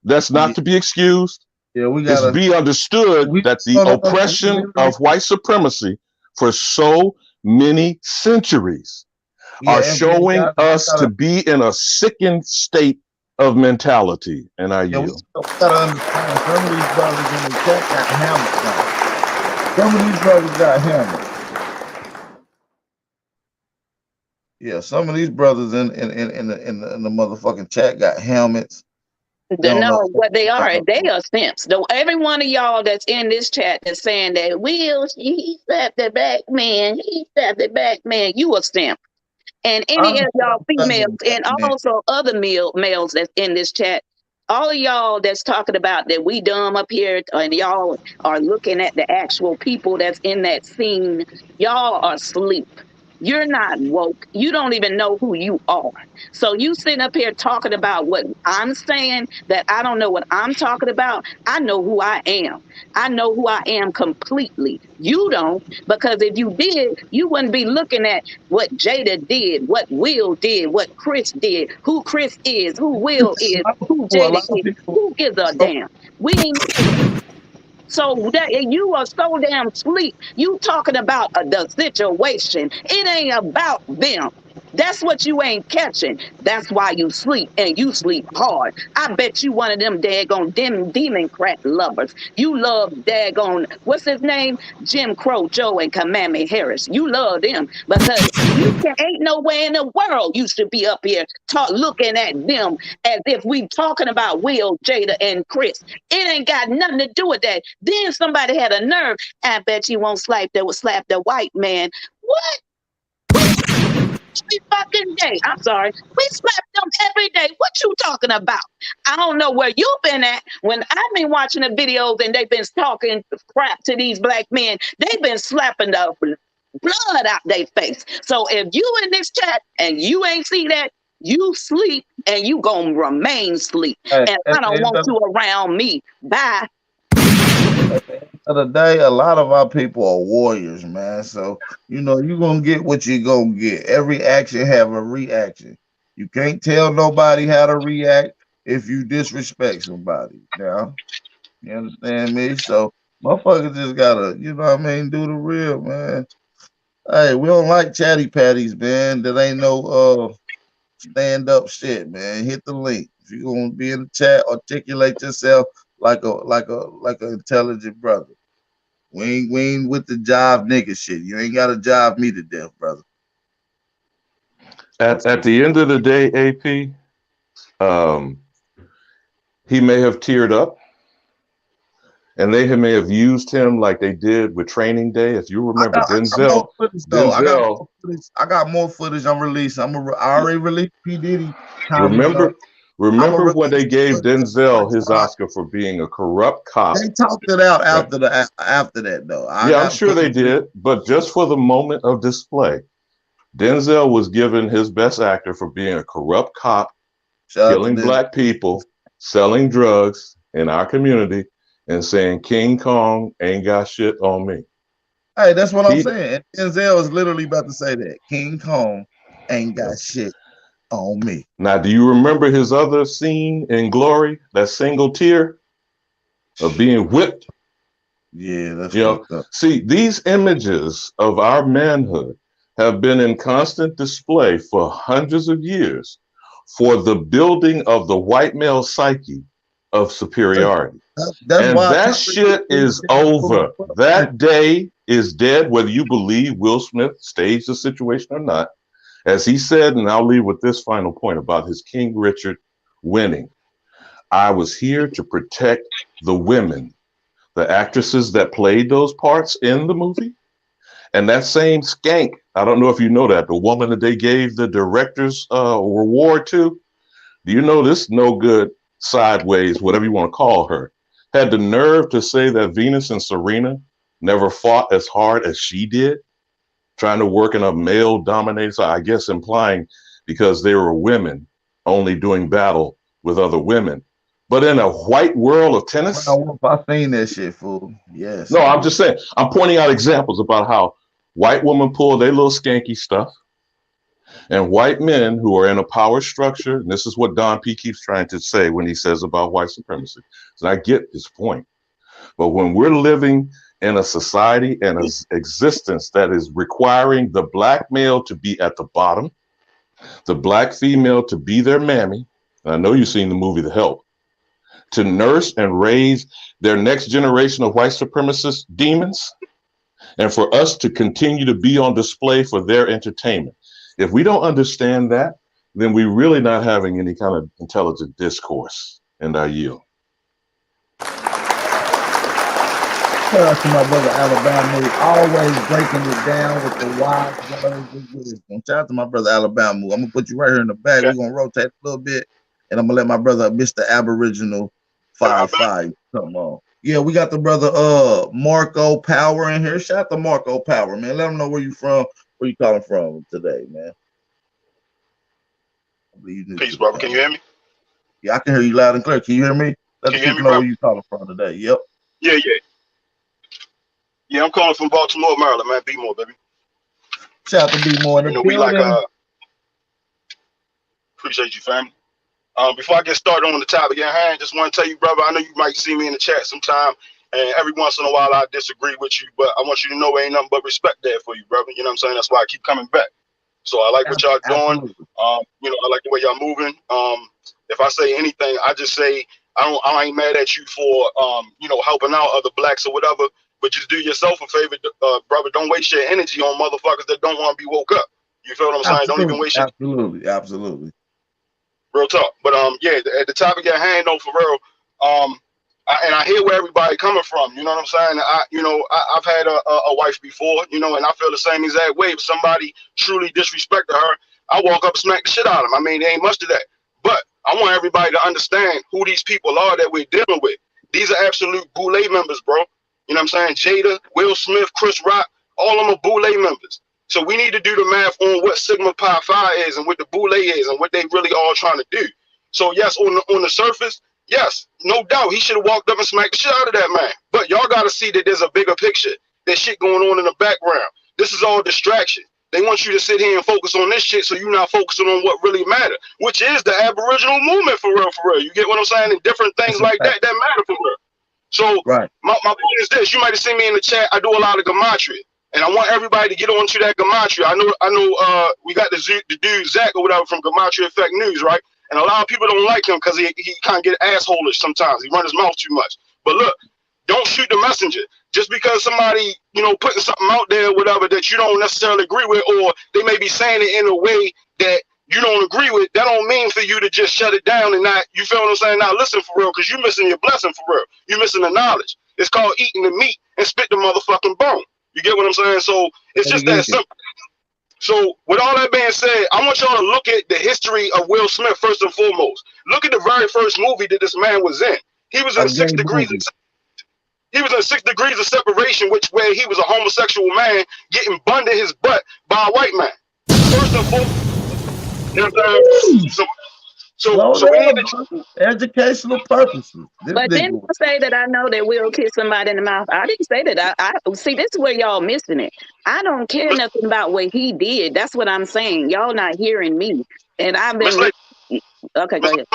G: That's not to be excused.
A: Yeah, we got
G: to be understood that the oppression of white supremacy for so many centuries are showing us to be in a sickened state of mentality. And I yield.
A: We gotta understand, some of these brothers in the chat got hammered now. Some of these brothers got hammered. Yeah, some of these brothers in the motherfucking chat got helmets.
H: No, what they are simps. Though every one of y'all that's in this chat that's saying that Will, he slapped the black man, you a simp. And any of y'all females and also other males that's in this chat, All of y'all that's talking about that we dumb up here and y'all are looking at the actual people that's in that scene, y'all are asleep. You're not woke. You don't even know who you are. So you sitting up here talking about what I'm saying that I don't know what I'm talking about. I know who I am. I know who I am completely. You don't, because if you did, you wouldn't be looking at what Jada did, what Will did, what Chris did, who Chris is, who Will is, who
A: For a
H: Jada
A: lot of
H: is.
A: people,
H: Who gives a damn? We ain't so that you are so damn sleep. You talking about the situation. It ain't about them. That's what you ain't catching. That's why you sleep and you sleep hard. I bet you one of them daggone demon crack lovers. You love daggone, what's his name? Jim Crow Joe and Kamami Harris. You love them because ain't nowhere in the world you should be up here looking at them as if we talking about Will, Jada, and Chris. It ain't got nothing to do with that. Then somebody had a nerve. I bet you won't slap the white man. What? Every fucking day. I'm sorry. We slap them every day. What you talking about? I don't know where you been at. When I've been watching the videos and they've been talking crap to these black men, they've been slapping the blood out their face. So if you in this chat and you ain't see that, you sleep and you gonna remain sleep. And I don't want you around me. Bye.
A: At the end of the day, a lot of our people are warriors, man. So, you know, you're going to get what you're going to get. Every action have a reaction. You can't tell nobody how to react if you disrespect somebody. Now, you understand me? So, motherfuckers just got to, you know what I mean, do the real, man. Hey, we don't like chatty patties, man. That ain't no stand-up shit, man. Hit the link. If you're going to be in the chat, articulate yourself like an intelligent brother. We ain't with the jive nigga shit. You ain't gotta jive me to death, brother.
G: At the end of the day, AP, he may have teared up, and they may have used him like they did with Training Day. If you remember, Denzel.
A: I got more footage I'm releasing. I already released P. Diddy.
G: Remember when they gave Denzel his Oscar for being a corrupt cop?
A: They talked it out after that, though.
G: I'm sure they did, but just for the moment of display, Denzel was given his best actor for being a corrupt cop, killing black people, selling drugs in our community, and saying King Kong ain't got shit on me.
A: Hey, that's what I'm saying. Denzel is literally about to say that King Kong ain't got shit on me.
G: Now, do you remember his other scene in Glory, that single tear of being whipped?
A: Yeah, that's
G: see, these images of our manhood have been in constant display for hundreds of years for the building of the white male psyche of superiority. That shit is over. That day is dead, whether you believe Will Smith staged the situation or not. As he said, and I'll leave with this final point about his King Richard winning. I was here to protect the women, the actresses that played those parts in the movie. And that same skank, I don't know if you know that, the woman that they gave the director's reward to, do you know this no good sideways, whatever you want to call her, had the nerve to say that Venus and Serena never fought as hard as she did? Trying to work in a male-dominated, so I guess implying because they were women only doing battle with other women. But in a white world of tennis,
A: I've seen that shit, fool. Yes.
G: No, I'm just saying. I'm pointing out examples about how white women pull their little skanky stuff, and white men who are in a power structure. And this is what Don P keeps trying to say when he says about white supremacy. So I get his point, but when we're living in a society and an existence that is requiring the black male to be at the bottom, the black female to be their mammy. I know you've seen the movie The Help, to nurse and raise their next generation of white supremacist demons, and for us to continue to be on display for their entertainment. If we don't understand that, then we're really not having any kind of intelligent discourse. And I yield.
A: Shout out to my brother Alabama, always breaking it down with the wise words of wisdom. Shout out to my brother Alabama. I'm gonna put you right here in the back. We're gonna rotate a little bit. and I'm gonna let my brother, Mr. Aboriginal 55, come on. Yeah, we got the brother Marco Power in here. Shout out to Marco Power, man. Let him know where you from, where you calling from today, man.
M: Peace, brother. Can you hear me?
A: Yeah, I can hear you loud and clear. Can you hear me? Let the people know where you calling from today. Yep.
M: Yeah. Yeah, I'm calling from Baltimore, Maryland, man. B-more, baby.
A: Shout out to B-more in the building.
M: We like appreciate you, family. Before I get started on the topic at hand, just want to tell you, brother, I know you might see me in the chat sometime, and every once in a while I disagree with you, but I want you to know ain't nothing but respect there for you, brother. You know what I'm saying? That's why I keep coming back. So I like what y'all doing. I like the way y'all moving. If I say anything, I just say I ain't mad at you for helping out other blacks or whatever, but just do yourself a favor, brother. Don't waste your energy on motherfuckers that don't want to be woke up. You feel what I'm saying? Don't even waste your
A: Absolutely.
M: Real talk. But at the topic at hand, though, for real, I hear where everybody coming from. You know what I'm saying? I've had a wife before, and I feel the same exact way. If somebody truly disrespected her, I walk up and smack the shit out of them. I mean, there ain't much to that. But I want everybody to understand who these people are that we're dealing with. These are absolute Boule members, bro. You know what I'm saying? Jada, Will Smith, Chris Rock, all of them are Boule members. So we need to do the math on what Sigma Pi Phi is and what the Boule is and what they really all trying to do. So yes, on the surface, yes, no doubt, he should have walked up and smacked the shit out of that man. But y'all got to see that there's a bigger picture. There's shit going on in the background. This is all distraction. They want you to sit here and focus on this shit so you're not focusing on what really matter, which is the Aboriginal movement for real. You get what I'm saying? And different things like that matter for real. So my point is this. You might have seen me in the chat. I do a lot of gematria. And I want everybody to get onto that gematria. I know we got the dude Zach or whatever from Gematria Effect News, right? And a lot of people don't like him because he kind of get assholish sometimes. He run his mouth too much. But look, don't shoot the messenger. Just because somebody, putting something out there or whatever that you don't necessarily agree with, or they may be saying it in a way that you don't agree with, that don't mean for you to just shut it down and not, you feel what I'm saying? Now listen for real, because you're missing your blessing for real. You're missing the knowledge. It's called eating the meat and spit the motherfucking bone. You get what I'm saying? So it's just that simple. So with all that being said, I want y'all to look at the history of Will Smith first and foremost. Look at the very first movie that this man was in. He was in 6 Degrees. He was in 6 Degrees of Separation, where he was a homosexual man getting bunned in his butt by a white man. First and foremost, you know what I'm saying? So we need to
A: educational purposes.
H: But didn't I say that I know that Will kiss somebody in the mouth? I didn't say that. I see, this is where y'all missing it. I don't care nothing about what he did. That's what I'm saying. Y'all not hearing me. And I've been okay. Go ahead.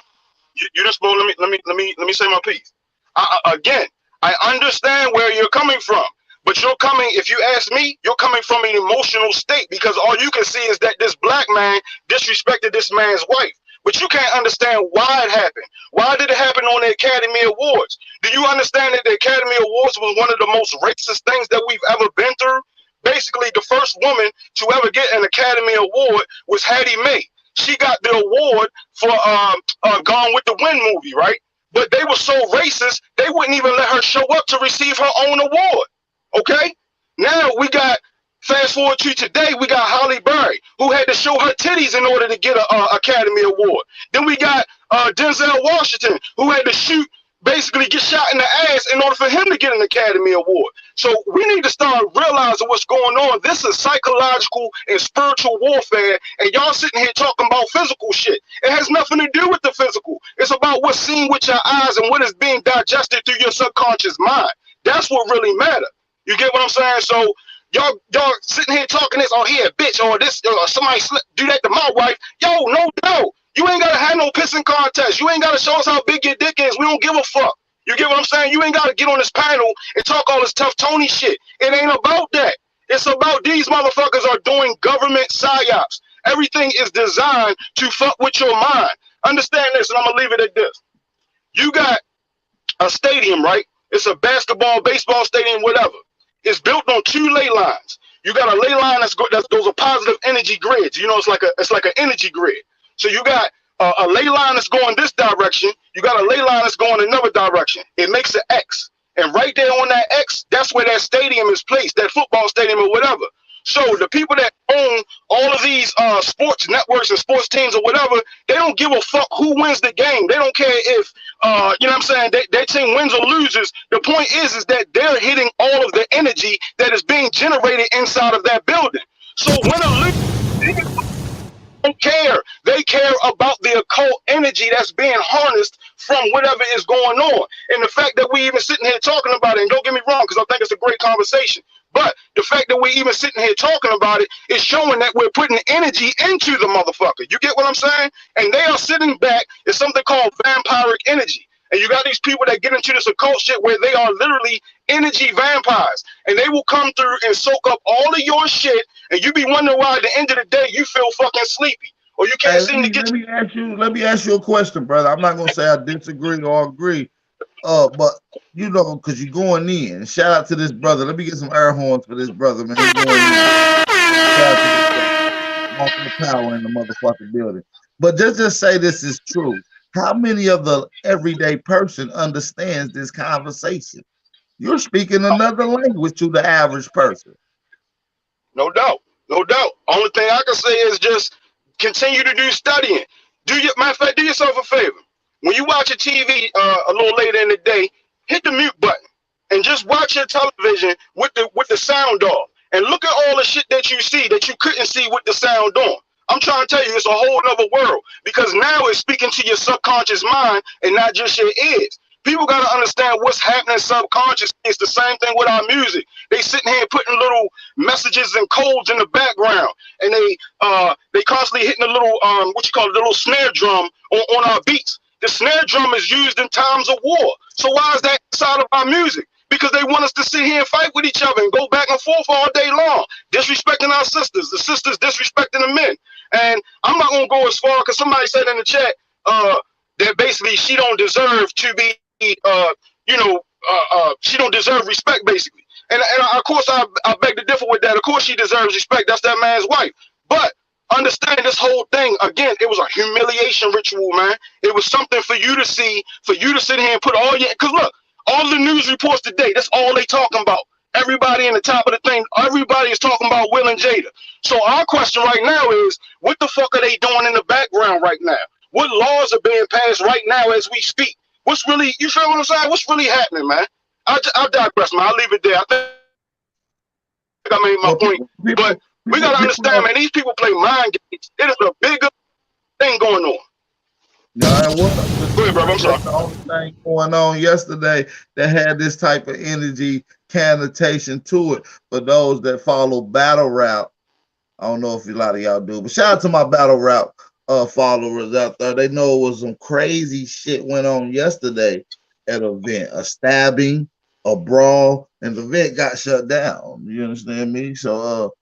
M: You just let me say my piece. Again, I understand where you're coming from, but you're coming. If you ask me, you're coming from an emotional state because all you can see is that this black man disrespected this man's wife. But you can't understand why it happened. Why did it happen on the Academy Awards? Do you understand that the Academy Awards was one of the most racist things that we've ever been through? Basically, the first woman to ever get an Academy Award was Hattie Mae. She got the award for Gone with the Wind movie, right? But they were so racist, they wouldn't even let her show up to receive her own award, okay? Now we got... Fast forward to today, we got Halle Berry, who had to show her titties in order to get an Academy Award. Then we got Denzel Washington, who had to basically get shot in the ass in order for him to get an Academy Award. So we need to start realizing what's going on. This is psychological and spiritual warfare, and y'all sitting here talking about physical shit. It has nothing to do with the physical. It's about what's seen with your eyes and what is being digested through your subconscious mind. That's what really matters. You get what I'm saying? So y'all sitting here talking this, oh, here, bitch, or this, somebody do that to my wife. Yo, no. You ain't got to have no pissing contest. You ain't got to show us how big your dick is. We don't give a fuck. You get what I'm saying? You ain't got to get on this panel and talk all this tough Tony shit. It ain't about that. It's about these motherfuckers are doing government psyops. Everything is designed to fuck with your mind. Understand this, and I'm going to leave it at this. You got a stadium, right? It's a basketball, baseball stadium, whatever. It's built on 2 ley lines. You got a ley line those are positive energy grids. It's like an energy grid. So you got a ley line that's going this direction. You got a ley line that's going another direction. It makes an X. And right there on that X, that's where that stadium is placed, that football stadium or whatever. So the people that own all of these sports networks and sports teams or whatever, they don't give a fuck who wins the game. They don't care if you know what I'm saying, that team wins or loses. The point is that they're hitting all of the energy that is being generated inside of that building. So win or lose, don't care. They care about the occult energy that's being harnessed from whatever is going on. And the fact that we even sitting here talking about it, and don't get me wrong, because I think it's a great conversation, but the fact that we're even sitting here talking about it is showing that we're putting energy into the motherfucker. You get what I'm saying? And they are sitting back. It's something called vampiric energy. And you got these people that get into this occult shit where they are literally energy vampires. And they will come through and soak up all of your shit. And you be wondering why at the end of the day you feel fucking sleepy. Or you can't seem to get.
A: Let me ask you a question, brother. I'm not gonna say I disagree or agree. But you know, because you're going in. Shout out to this brother. Let me get some air horns for this brother, man. He's going in. Shout out to this brother. Power in the motherfucking building. But just say this is true. How many of the everyday person understands this conversation? You're speaking another language to the average person.
M: No doubt. No doubt. Only thing I can say is just continue to do studying. Matter of fact, do yourself a favor. When you watch a TV a little later in the day, hit the mute button and just watch your television with the sound off. And look at all the shit that you see that you couldn't see with the sound on. I'm trying to tell you, it's a whole other world, because now it's speaking to your subconscious mind and not just your ears. People got to understand what's happening subconsciously. It's the same thing with our music. They sitting here putting little messages and codes in the background, and they constantly hitting a little the little snare drum on our beats. The snare drum is used in times of war. So why is that inside of our music? Because they want us to sit here and fight with each other and go back and forth all day long, disrespecting our sisters, the sisters disrespecting the men. And I'm not gonna go as far, because somebody said in the chat that basically she don't deserve to be, she don't deserve respect, basically. And of course I beg to differ with that. Of course she deserves respect. That's that man's wife. But understand this whole thing, again, it was a humiliation ritual, man. It was something for you to see, for you to sit here and put all your, because look, all the news reports today, that's all they talking about. Everybody in the top of the thing, everybody is talking about Will and Jada. So our question right now is, what the fuck are they doing in the background right now? What laws are being passed right now as we speak? What's really, you feel what I'm saying? What's really happening, man? I'll digress, man. I'll leave it there. I think I made my point. But we got to understand, man, these people play mind games. It is a bigger thing going on.
A: Go ahead,
M: bro. I'm sorry.
A: The only thing going on yesterday that had this type of energy connotation to it for those that follow Battle Rap. I don't know if a lot of y'all do, but shout out to my Battle Rap followers out there. They know it was some crazy shit went on yesterday at an event, a stabbing, a brawl, and the event got shut down. You understand me? So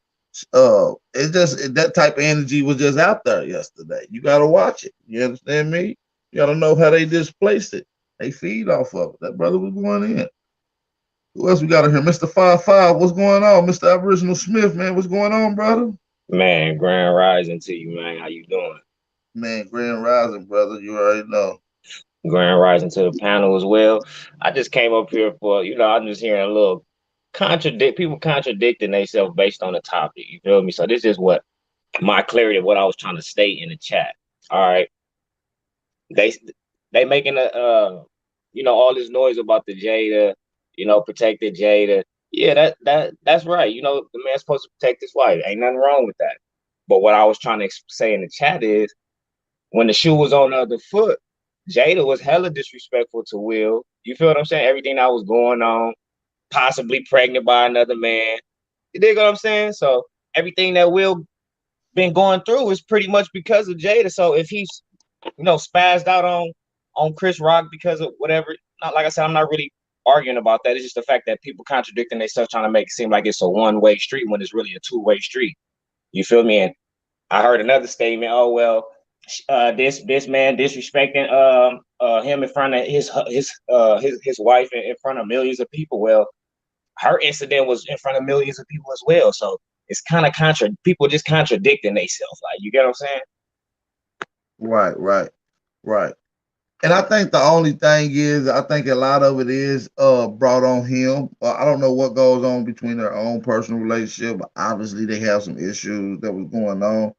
A: it just, that type of energy was just out there yesterday. You gotta watch it. You understand me? You gotta know how they displaced it. They feed off of it. That brother was going in. Who else we got in here? Mr. 55, what's going on? Mr. Aboriginal Smith, man, what's going on, brother?
N: Man, grand rising to you, man. How you doing?
A: Man, grand rising, brother. You already know.
N: Grand rising to the panel as well. I just came up here for, I'm just hearing a little people contradicting themselves based on the topic. You feel me? So this is what my clarity of what I was trying to state in the chat. All right. They making all this noise about the Jada, protected Jada. Yeah, that's right. The man's supposed to protect his wife. Ain't nothing wrong with that. But what I was trying to say in the chat is, when the shoe was on the other foot, Jada was hella disrespectful to Will. You feel what I'm saying? Everything that was going on, possibly pregnant by another man. You dig what I'm saying? So everything that Will been going through is pretty much because of Jada. So if he's, spazzed out on Chris Rock because of whatever, not like I said, I'm not really arguing about that. It's just the fact that people contradicting themselves, trying to make it seem like it's a one-way street when it's really a two-way street. You feel me? And I heard another statement. Oh well, this man disrespecting him in front of his wife in front of millions of people. Well, her incident was in front of millions of people as well. So it's kind of people just contradicting themselves. Like, you get what I'm saying?
A: Right. And I think the only thing is, I think a lot of it is brought on him. I don't know what goes on between their own personal relationship, but obviously they have some issues that was going on.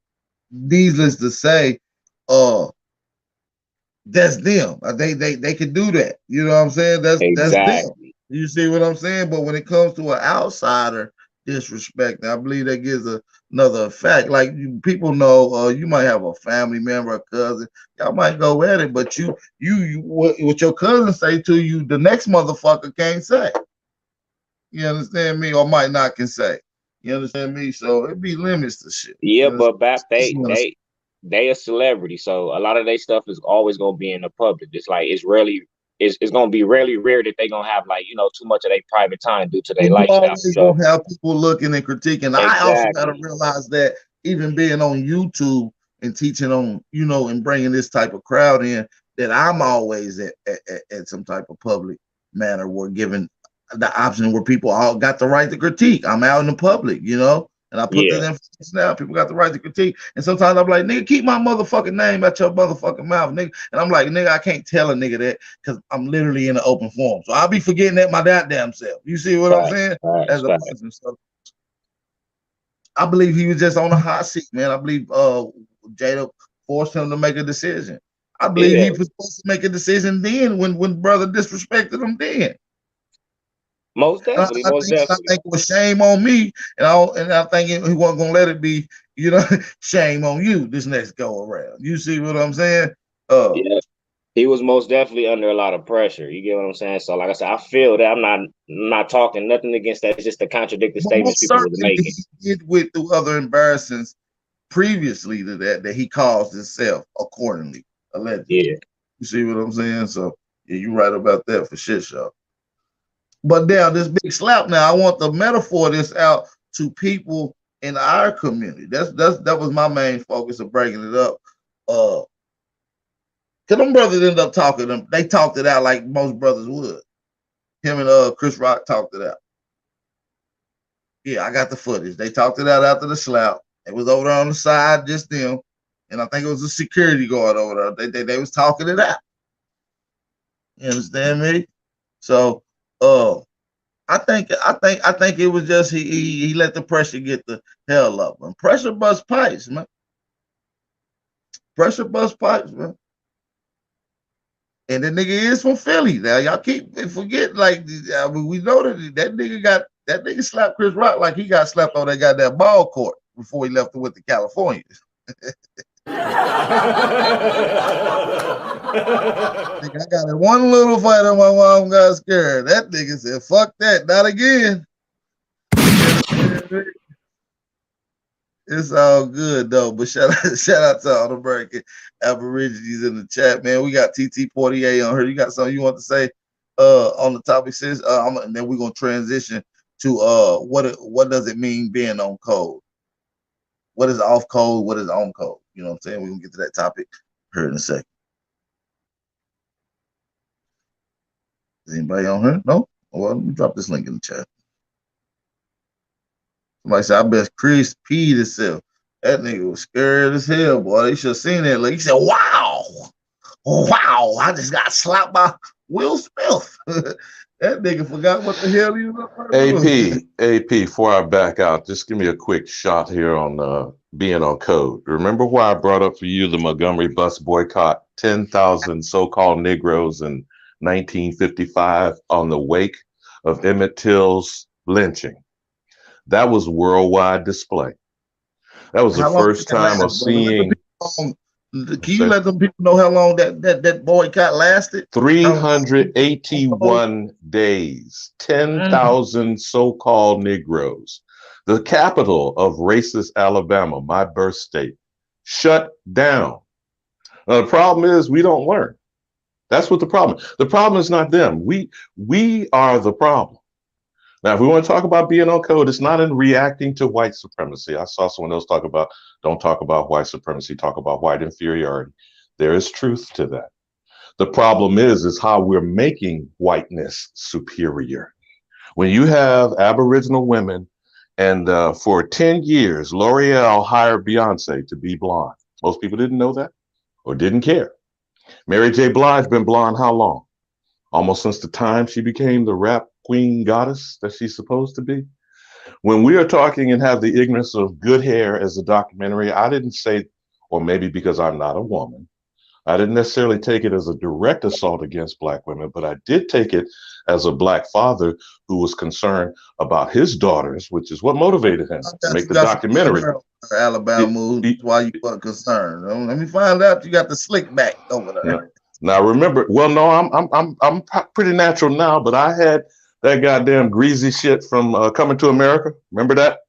A: Needless to say, that's them. They can do that. You know what I'm saying? That's them.
N: Exactly.
A: You see what I'm saying? But when it comes to an outsider disrespect, I believe that gives another effect. Like people know, you might have a family member, a cousin, y'all might go at it, but you what your cousin say to you, the next motherfucker can't say. You understand me? Or might not can say. You understand me? So it be limits to shit.
N: Yeah,
A: You
N: but back
A: understand?
N: they a celebrity, so a lot of their stuff is always gonna be in the public. It's like it's gonna be rarely rare that they gonna have like, you know, too much of their private time due to their
A: You
N: lifestyle.
A: always
N: So
A: gonna have people looking and critiquing. I also gotta realize that even being on YouTube and teaching on, you know, and bringing this type of crowd in, that I'm always at some type of public manner where given the option where people all got the right to critique. I'm out in the public, you know, and I put
N: Yeah.
A: this emphasis now. People got the right to critique, and sometimes I'm like, nigga, keep my motherfucking name out your motherfucking mouth, nigga. And I'm like, nigga, I can't tell a nigga that because I'm literally in an open forum, so I'll be forgetting that my goddamn self. You see what I'm saying? As a person, so I believe he was just on a hot seat, man. I believe Jada forced him to make a decision. I believe he was supposed to make a decision then when brother disrespected him then.
N: Most definitely,
A: I think it was shame on me, and I think he wasn't gonna let it be, you know, shame on you this next go around. You see what I'm saying?
N: Yeah, he was most definitely under a lot of pressure. You get what I'm saying? So, like I said, I feel that I'm not talking nothing against that. It's just the contradicted statements people were making.
A: He did with the other embarrassings previously to that he caused himself accordingly, allegedly.
N: Yeah.
A: You see what I'm saying? So yeah, you're right about that for shit show. But now this big slap. Now I want the metaphor this out to people in our community. That was my main focus of breaking it up. Cause them brothers ended up talking them. They talked it out like most brothers would. Him and Chris Rock talked it out. Yeah, I got the footage. They talked it out after the slap. It was over there on the side, just them, and I think it was a security guard over there. They was talking it out. You understand me? So, I think it was just he let the pressure get the hell up. And pressure bust pipes, man. Pressure bust pipes, man. And the nigga is from Philly. Now y'all keep forget like we know that nigga slapped Chris Rock like he got slapped on that goddamn ball court before he left with the Californians. I got one little fight on my mom got scared. That nigga said, fuck that, not again. It's all good though, but shout out to all the American Aborigines in the chat, man. We got TT48 on her. You got something you want to say on the topic, sis? And then we're gonna transition to what does it mean being on code? What is off code? What is on code? You know what I'm saying? We're gonna get to that topic here in a second. Is anybody on her? No? Well, let me drop this link in the chat. Somebody said, I bet Chris peed himself. That nigga was scared as hell, boy. They should have seen that. Like, he said, wow, I just got slapped by Will Smith. That nigga forgot what the hell he was up.
G: AP, before I back out, just give me a quick shot here on being on code. Remember why I brought up for you the Montgomery bus boycott, 10,000 so-called Negroes in 1955 on the wake of Emmett Till's lynching? That was worldwide display. That was the first time of seeing.
A: Can you let them people know how long that boycott lasted?
G: 381 days, 10,000 so-called Negroes. The capital of racist Alabama, my birth state, shut down. Now, the problem is we don't learn. That's what the problem is. The problem is not them. We are the problem. Now, if we want to talk about being on code, it's not in reacting to white supremacy. I saw someone else talk about, don't talk about white supremacy, talk about white inferiority. There is truth to that. The problem is how we're making whiteness superior. When you have Aboriginal women, and for 10 years, L'Oreal hired Beyonce to be blonde. Most people didn't know that or didn't care. Mary J. Blige been blonde how long? Almost since the time she became the rap queen goddess that she's supposed to be. When we are talking and have the ignorance of Good Hair as a documentary, I didn't say, or maybe because I'm not a woman, I didn't necessarily take it as a direct assault against Black women, but I did take it as a Black father who was concerned about his daughters, which is what motivated him to make the documentary.
A: Alabama, that's why you weren't concerned. Let me find out you got the slick back over there.
G: Yeah. Now remember, well, no, I'm pretty natural now, but I had that goddamn greasy shit from Coming to America. Remember that?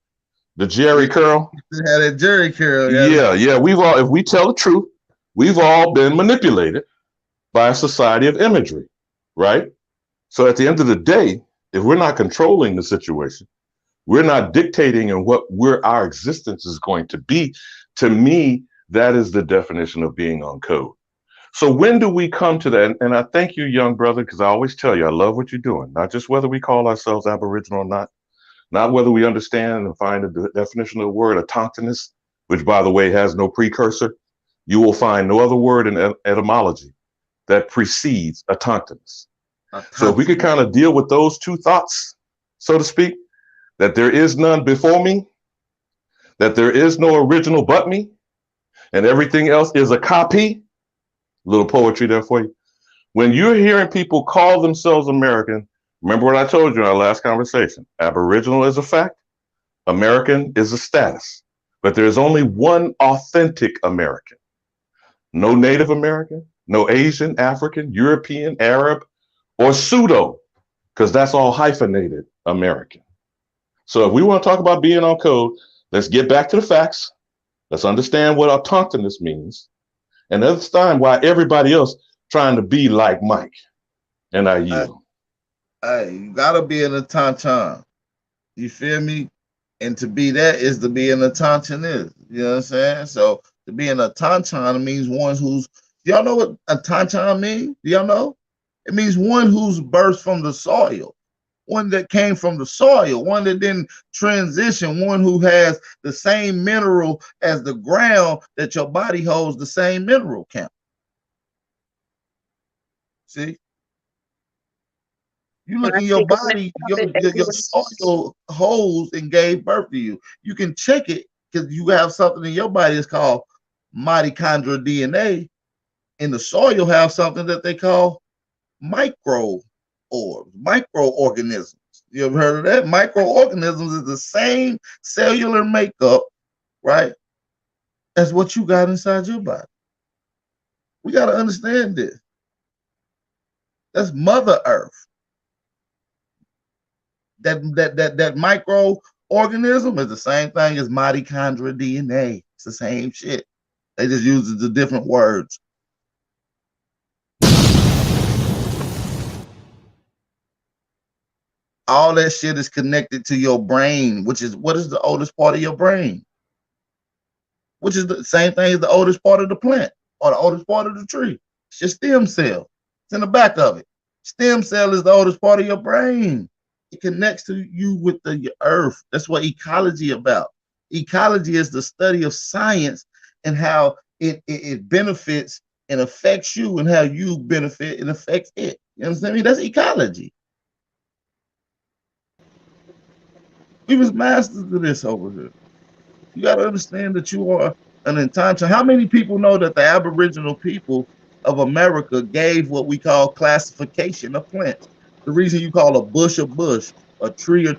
G: The Jerry curl.
A: You had that Jerry curl.
G: Yeah. We've all, if we tell the truth, we've all been manipulated by a society of imagery, right? So at the end of the day, if we're not controlling the situation, we're not dictating in what our existence is going to be. To me, that is the definition of being on code. So when do we come to that? And I thank you, young brother, because I always tell you, I love what you're doing. Not just whether we call ourselves Aboriginal or not whether we understand and find the definition of the word autochthonous, which, by the way, has no precursor. You will find no other word in etymology that precedes autochthonous. So if we could kind of deal with those two thoughts, so to speak, that there is none before me, that there is no original but me, and everything else is a copy. Little poetry there for you. When you're hearing people call themselves American, remember what I told you in our last conversation. Aboriginal is a fact. American is a status. But there's only one authentic American. No Native American, no Asian, African, European, Arab, or pseudo, because that's all hyphenated American. So if we want to talk about being on code, let's get back to the facts. Let's understand what autochthonous means. And understand why everybody else trying to be like Mike. And I yield.
A: Hey, you gotta be an Atantan. You feel me? And to be that is to be an Atantanist. You know what I'm saying? So to be an Atantan means one who's, y'all know what Atantan means? Do y'all know? It means one who's birthed from the soil, one that came from the soil, one that didn't transition, one who has the same mineral as the ground that your body holds the same mineral count. See? You look in your body, your soil holds and gave birth to you. You can check it because you have something in your body that's called mitochondrial DNA. In the soil, have something that they call microorganisms. You ever heard of that? Microorganisms is the same cellular makeup, right, as what you got inside your body. We got to understand this. That's Mother Earth. That microorganism is the same thing as mitochondrial DNA. It's the same shit. They just use the different words. All that shit is connected to your brain, which is what is the oldest part of your brain? Which is the same thing as the oldest part of the plant or the oldest part of the tree. It's your stem cell. It's in the back of it. Stem cell is the oldest part of your brain. It connects to you with the earth. That's what ecology about. Ecology is the study of science and how it benefits and affects you and how you benefit and affects it. You know what I mean? That's ecology. We was masters of this over here. You got to understand that you are an Atantan. How many people know that the Aboriginal people of America gave what we call classification of plants? The reason you call a bush, a tree, a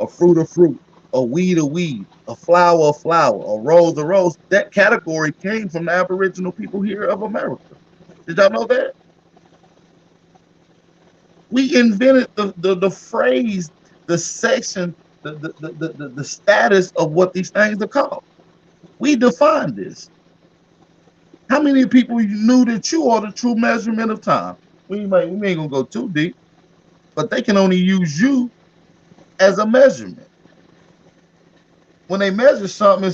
A: fruit, a weed, a flower, a rose, that category came from the Aboriginal people here of America. Did y'all know that? We invented the phrase, the section, the status of what these things are called. We defined this. How many people you knew that you are the true measurement of time? We ain't gonna go too deep, but they can only use you as a measurement. When they measure something,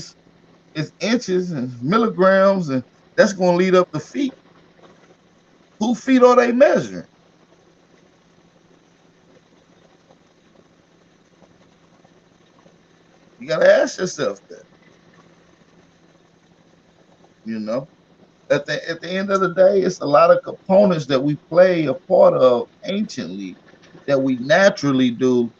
A: it's inches and milligrams, and that's gonna lead up to feet. Whose feet are they measuring? You gotta ask yourself that. You know, At the end of the day, it's a lot of components that we play a part of anciently that we naturally do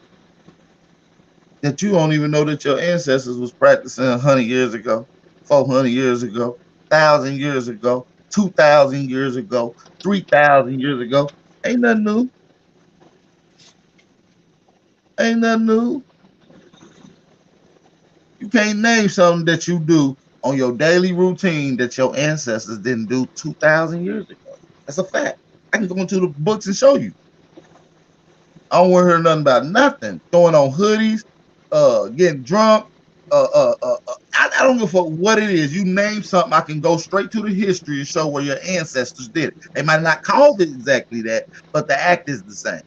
A: that you don't even know that your ancestors was practicing 100 years ago, 400 years ago, 1,000 years ago, 2,000 years ago, 3,000 years ago. Ain't nothing new. Ain't nothing new. You can't name something that you do on your daily routine that your ancestors didn't do 2,000 years ago. That's a fact. I can go into the books and show you. I don't want to hear nothing about nothing. Throwing on hoodies, getting drunk. I don't give a fuck what it is. You name something, I can go straight to the history and show where your ancestors did it. They might not call it exactly that, but the act is the same.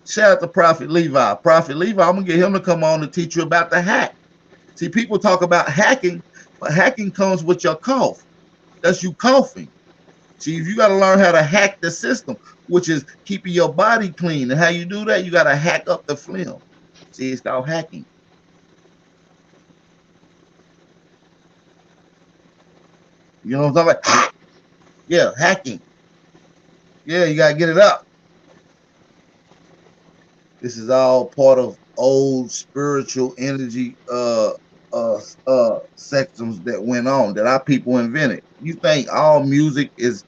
A: Shout out to Prophet Levi. Prophet Levi, I'm gonna get him to come on to teach you about the hack. See, people talk about hacking, but hacking comes with your cough. That's you coughing. See, if you got to learn how to hack the system, which is keeping your body clean, and how you do that, you got to hack up the phlegm. See, it's called hacking. You know what I'm talking about? Yeah, hacking. Yeah, you got to get it up. This is all part of old spiritual energy sections that went on that our people invented. You think all music is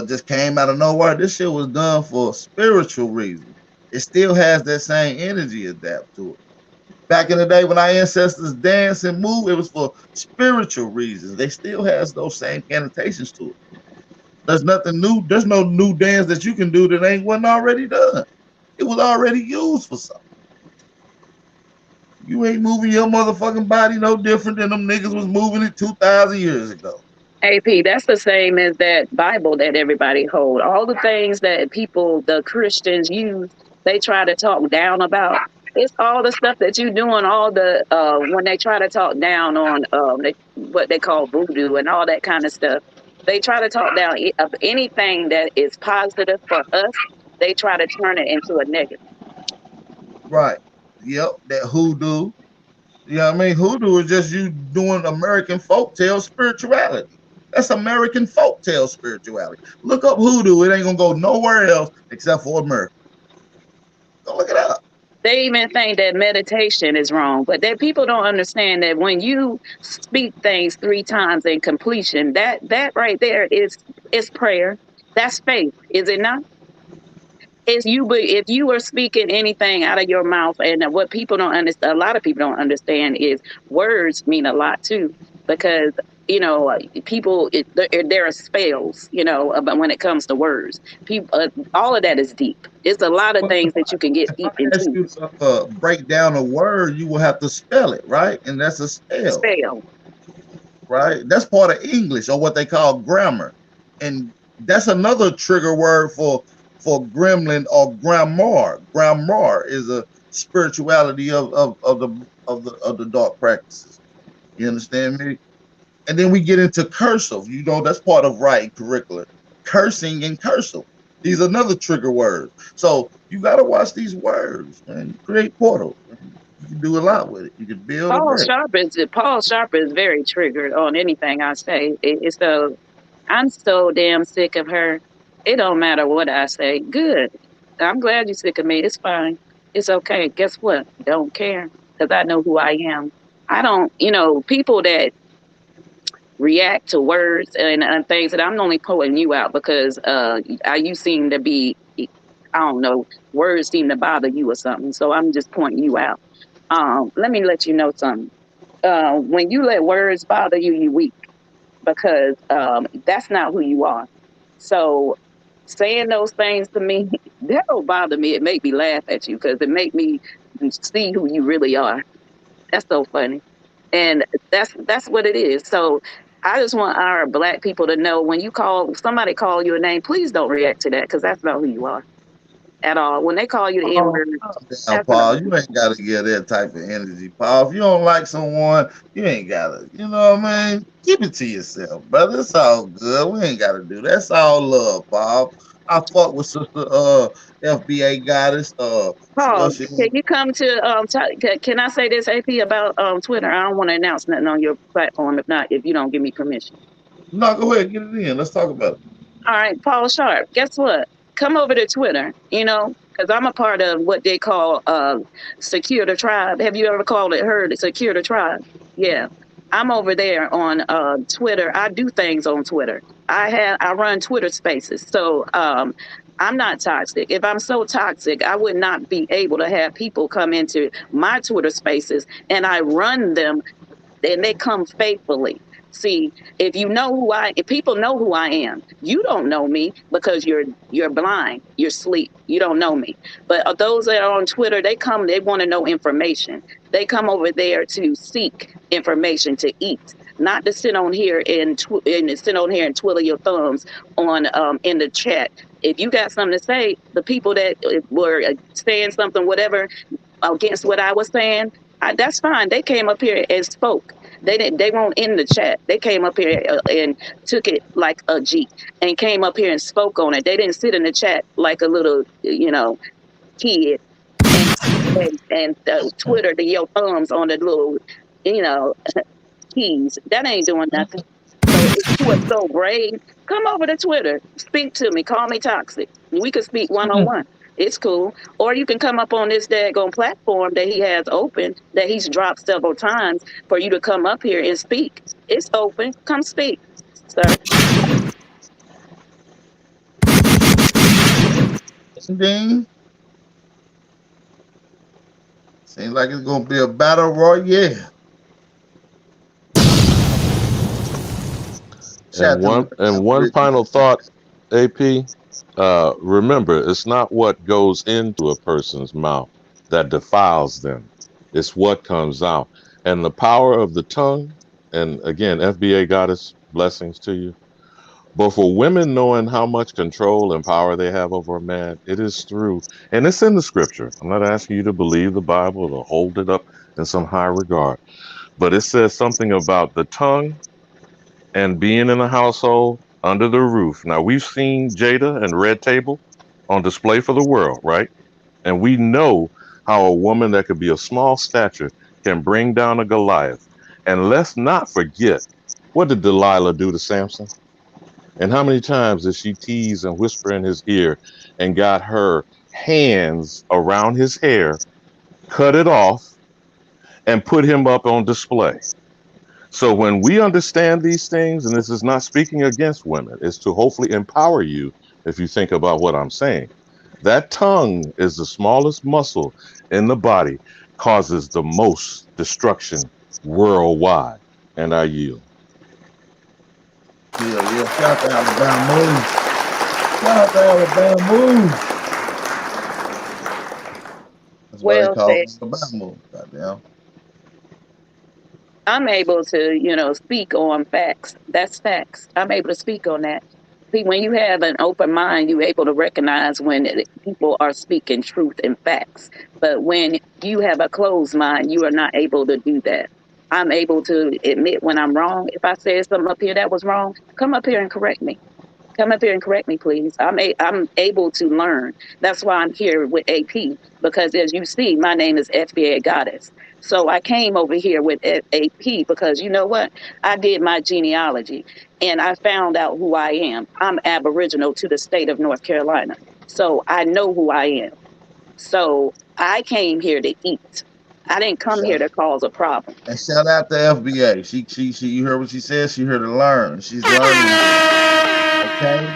A: just came out of nowhere? This shit was done for spiritual reasons. It still has that same energy adapt to it. Back in the day when our ancestors danced and moved, it was for spiritual reasons. They still has those same connotations to it. There's nothing new. There's no new dance that you can do that wasn't already done. It was already used for something. You ain't moving your motherfucking body no different than them niggas was moving it 2,000 years ago.
H: AP, that's the same as that Bible that everybody hold. All the things that people, the Christians use, they try to talk down about. It's all the stuff that you doing, all the when they try to talk down on what they call voodoo and all that kind of stuff. They try to talk down of anything that is positive for us. They try to turn it into a negative.
A: Right. Yep. That hoodoo. You know what I mean? Hoodoo is just you doing American folktale spirituality. That's American folktale spirituality. Look up hoodoo. It ain't gonna go nowhere else except for America. Go look it up.
H: They even think that meditation is wrong, but that people don't understand that when you speak things 3 times in completion, that right there is prayer. That's faith, is it not? If you were speaking anything out of your mouth, and what people don't understand, a lot of people don't understand, is words mean a lot too, because people there are spells, but when it comes to words, people all of that is deep. It's a lot of things that you can get deep into.
A: You break down a word, you will have to spell it, right? And that's a spell.
H: Spell.
A: Right? That's part of English, or what they call grammar, and that's another trigger word for gremlin or grammar. Grammar is a spirituality of the dark practices. You understand me? And then we get into cursive. That's part of writing curriculum. Cursing and cursive. These are another trigger words. So you got to watch these words and create portals. You can do a lot with it. You can build.
H: Paul Sharp is very triggered on anything I say. I'm so damn sick of her. It don't matter what I say. Good. I'm glad you're sick of me. It's fine. It's okay. Guess what? Don't care, because I know who I am. I don't, people that react to words and things, and I'm only pulling you out because you seem to be, I don't know, words seem to bother you or something. So I'm just pointing you out. Let me let you know something. When you let words bother you, you're weak, because that's not who you are. So saying those things to me, that don't bother me. It make me laugh at you, because it make me see who you really are. That's so funny. And that's what it is. So I just want our Black people to know, when somebody call you a name, please don't react to that, because that's not who you are. at all. When they call you the N
A: Oh,
H: word,
A: calm down,
H: that's
A: Paul.
H: not.
A: You ain't gotta get that type of energy, Paul. If you don't like someone, you ain't gotta. You know what I mean? Keep it to yourself, brother. It's all good. We ain't gotta do that. That's all love, Paul. I fuck with sister FBA goddess.
H: Paul,
A: She
H: can you come to can I say this, AP, about Twitter? I don't want to announce nothing on your platform if you don't give me permission.
A: no, go ahead, get it in. Let's talk about it.
H: All right, Paul Sharp. Guess what? Come over to Twitter. Because I'm a part of what they call Secure the Tribe. Have you ever heard Secure the Tribe? Yeah, I'm over there on Twitter. I do things on Twitter. I run Twitter Spaces. So I'm not toxic. If I'm so toxic, I would not be able to have people come into my Twitter Spaces and I run them and they come faithfully. See, if people know who I am, you don't know me because you're blind, you're asleep, you don't know me. But those that are on Twitter, they want to know information. They come over there to seek information to eat, not to sit on here and twiddle your thumbs on in the chat. If you got something to say, the people that were saying something, whatever, against what I was saying, that's fine. They came up here and spoke. They won't end the chat. They came up here and took it like a G and came up here and spoke on it. They didn't sit in the chat like a little, kid and Twitter to your thumbs on the little, keys. That ain't doing nothing. So if you are so brave, come over to Twitter. Speak to me. Call me toxic. We could speak one-on-one. It's cool. Or you can come up on this daggone platform that he has open, that he's dropped several times for you to come up here and speak. It's open. Come speak, sir.
A: Ding. Seems like it's gonna be a battle royale.
G: And one final thought, AP. Remember, it's not what goes into a person's mouth that defiles them. It's what comes out. And the power of the tongue, and again, FBA goddess, blessings to you. But for women knowing how much control and power they have over a man, it is through, and it's in the scripture. I'm not asking you to believe the Bible or hold it up in some high regard, but it says something about the tongue and being in a household under the roof. Now, we've seen Jada and Red Table on display for the world, right? And we know how a woman that could be of small stature can bring down a Goliath. And let's not forget, what did Delilah do to Samson? And how many times did she tease and whisper in his ear and got her hands around his hair, cut it off, and put him up on display? So when we understand these things, and this is not speaking against women, it's to hopefully empower you if you think about what I'm saying. That tongue is the smallest muscle in the body, causes the most destruction worldwide. And I yield.
A: Yeah. Shout out to Alabama Move. Shout out to Alabama Move. That's why they call it Alabama Move. Goddamn.
H: I'm able to, speak on facts. That's facts. I'm able to speak on that. See, when you have an open mind, you're able to recognize when people are speaking truth and facts. But when you have a closed mind, you are not able to do that. I'm able to admit when I'm wrong. If I said something up here that was wrong, come up here and correct me. Come up here and correct me, please. I'm able to learn. That's why I'm here with AP, because as you see, my name is FBA Goddess. So I came over here with AP because you know what? I did my genealogy and I found out who I am. I'm Aboriginal to the state of North Carolina. So I know who I am. So I came here to eat. I didn't come here to cause a problem.
A: And shout out to FBA. She you heard what she said? She here to learn. She's learning. Okay?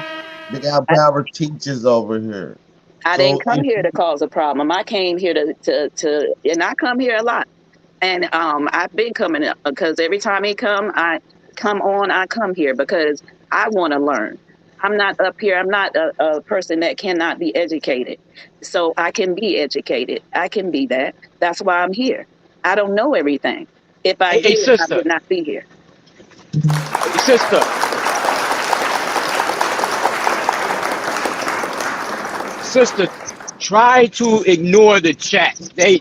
A: Big Al Power teachers over here.
H: I didn't come here to cause a problem. I came here to and I come here a lot. And I've been coming up because every time I come here because I want to learn. I'm not up here. I'm not a person that cannot be educated. So I can be educated. I can be that. That's why I'm here. I don't know everything. If I did, I would not be here.
I: Sister. Sister try to ignore the chat. A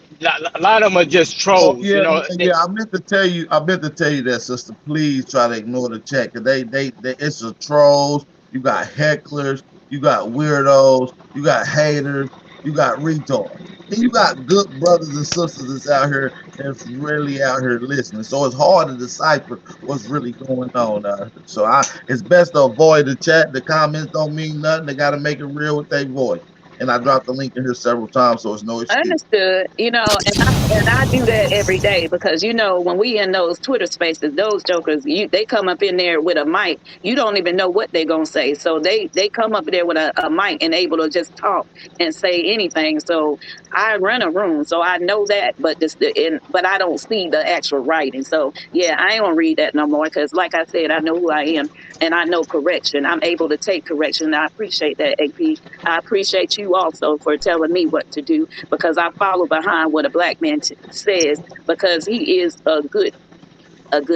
I: lot of them are just
A: Oh
I: trolls, you
A: yeah,
I: know.
A: yeah. I meant to tell you. I meant to tell you that, sister. Please try to ignore the chat, cause they it's a trolls. You got hecklers. You got weirdos. You got haters. You got retards. And you got good brothers and sisters that's out here that's really out here listening. So it's hard to decipher what's really going on out here. So it's best to avoid the chat. The comments don't mean nothing. They got to make it real with their voice. And I dropped the link in here several times, so it's no excuse.
H: Understood. And I do that every day because when we in those Twitter spaces, those jokers, they come up in there with a mic. You don't even know what they're gonna say. So they come up there with a mic and able to just talk and say anything. So I run a room, so I know that, but but I don't see the actual writing. So yeah, I ain't gonna read that no more because, like I said, I know who I am and I know correction. I'm able to take correction. And I appreciate that, AP. I appreciate you also for telling me what to do because I follow behind what a black man says because he is a good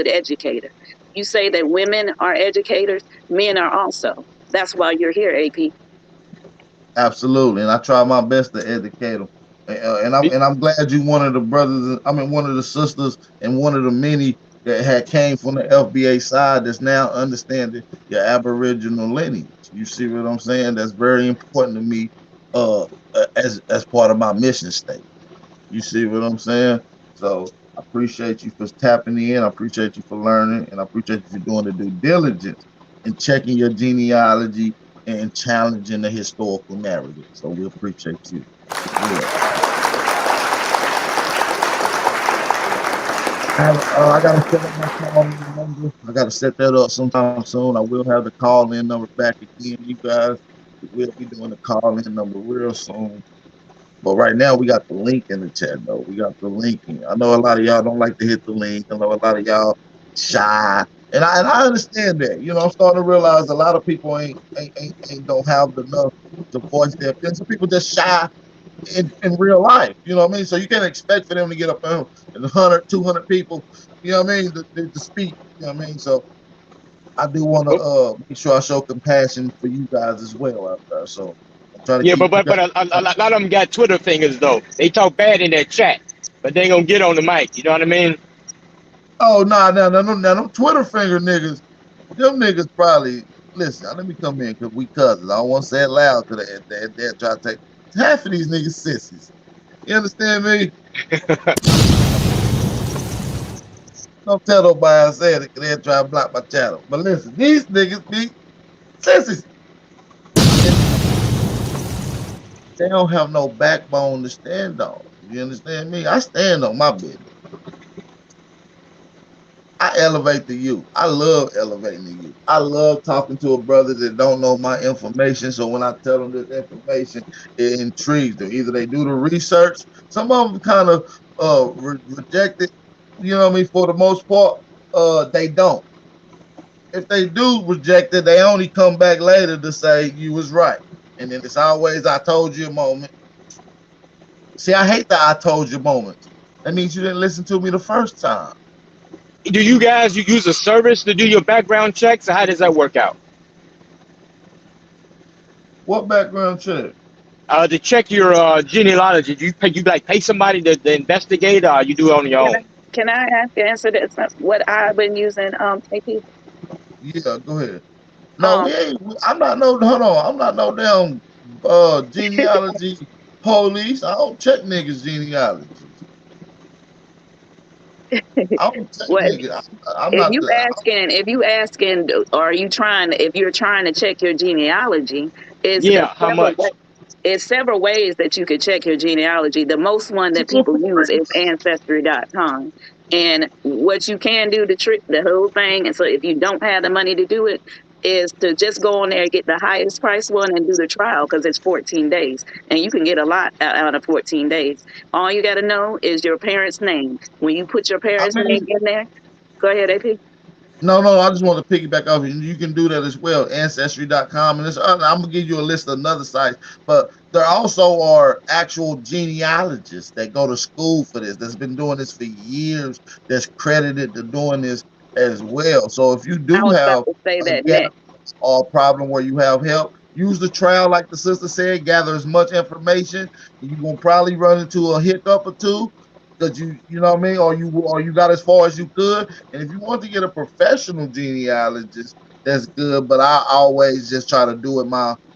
H: educator. You say that women are educators, men are also. That's why you're here, AP.
A: Absolutely, and I try my best to educate them. And I'm glad you one of the brothers. I mean, one of the sisters, and one of the many that had came from the FBA side that's now understanding your Aboriginal lineage. You see what I'm saying? That's very important to me, as part of my mission statement. You see what I'm saying? So I appreciate you for tapping in. I appreciate you for learning, and I appreciate you for doing the due diligence and checking your genealogy and challenging the historical narrative. So we appreciate you. Yeah. I gotta set up my call-in number. I gotta set that up sometime soon. I will have the call-in number back again, you guys. We'll be doing the call-in number real soon. But right now we got the link in the chat though. We got the link in. I know a lot of y'all don't like to hit the link. I know a lot of y'all shy. And I understand that. I'm starting to realize a lot of people ain't don't have enough to voice their opinions. Some people just shy in real life. You know what I mean? So you can't expect for them to get up and 100, 200 people, you know what I mean, to speak. You know what I mean? So I do want to make sure I show compassion for you guys as well out there. So I'm trying to
I: Yeah,
A: keep
I: but a lot of them got Twitter fingers though. They talk bad in that chat, but they ain't gonna get on the mic. You know what I mean?
A: Oh, no, them Twitter finger niggas, them niggas probably, listen, let me come in because we cousins. I don't want to say it loud because they're trying to take, half of these niggas sissies. You understand me? Don't tell nobody I said it because they'll try to block my channel. But listen, these niggas be sissies. They don't have no backbone to stand on. You understand me? I stand on my business. I elevate the youth. I love elevating the youth. I love talking to a brother that don't know my information. So when I tell them this information, it intrigues them. Either they do the research. Some of them kind of reject it. You know what I mean? For the most part, they don't. If they do reject it, they only come back later to say you was right. And then it's always I told you a moment. See, I hate the I told you moments. That means you didn't listen to me the first time.
I: Do you guys use a service to do your background checks, or how does that work out?
A: What background check?
I: To check your genealogy. Do you pay somebody to investigate, or you do it on your own?
H: Can I answer this? What I've been using, AP?
A: Yeah, go ahead. No, I'm not no. Hold on, I'm not no damn genealogy police. I don't check niggas' genealogy.
H: If you're trying to check your genealogy,
I: how much?
H: It's several ways that you could check your genealogy. The most one that people use is Ancestry.com. And what you can do to trick the whole thing, and so if you don't have the money to do it, is to just go on there and get the highest price one and do the trial because it's 14 days. And you can get a lot out of 14 days. All you got to know is your parents' name. When you put your parents' name in there, go ahead, AP.
A: No, I just want to piggyback off you. You can do that as well, Ancestry.com. And I'm going to give you a list of another sites. But there also are actual genealogists that go to school for this, that's been doing this for years, that's credited to doing this as well. So if you do have a problem where you have help, use the trial, like the sister said, gather as much information. You're gonna probably run into a hiccup or two, because you know what I mean, or you got as far as you could. And if you want to get a professional genealogist, that's good. But I always just try to do it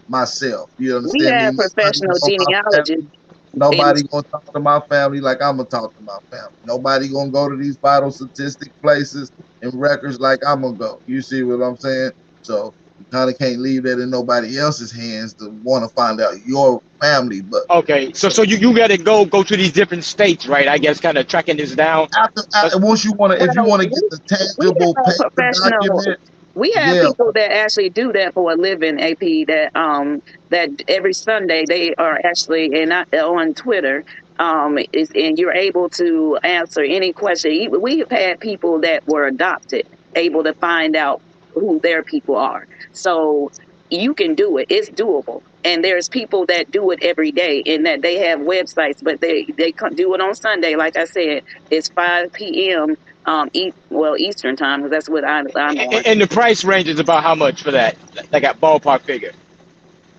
A: myself. You
H: We
A: understand me?
H: have professional genealogists.
A: Nobody gonna talk to my family like I'm gonna talk to my family. Nobody gonna go to these vital statistic places and records like I'm gonna go. You see what I'm saying? So you kind of can't leave that in nobody else's hands to want to find out your family. But
I: okay, so you got to go to these different states, right? I guess kind of tracking this down.
A: After once you want to, if you want to get the tangible paper document.
H: We have people that actually do that for a living, AP, that every Sunday they are actually on Twitter, and you're able to answer any question. We have had people that were adopted able to find out who their people are. So you can do it. It's doable. And there's people that do it every day, and that they have websites, but they do it on Sunday. Like I said, it's 5 p.m. Eastern time, because that's what I'm on.
I: And the price range is about how much for that? Like a ballpark figure.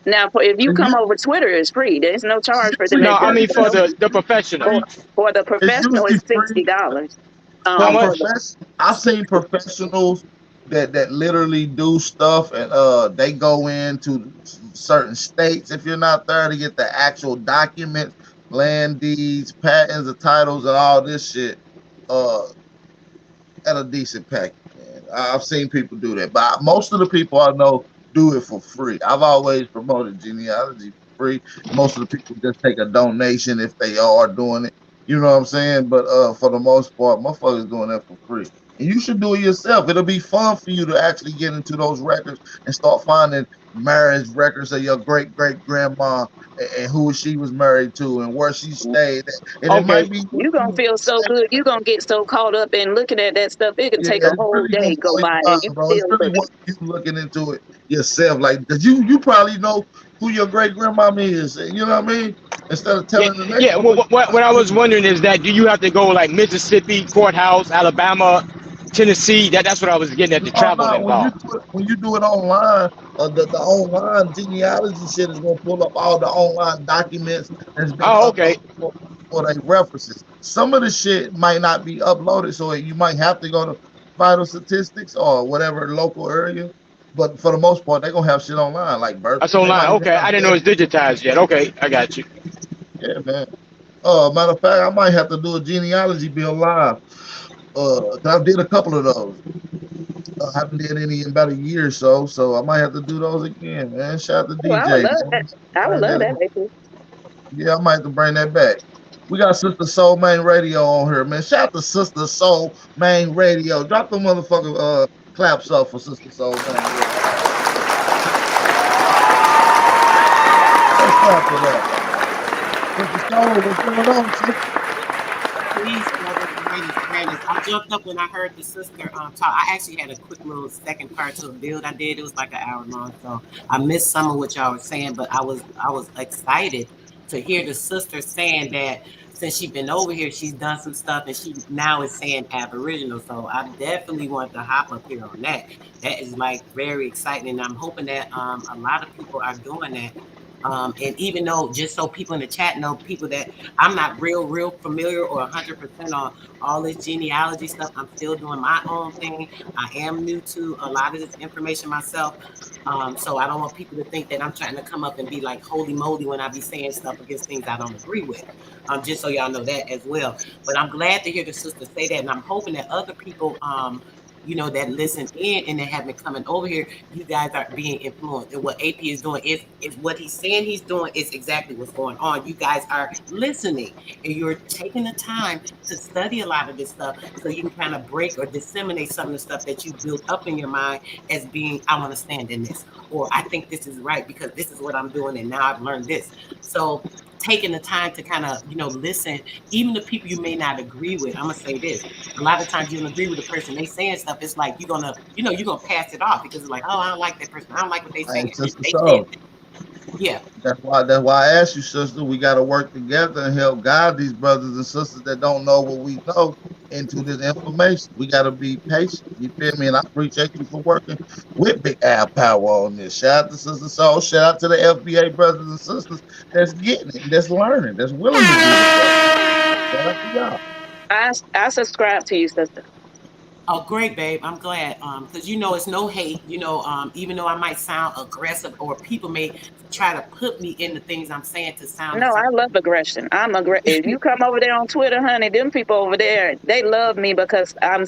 H: Now, if you come over Twitter, it's free. There's no charge for the.
I: No, I mean for the professional.
H: For the professional, it's $60.
A: I've seen professionals that literally do stuff, and they go into certain states, if you're not there, to get the actual documents, land deeds, patents, the titles, and all this shit at a decent package. Man, I've seen people do that, but most of the people I know do it for free. I've always promoted genealogy for free. Most of the people just take a donation if they are doing it. You know what I'm saying? But for the most part, motherfuckers doing that for free. And you should do it yourself. It'll be fun for you to actually get into those records and start finding marriage records of your great-great-grandma and who she was married to and where she stayed. And it might be,
H: you're going to feel so good. You're going to get so caught up in looking at that stuff. It can take a whole day go by. And you
A: it's really what you looking into it yourself. Like, cause you probably know who your great-grandmama is. You know what I mean? Instead of telling the next
I: Yeah, what I was wondering is that, do you have to go like Mississippi, courthouse, Alabama, Tennessee? That's what I was getting at, the travel involved.
A: When you do it online, the online genealogy shit is going to pull up all the online documents that's been uploaded for their references. Some of the shit might not be uploaded, so you might have to go to Vital Statistics or whatever local area. But for the most part, they're going to have shit online, like birth.
I: That's online. Okay, I didn't know it's digitized yet. Okay, I got you.
A: Yeah, man. Matter of fact, I might have to do a genealogy bill live. I did a couple of those. I haven't did any in about a year or so I might have to do those again, man. Shout out to DJ.
H: I would love that.
A: Yeah, I might have to bring that back. We got Sister Soul Main Radio on here, man. Shout out to Sister Soul Main Radio. Drop the motherfucking claps up for Sister Soul Main Radio. Let's clap for that. Sister Soul, what's going on, sister?
O: Please, brothers, I jumped up when I heard the sister talk. I actually had a quick little second part to a build I did. It was like an hour long, so I missed some of what y'all were saying, but I was excited to hear the sister saying that since she's been over here, she's done some stuff, and she now is saying Aboriginal. So I definitely want to hop up here on that. That is like very exciting, and I'm hoping that a lot of people are doing that. And even though, just so people in the chat know, people that I'm not real familiar or 100% on all this genealogy stuff, I'm still doing my own thing. I am new to a lot of this information myself. So I don't want people to think that I'm trying to come up and be like holy moly when I be saying stuff against things I don't agree with. Just so y'all know that as well. But I'm glad to hear the sister say that, and I'm hoping that other people that listen in and that have been coming over here, you guys are being influenced. And what AP is doing is what he's saying he's doing is exactly what's going on. You guys are listening and you're taking the time to study a lot of this stuff so you can kind of break or disseminate some of the stuff that you built up in your mind as being, I want to stand in this, or I think this is right because this is what I'm doing and now I've learned this. So taking the time to kind of, listen, even the people you may not agree with. I'm gonna say this: a lot of times you don't agree with the person they saying stuff. It's like you're gonna pass it off because it's like, oh, I don't like that person. I don't like what they saying. Yeah.
A: That's why I asked you, sister. We got to work together and help guide these brothers and sisters that don't know what we know into this information. We gotta be patient. You feel me? And I appreciate you for working with Big Al Power on this. Shout out to Sister Soul. Shout out to the FBA brothers and sisters that's getting it, that's learning, that's willing to do it. Shout out to y'all.
H: I subscribe to you, sister.
O: Oh, great, babe. I'm glad. Because you know it's no hate. You know, even though I might sound aggressive, or people may try to put me in the things I'm saying to sound.
H: No, I love aggression. If you come over there on Twitter, honey, them people over there, they love me because I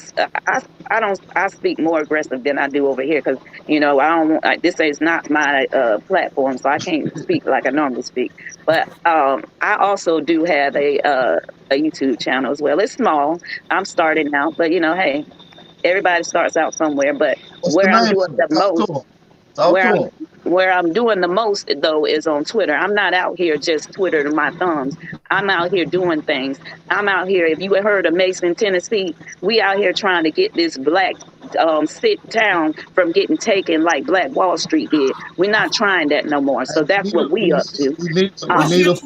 H: speak more aggressive than I do over here because you know this is not my platform, so I can't speak like I normally speak. But I also do have a YouTube channel as well. It's small. I'm starting out, but you know, hey, everybody starts out somewhere. But where I'm doing the most, where I'm doing the most though is on Twitter. I'm not out here just Twittering my thumbs. I'm out here doing things. I'm out here. If you heard of Mason, Tennessee, we out here trying to get this black town from getting taken like Black Wall Street did. We're not trying that no more. So that's what we up to.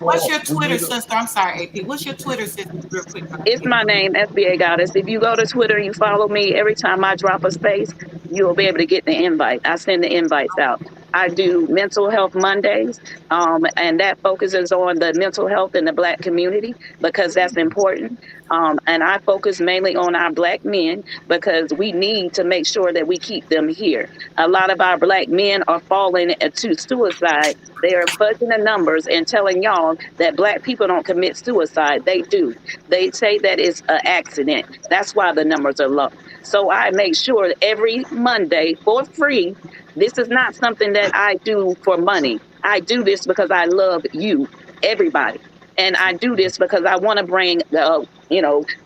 O: What's your Twitter, sister? I'm sorry, AP. What's your Twitter, sister? Real quick.
H: It's my name, FBA Goddess. If you go to Twitter, you follow me. Every time I drop a space, you'll be able to get the invite. I send the invites out. I do Mental Health Mondays, and that focuses on the mental health in the Black community because that's important. And I focus mainly on our Black men because we need to make sure that we keep them here. A lot of our Black men are falling to suicide. They are fudging the numbers and telling y'all that Black people don't commit suicide. They do. They say that it's an accident. That's why the numbers are low. So I make sure that every Monday for free. This is not something that I do for money. I do this because I love you, everybody. And I do this because I want to bring,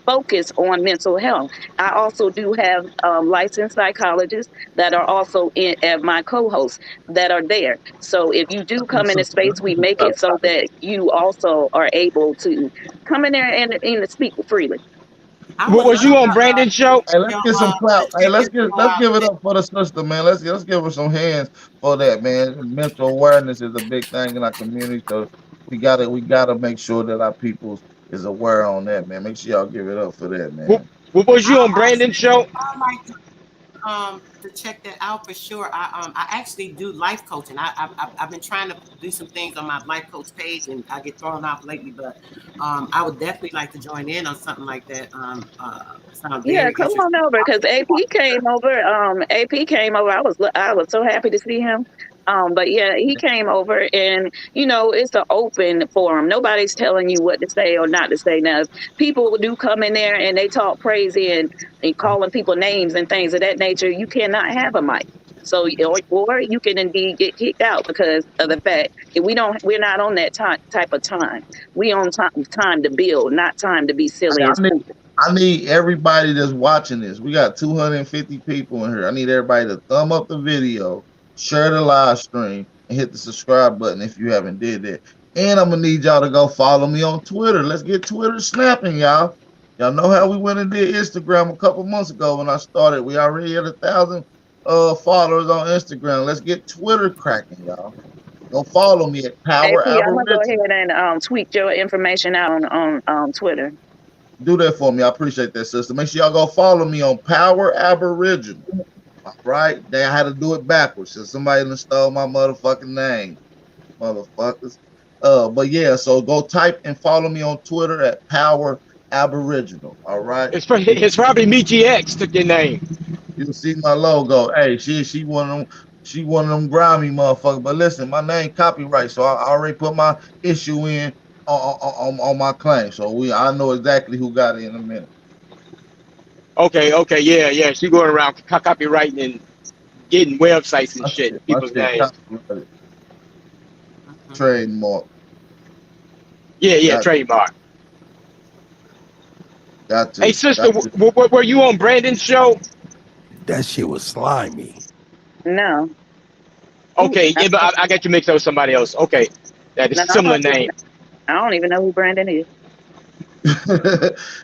H: focus on mental health. I also do have licensed psychologists that are also as my co-hosts that are there. So if you do come in a space, we make it so that you also are able to come in there and speak freely.
I: Was you on Brandon's show?
A: Hey, let's get some clap. Hey, let's give it up for the sister, man. Let's give her some hands for that, man. Mental awareness is a big thing in our community, so we gotta make sure that our people is aware on that, man. Make sure y'all give it up for that, man.
I: Was you on Brandon's show?
O: I like to check that out for sure. I actually do life coaching. I've been trying to do some things on my life coach page, and I get thrown off lately. But I would definitely like to join in on something like that.
H: Yeah, come on over because AP came over. AP came over. I was so happy to see him. But yeah, he came over, and it's an open forum. Nobody's telling you what to say or not to say. Now, people do come in there and they talk crazy and calling people names and things of that nature. You cannot have a mic. So, or you can indeed get kicked out because of the fact that we're not on that type of time. We on time to build, not time to be silly.
A: I need everybody that's watching this. We got 250 people in here. I need everybody to thumb up the video, share the live stream, and hit the subscribe button if you haven't did that. And I'm gonna need y'all to go follow me on Twitter. Let's get Twitter snapping, y'all. Y'all know how we went and did Instagram a couple months ago when I started. We already had 1,000 followers on Instagram. Let's get Twitter cracking, y'all. Go follow me at Power
H: AP, I'm gonna go
A: Aboriginal.
H: ahead and tweet your information out on Twitter.
A: Do that for me. I appreciate that, sister. Make sure y'all go follow me on Power Aboriginal. All right? I had to do it backwards since somebody done stole my motherfucking name. Motherfuckers. But yeah, so go type and follow me on Twitter at Power Aboriginal. All right.
I: It's probably MeGX took your name.
A: You'll see my logo. Hey, she one of them grimy motherfuckers. But listen, my name copyright, so I already put my issue in on my claim. So I know exactly who got it in a minute.
I: Okay, yeah. She going around copywriting and getting websites and shit. People's names.
A: Trademark.
I: Yeah, trademark.
A: Got to.
I: Hey, sister, were you on Brandon's show?
P: That shit was slimy.
H: No.
I: Okay, yeah, but I got you mixed up with somebody else. Okay, that is a similar name.
H: I don't even know who Brandon is.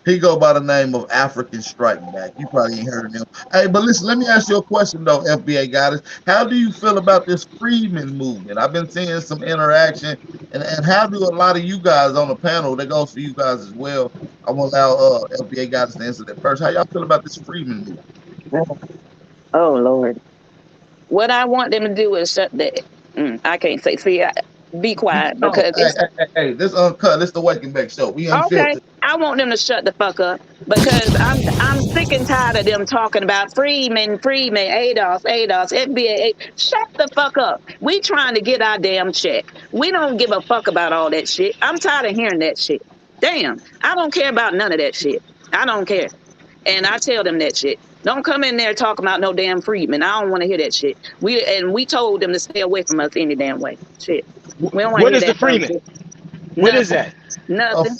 A: He go by the name of African Strike Back. You probably ain't heard of him. Hey, but listen, let me ask you a question though, FBA guys. How do you feel about this Freedman movement? I've been seeing some interaction, and how do a lot of you guys on the panel, that goes for you guys as well. I want to allow FBA guys to answer that first. How y'all feel about this Freedman movement?
H: Oh Lord. What I want them to do is shut the. I can't say. See, be quiet
A: No,
H: because it's
A: hey, this uncut. This the Wake and Bake show. We
H: okay.
A: unfiltered.
H: I want them to shut the fuck up because I'm sick and tired of them talking about Freeman, ADOS, FBA. Shut the fuck up. We trying to get our damn check. We don't give a fuck about all that shit. I'm tired of hearing that shit. Damn, I don't care about none of that shit. I don't care. And I tell them that shit. Don't come in there talking about no damn Freedman. I don't want to hear that shit. We told them to stay away from us any damn way. Shit. We don't want to hear
I: What is the
H: that
I: Freeman?
H: shit.
I: What is that?
H: Nothing.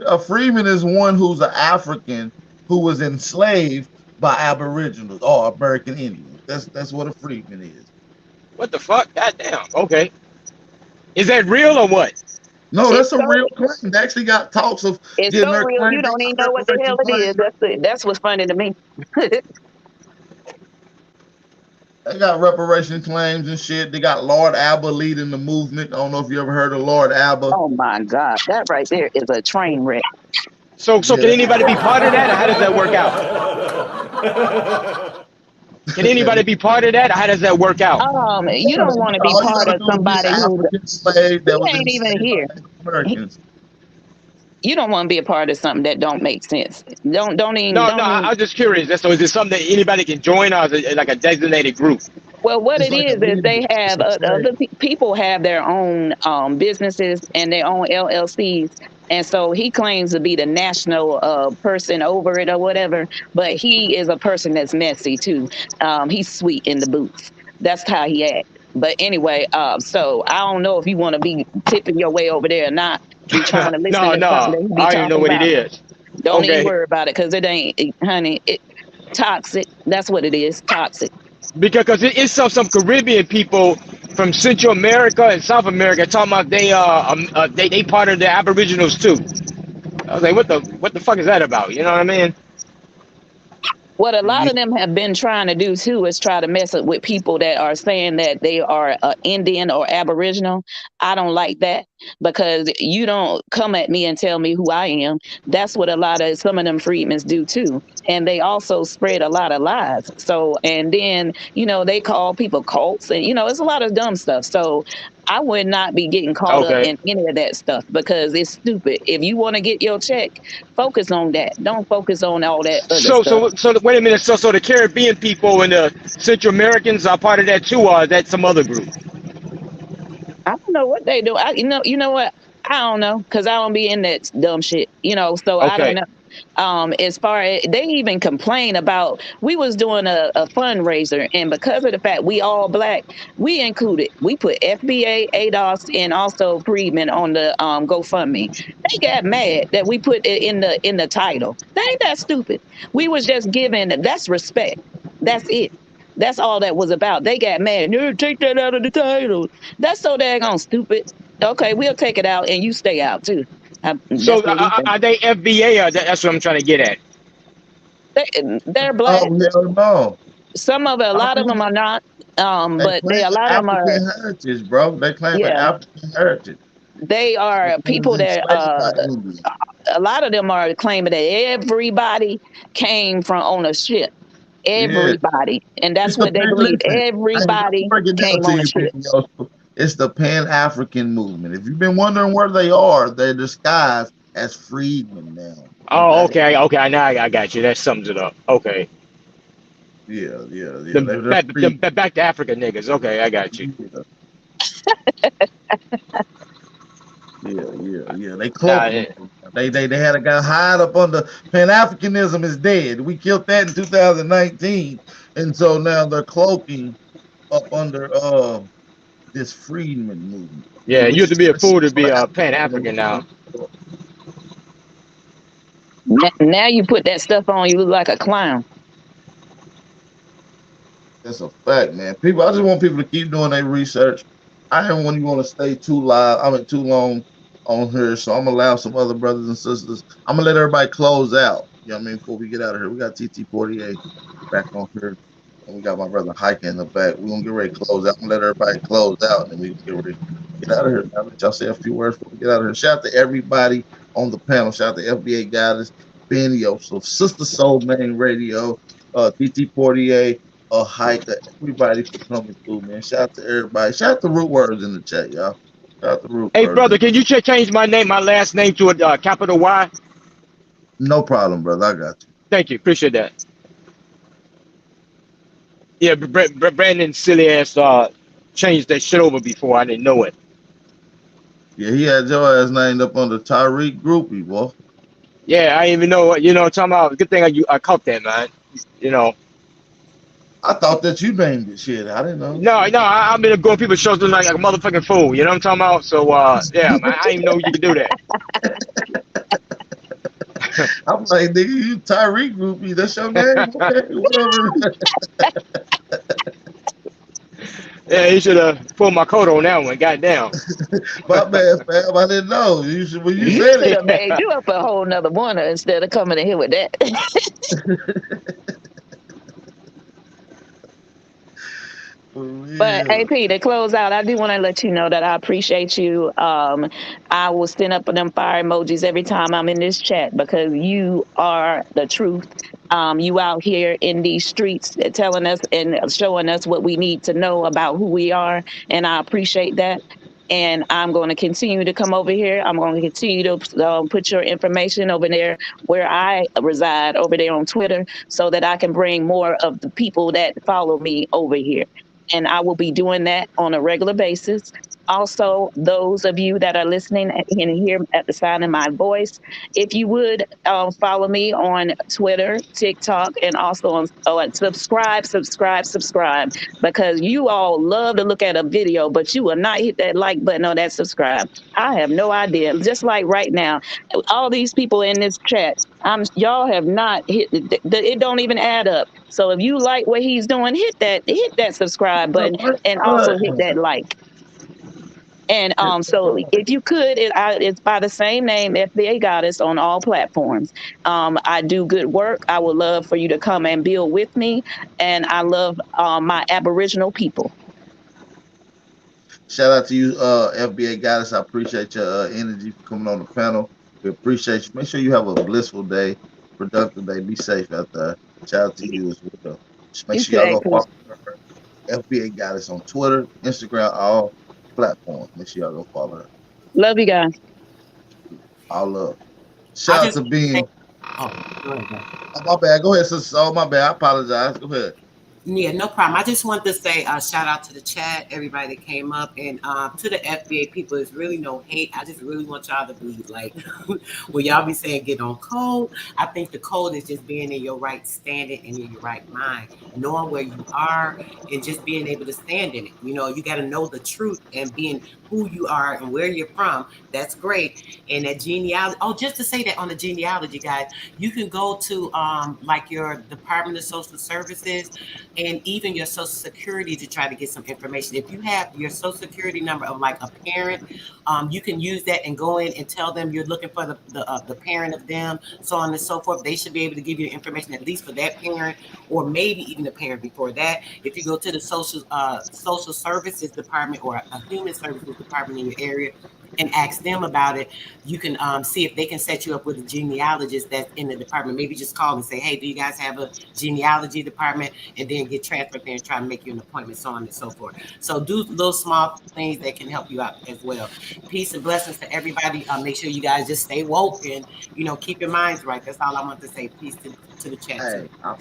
A: A freeman is one who's an African who was enslaved by Aboriginals or American Indians. That's what a freeman is.
I: What the fuck? Goddamn. Okay. Is that real or what?
A: No, that's a real claim. They actually got talks of
H: It's
A: getting
H: so
A: their
H: real,
A: claim.
H: you don't even know what the hell it is. That's what's funny to me.
A: They got reparation claims and shit. They got Lord Abba leading the movement. I don't know if you ever heard of Lord Abba.
H: Oh my God, that right there is a train wreck.
I: So can anybody be part of that, or how does that work out? Can anybody be part of that, or how does that work out?
H: You don't want to be part of somebody who ain't even here. You don't want to be a part of something that don't make sense. Don't even.
I: No, I was just curious. So is it something that anybody can join, or is it like a designated group?
H: Well, what it is they have other people have their own businesses and their own LLCs. And so he claims to be the national person over it or whatever, but he is a person that's messy too. He's sweet in the boots. That's how he acts. But anyway, so I don't know if you want to be tipping your way over there or not. Be trying to listen to something that he be
I: I don't
H: talking
I: even know what
H: about.
I: it is.
H: Don't
I: Okay.
H: even worry about it because it ain't, honey. Toxic. That's what it is. Toxic.
I: Because it's some Caribbean people from Central America and South America talking about they part of the Aboriginals too. I was like, what the fuck is that about? You know what I mean?
H: What a lot of them have been trying to do too is try to mess up with people that are saying that they are Indian or Aboriginal. I don't like that because you don't come at me and tell me who I am. That's what some of them freedmans do too. And they also spread a lot of lies. So, and then, they call people cults and, it's a lot of dumb stuff. So I would not be getting caught up in any of that stuff because it's stupid. If you want to get your check, focus on that. Don't focus on all that other stuff.
I: So wait a minute. So the Caribbean people and the Central Americans are part of that too, or is that some other group?
H: I don't know what they do. You know what? I don't know because I don't be in that dumb shit. So I don't know. As far as they even complain about, we was doing a fundraiser, and because of the fact we all black, we put FBA, ADOS, and also Freedman on the GoFundMe. They got mad that we put it in the title. They ain't that stupid. We was just giving. That's respect. That's it. That's all that was about. They got mad. No, take that out of the title. That's so daggone stupid. Okay, we'll take it out, and you stay out too.
I: So are they FBA? Or that's what I'm trying to get at.
H: They're black.
A: Oh, no.
H: Some of it, a lot of them are not. But a lot of them are
A: African heritage, bro. They claim African heritage.
H: They are people that a lot of them are claiming that everybody came from on a ship. Everybody, and that's what they believe. Everybody came on a ship.
A: It's the Pan-African movement. If you've been wondering where they are, they're disguised as freedmen now.
I: Oh, okay. Now I got you. That sums it up. Okay.
A: Yeah.
I: Back to Africa niggas. Okay, I got you.
A: Yeah. They cloaked. They had a guy hide up under Pan-Africanism is dead. We killed that in 2019, and so now they're cloaking up under this freedman movement.
I: Yeah, you have to be a fool to be a Pan-African now.
H: Now you put that stuff on, you look like a clown.
A: That's a fact, man. People, I just want people to keep doing their research. I don't want to stay too long on here, so I'm gonna allow some other brothers and sisters. I'm gonna let everybody close out. You know what I mean? Before we get out of here, we got TT48 back on here, and we got my brother Hiker in the back. We're gonna get ready to close out. I'm gonna let everybody close out, and then we can get ready to get out of here. I'll let y'all say a few words before we get out of here. Shout out to everybody on the panel. Shout out to FBA Goddess, Ben Yosef, Sister Soul Main Radio, TT48, Hiker, everybody for coming through, man. Shout out to everybody. Shout out to Root Words in the chat, y'all. Shout out to Root
I: Hey,
A: Words.
I: brother, can you change my last name to a capital Y?
A: No problem, brother. I got you.
I: Thank you. Appreciate that. Yeah, Brandon silly ass changed that shit over before. I didn't know it.
A: Yeah, he had your ass named up on the Tyreek groupie, boy.
I: Yeah, I didn't even know what, talking about. Good thing I caught that, man.
A: I thought that you named it. Shit, I didn't know.
I: No, I've been going to people's shows looking like a motherfucking fool. You know what I'm talking about? So, yeah, man, I didn't even know you could do that.
A: I'm like, nigga, you Tyreek groupie. That's your name? Okay, whatever.
I: Yeah, you should have pulled my coat on that one. Goddamn.
A: My bad, fam. I didn't know. You should, when you
H: You
A: said
H: should
A: it.
H: have made you up a whole nother one instead of coming in here with that. But AP, to close out, I do want to let you know that I appreciate you. I will send up them fire emojis every time I'm in this chat because you are the truth. You out here in these streets telling us and showing us what we need to know about who we are, and I appreciate that. And I'm going to continue to come over here. I'm going to continue to put your information over there where I reside, over there on Twitter, so that I can bring more of the people that follow me over here. And I will be doing that on a regular basis. Also, those of you that are listening and hear at the sound of my voice, if you would follow me on Twitter, TikTok, and also on subscribe, because you all love to look at a video, but you will not hit that like button or that subscribe. I have no idea. Just like right now, all these people in this chat, y'all have not hit it. Don't even add up. So if you like what he's doing, hit that subscribe button and also hit that like. And so if you could, it's by the same name, FBA Goddess, on all platforms. I do good work. I would love for you to come and build with me. And I love my Aboriginal people.
A: Shout out to you, FBA Goddess. I appreciate your energy for coming on the panel. We appreciate you. Make sure you have a blissful day, productive day. Be safe out there. Shout out to you as well. Just make sure y'all go follow her. FBA Goddess on Twitter, Instagram, all platforms. Make sure y'all go follow her.
H: Love you guys.
A: All love. Shout out to Ben. Oh, my bad. Go ahead, sister. Oh, my bad. I apologize. Go ahead.
O: Yeah, no problem. I just wanted to say shout out to the chat, everybody that came up, and to the FBA people. There's really no hate. I just really want y'all to be like, when y'all be saying get on code, I think the code is just being in your right standing and in your right mind, knowing where you are and just being able to stand in it. You know, you got to know the truth and being who you are and where you're from. That's great. And that genealogy. Oh, just to say that on the genealogy, guys, you can go to like your Department of Social Services and even your Social Security to try to get some information. If you have your Social Security number of like a parent, you can use that and go in and tell them you're looking for the parent of them, so on and so forth. They should be able to give you information at least for that parent, or maybe even the parent before that. If you go to the Social Services Department or a Human Services Department in your area and ask them about it, you can see if they can set you up with a genealogist that's in the department. Maybe just call and say, hey, do you guys have a genealogy department? And then get transferred there and try to make you an appointment, so on and so forth. So do those small things that can help you out as well. Peace and blessings to everybody. Make sure you guys just stay woke and, you know, keep your minds right. That's all I want to say. Peace to the chat.
A: Hey, shout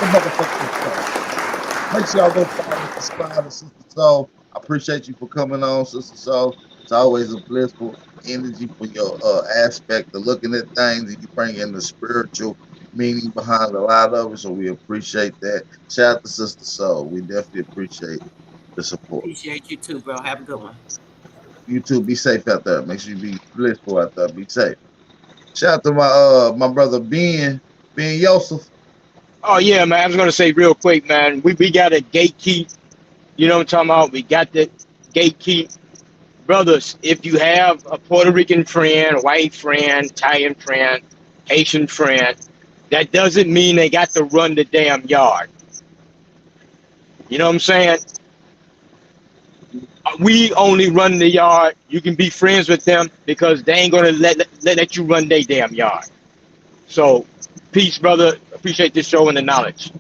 A: the motherfucking show. Make sure y'all go follow, subscribe to Sister Soul. I appreciate you for coming on, Sister Soul. It's always a blissful energy for your aspect of looking at things, and you bring in the spiritual meaning behind a lot of it, so we appreciate that. Shout out to Sister Soul. We definitely appreciate the support.
O: Appreciate you too, bro. Have a good one.
A: You too. Be safe out there. Make sure you be blissful out there. Be safe. Shout out to my brother Ben Yosef.
I: Oh yeah, man. I was gonna say real quick, man. We got a gatekeep. You know what I'm talking about? We got to gatekeep. Brothers, if you have a Puerto Rican friend, white friend, Italian friend, Haitian friend, that doesn't mean they got to run the damn yard. You know what I'm saying? We only run the yard. You can be friends with them because they ain't gonna let you run their damn yard. So, peace, brother. Appreciate this show and the knowledge.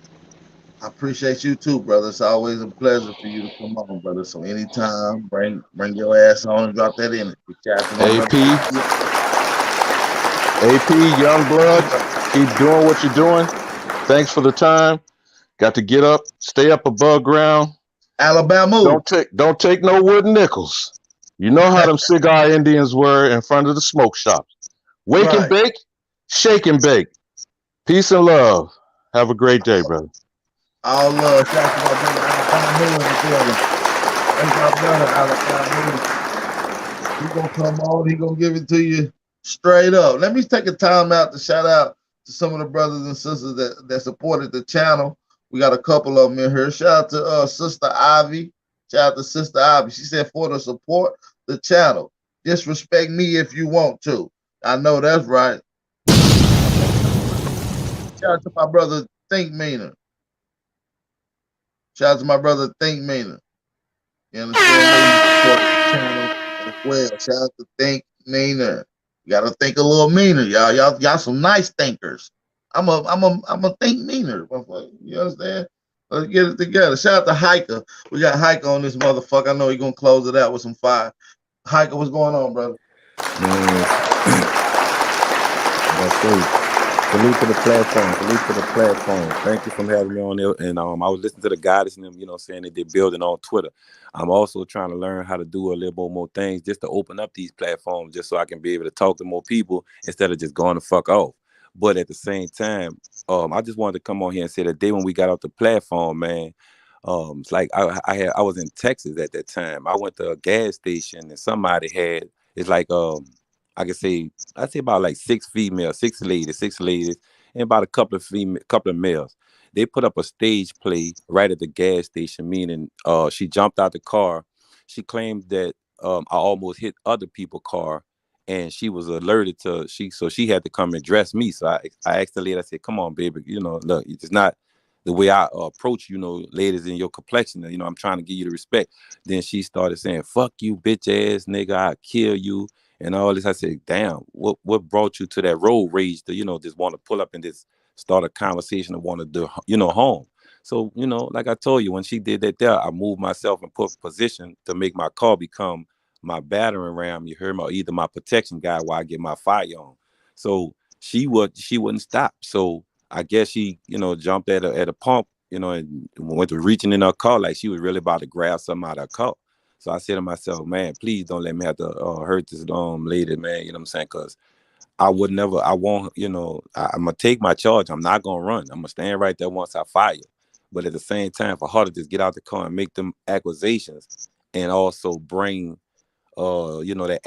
A: I appreciate you too, brother. It's always a pleasure for you to come on, brother. So anytime, bring your ass on and drop that in it.
G: AP, young blood, keep doing what you're doing. Thanks for the time. Got to get up, stay up above ground.
A: Alabama.
G: Don't take no wooden nickels. You know how them cigar Indians were in front of the smoke shops. Wake and bake, shake and bake. Peace and love. Have a great day, brother.
A: All love. Shout out to my brother Alabama in the building. Thank my brother Alabama. He gonna come on. He gonna give it to you straight up. Let me take a time out to shout out to some of the brothers and sisters that supported the channel. We got a couple of them in here. Shout out to Sister Ivy. Shout out to Sister Ivy. She said for the support the channel. Disrespect me if you want to. I know that's right. Shout out to my brother Think Meaner. Shout out to my brother Think Meaner. You understand? Support the channel as well. Shout out to Think Meaner. You gotta think a little meaner, y'all. Y'all some nice thinkers. I'm a think meaner. You understand? Let's get it together. Shout out to Hiker. We got Hiker on this motherfucker. I know he's gonna close it out with some fire. Hiker, what's going on, brother?
Q: Salute to the platform. Salute to the platform. Thank you for having me on there. And I was listening to the guys and them, you know, saying that they're building on Twitter. I'm also trying to learn how to do a little more things just to open up these platforms just so I can be able to talk to more people instead of just going the fuck off. But at the same time, I just wanted to come on here and say that day when we got off the platform, man, it's like I was in Texas at that time. I went to a gas station and somebody had, it's like I'd say about like six ladies, and about a couple of males. They put up a stage play right at the gas station, meaning she jumped out the car. She claimed that I almost hit other people's car, and she was alerted to so she had to come and dress me. So I asked the lady, I said, "Come on, baby, you know, look, it's not the way I approach, you know, ladies in your complexion. You know, I'm trying to give you the respect." Then she started saying, "Fuck you, bitch ass nigga, I'll kill you." And all this. I said, damn, what brought you to that road rage to, you know, just want to pull up and just start a conversation and want to do, you know, home. So, you know, like I told you, when she did that there, I moved myself and put position to make my car become my battering ram, you heard me, or either my protection guy while I get my fire on. So she wouldn't stop. So I guess she, you know, jumped at a pump, you know, and went to reaching in her car like she was really about to grab something out of her car. So I said to myself, man, please don't let me have to hurt this lady, man. You know what I'm saying? Because I won't, you know, I'm going to take my charge. I'm not going to run. I'm going to stand right there once I fire. But at the same time, for her to just get out the car and make them accusations and also bring, you know, that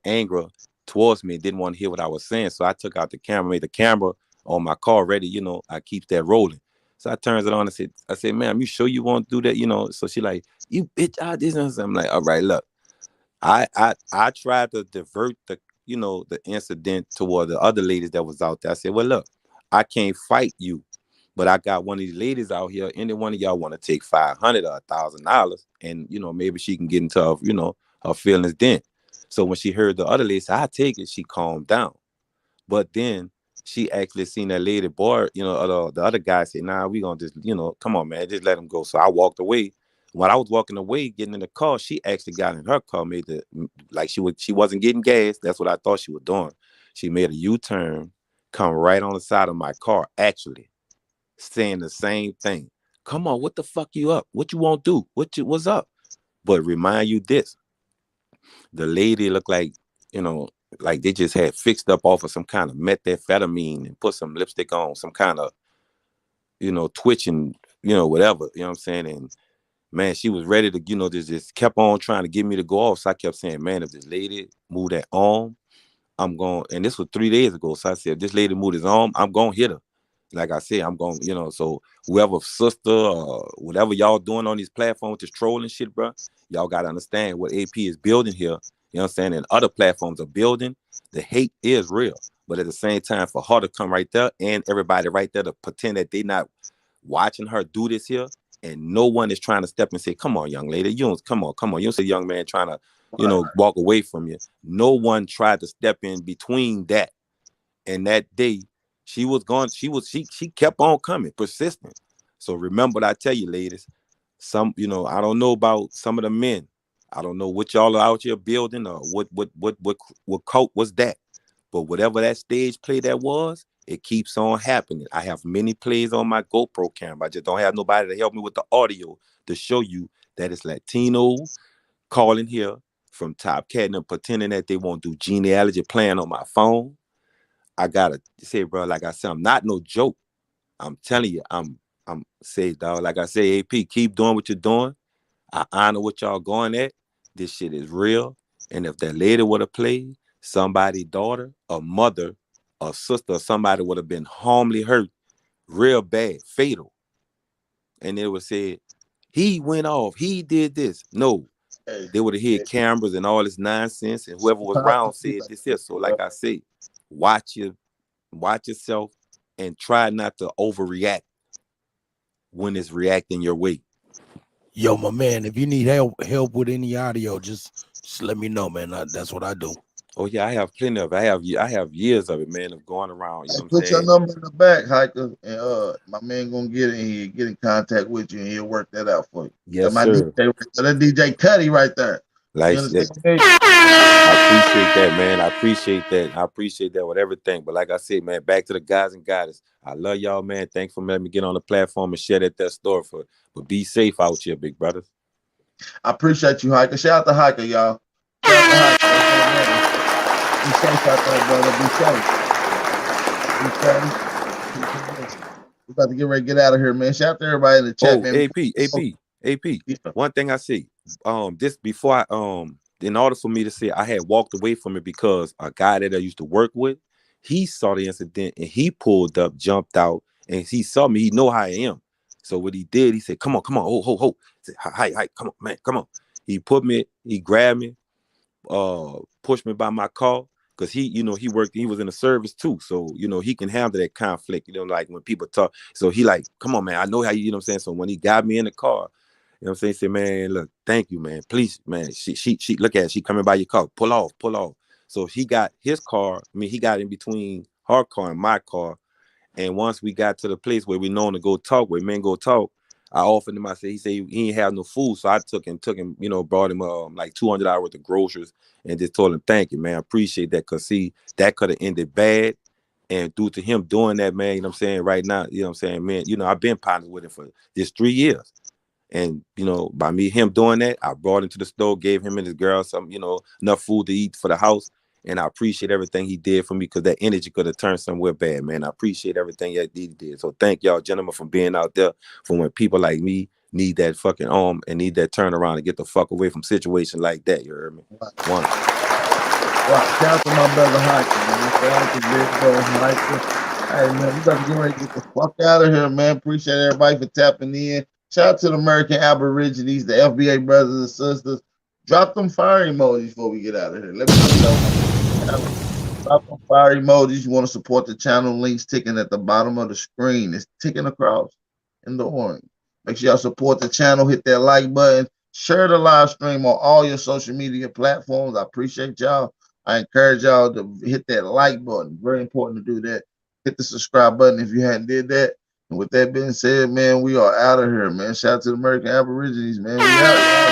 Q: anger towards me, didn't want to hear what I was saying. So I took out the camera, made the camera on my car ready. You know, I keep that rolling. So I turns it on and I said, ma'am, you sure you want to do that? You know, so she like, you bitch, I did something. I'm like, all right, look, I tried to divert the incident toward the other ladies that was out there. I said, well, look, I can't fight you, but I got one of these ladies out here. Any one of y'all want to take $500 or $1,000, and you know, maybe she can get into her, you know, her feelings then. So when she heard the other lady say, I take it, she calmed down. But then she actually seen that lady boy, you know, the other guy said, nah, we gonna just, you know, come on, man, just let him go. So I walked away. When I was walking away, getting in the car, she actually got in her car, she wasn't getting gas. That's what I thought she was doing. She made a U-turn, come right on the side of my car, actually saying the same thing. Come on, what the fuck you up? What you want to do? What's up? But remind you this, the lady looked like, you know, like they just had fixed up off of some kind of methamphetamine and put some lipstick on, some kind of, you know, twitching, you know, whatever, you know what I'm saying? And man, she was ready to, you know, just kept on trying to get me to go off. So I kept saying, man, if this lady move that arm, I'm going, and this was 3 days ago. So I said, if this lady move his arm, I'm going to hit her. like I said, I'm going, so whoever sister or whatever y'all doing on these platforms, just trolling shit, bro, y'all got to understand what AP is building here. You know what I'm saying? And other platforms are building. The hate is real. But at the same time, for her to come right there and everybody right there to pretend that they not watching her do this here, and no one is trying to step and say, come on, young lady, you don't, come on. You don't see a young man trying to, walk away from you. No one tried to step in between that. And that day, she kept on coming, persistent. So remember what I tell you, ladies, I don't know about some of the men. I don't know what y'all are out here building or what cult was that. But whatever that stage play that was, it keeps on happening. I have many plays on my GoPro camera. I just don't have nobody to help me with the audio to show you that it's Latino calling here from Top Cat and pretending that they won't do genealogy playing on my phone. I gotta say, bro, like I said, I'm not no joke. I'm telling you, I'm say, dog, like I say, AP, keep doing what you're doing. I honor what y'all going at. This shit is real. And if that lady would have played, somebody's daughter, a mother, a sister, or somebody would have been harmly hurt, real bad, fatal. And they would say, he went off, he did this. No, they would have hit cameras and all this nonsense, and whoever was around said this here. So like I say, watch yourself and try not to overreact when it's reacting your way.
P: Yo, my man, if you need help with any audio, just let me know, man. That's what I do.
Q: Oh yeah, I have plenty of it. I have years of it, man, of going around. You know what I'm
A: Put your
Q: saying?
A: number in the back, Hiker, and my man gonna get in here, get in contact with you, and he'll work that out for you.
Q: Yes,
A: my
Q: sir.
A: That DJ Cuddy right there.
Q: Like,
A: You understand me?
Q: I appreciate that, man. I appreciate that with everything. But like I said, man, back to the guys and goddess. I love y'all, man. Thanks for letting me get on the platform and share that story for. But be safe out here, big brothers.
A: I appreciate you, Hiker. Shout out to Hiker, y'all. Shout out to Hiker. That's my man. Be safe out there, brother. Be safe. We're about to get ready to get out of here, man. Shout out to everybody in the chat, man.
Q: AP. Yeah. One thing I see, this before in order for me to say I had walked away from it because a guy that I used to work with, he saw the incident and he pulled up, jumped out, and he saw me. He know how I am. So what he did, he said, "Come on, ho." He said, "Hi, come on, man, come on." He grabbed me, pushed me by my car. Because he was in the service too. So, he can handle that conflict, like when people talk. So he like, come on, man, I know how you know what I'm saying? So when he got me in the car, you know what I'm saying? He said, man, look, thank you, man. Please, man. She look at it. She coming by your car. Pull off. So he got his car. He got in between her car and my car. And once we got to the place where we known to go talk, where men go talk, I offered him, he said he ain't have no food. So I took him, brought him like $200 worth of groceries and just told him, thank you, man. I appreciate that. Cause see, that could have ended bad. And due to him doing that, man, you know what I'm saying? Right now, you know what I'm saying, man, I've been partners with him for just 3 years. And, by him doing that, I brought him to the store, gave him and his girl some, enough food to eat for the house. And I appreciate everything he did for me because that energy could have turned somewhere bad, man. I appreciate everything that he did. So thank y'all, gentlemen, for being out there for when people like me need that fucking arm and need that turnaround to get the fuck away from situations like that. You heard me? One.
A: Wow, shout out to my brother Hiker, man. Shout out to Big Bro Hiker. Hey, man, we got to get ready to get the fuck out of here, man. Appreciate everybody for tapping in. Shout out to the American Aborigines, the FBA brothers and sisters. Drop them fire emojis before we get out of here. Let me know. Drop them fire emojis. You want to support the channel, links ticking at the bottom of the screen. It's ticking across in the orange. Make sure y'all support the channel. Hit that like button. Share the live stream on all your social media platforms. I appreciate y'all. I encourage y'all to hit that like button. Very important to do that. Hit the subscribe button if you hadn't did that. And with that being said, man, we are out of here, man. Shout out to the American Aborigines, man. We out.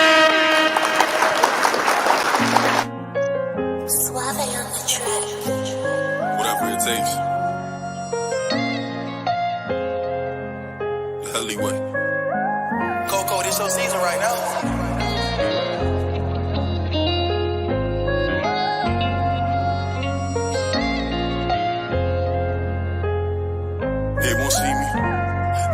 R: Whatever it takes. Alleyway.
S: Coco, this your season right now.
R: They won't see me.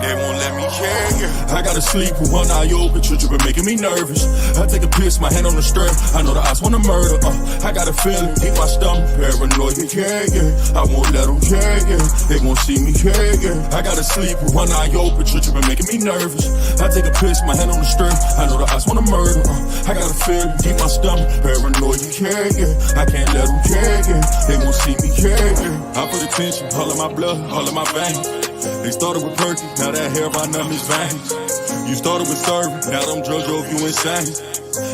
R: They won't let me
E: yeah, yeah. I gotta sleep with one eye open, tripping, making me nervous. I take a piss, my hand on the strap. I know the odds wanna murder. I got a feeling, deep my stomach, paranoid, yeah, yeah. I won't let them, yeah, yeah. They won't see me, yeah, yeah. I gotta sleep with one eye open, tripping, making me nervous. I take a piss, my hand on the strap. I know the odds wanna murder. I got a feeling, deep my stomach, paranoid, yeah, yeah. I can't let them, yeah, yeah. They won't see me, yeah, yeah. I put attention, all of my blood, all of my veins. They started with perky, now that hair by numb is veins. You started with serving, now them drugs drove you insane.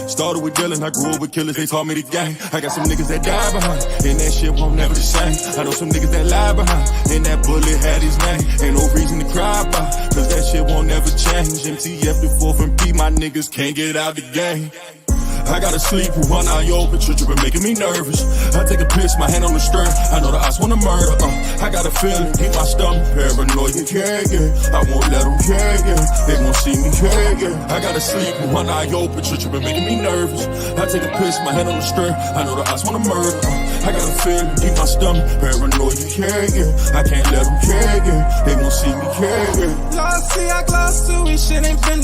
E: Started with dealing, I grew up with killers, they taught me the game. I got some niggas that die behind, and that shit won't never the same. I know some niggas that lie behind, and that bullet had his name. Ain't no reason to cry about, cause that shit won't never change. MTF the 4th and P, my niggas can't get out the game. I gotta sleep with one eye open, tripping, making me nervous. I take a piss, my hand on the stern. I know the odds wanna murder. I got a feeling, deep my stomach, paranoid, yeah, yeah. I won't let them, yeah, yeah. They won't see me, yeah, yeah. I gotta sleep with one eye open, tripping, making me nervous. I take a piss, my hand on the stern. I know the odds wanna murder. I got a feeling, deep my stomach, paranoid, yeah, yeah. I can't let them, yeah, yeah. They won't see me, yeah, yeah.
F: Lost, see, I glossed too, we shit ain't been the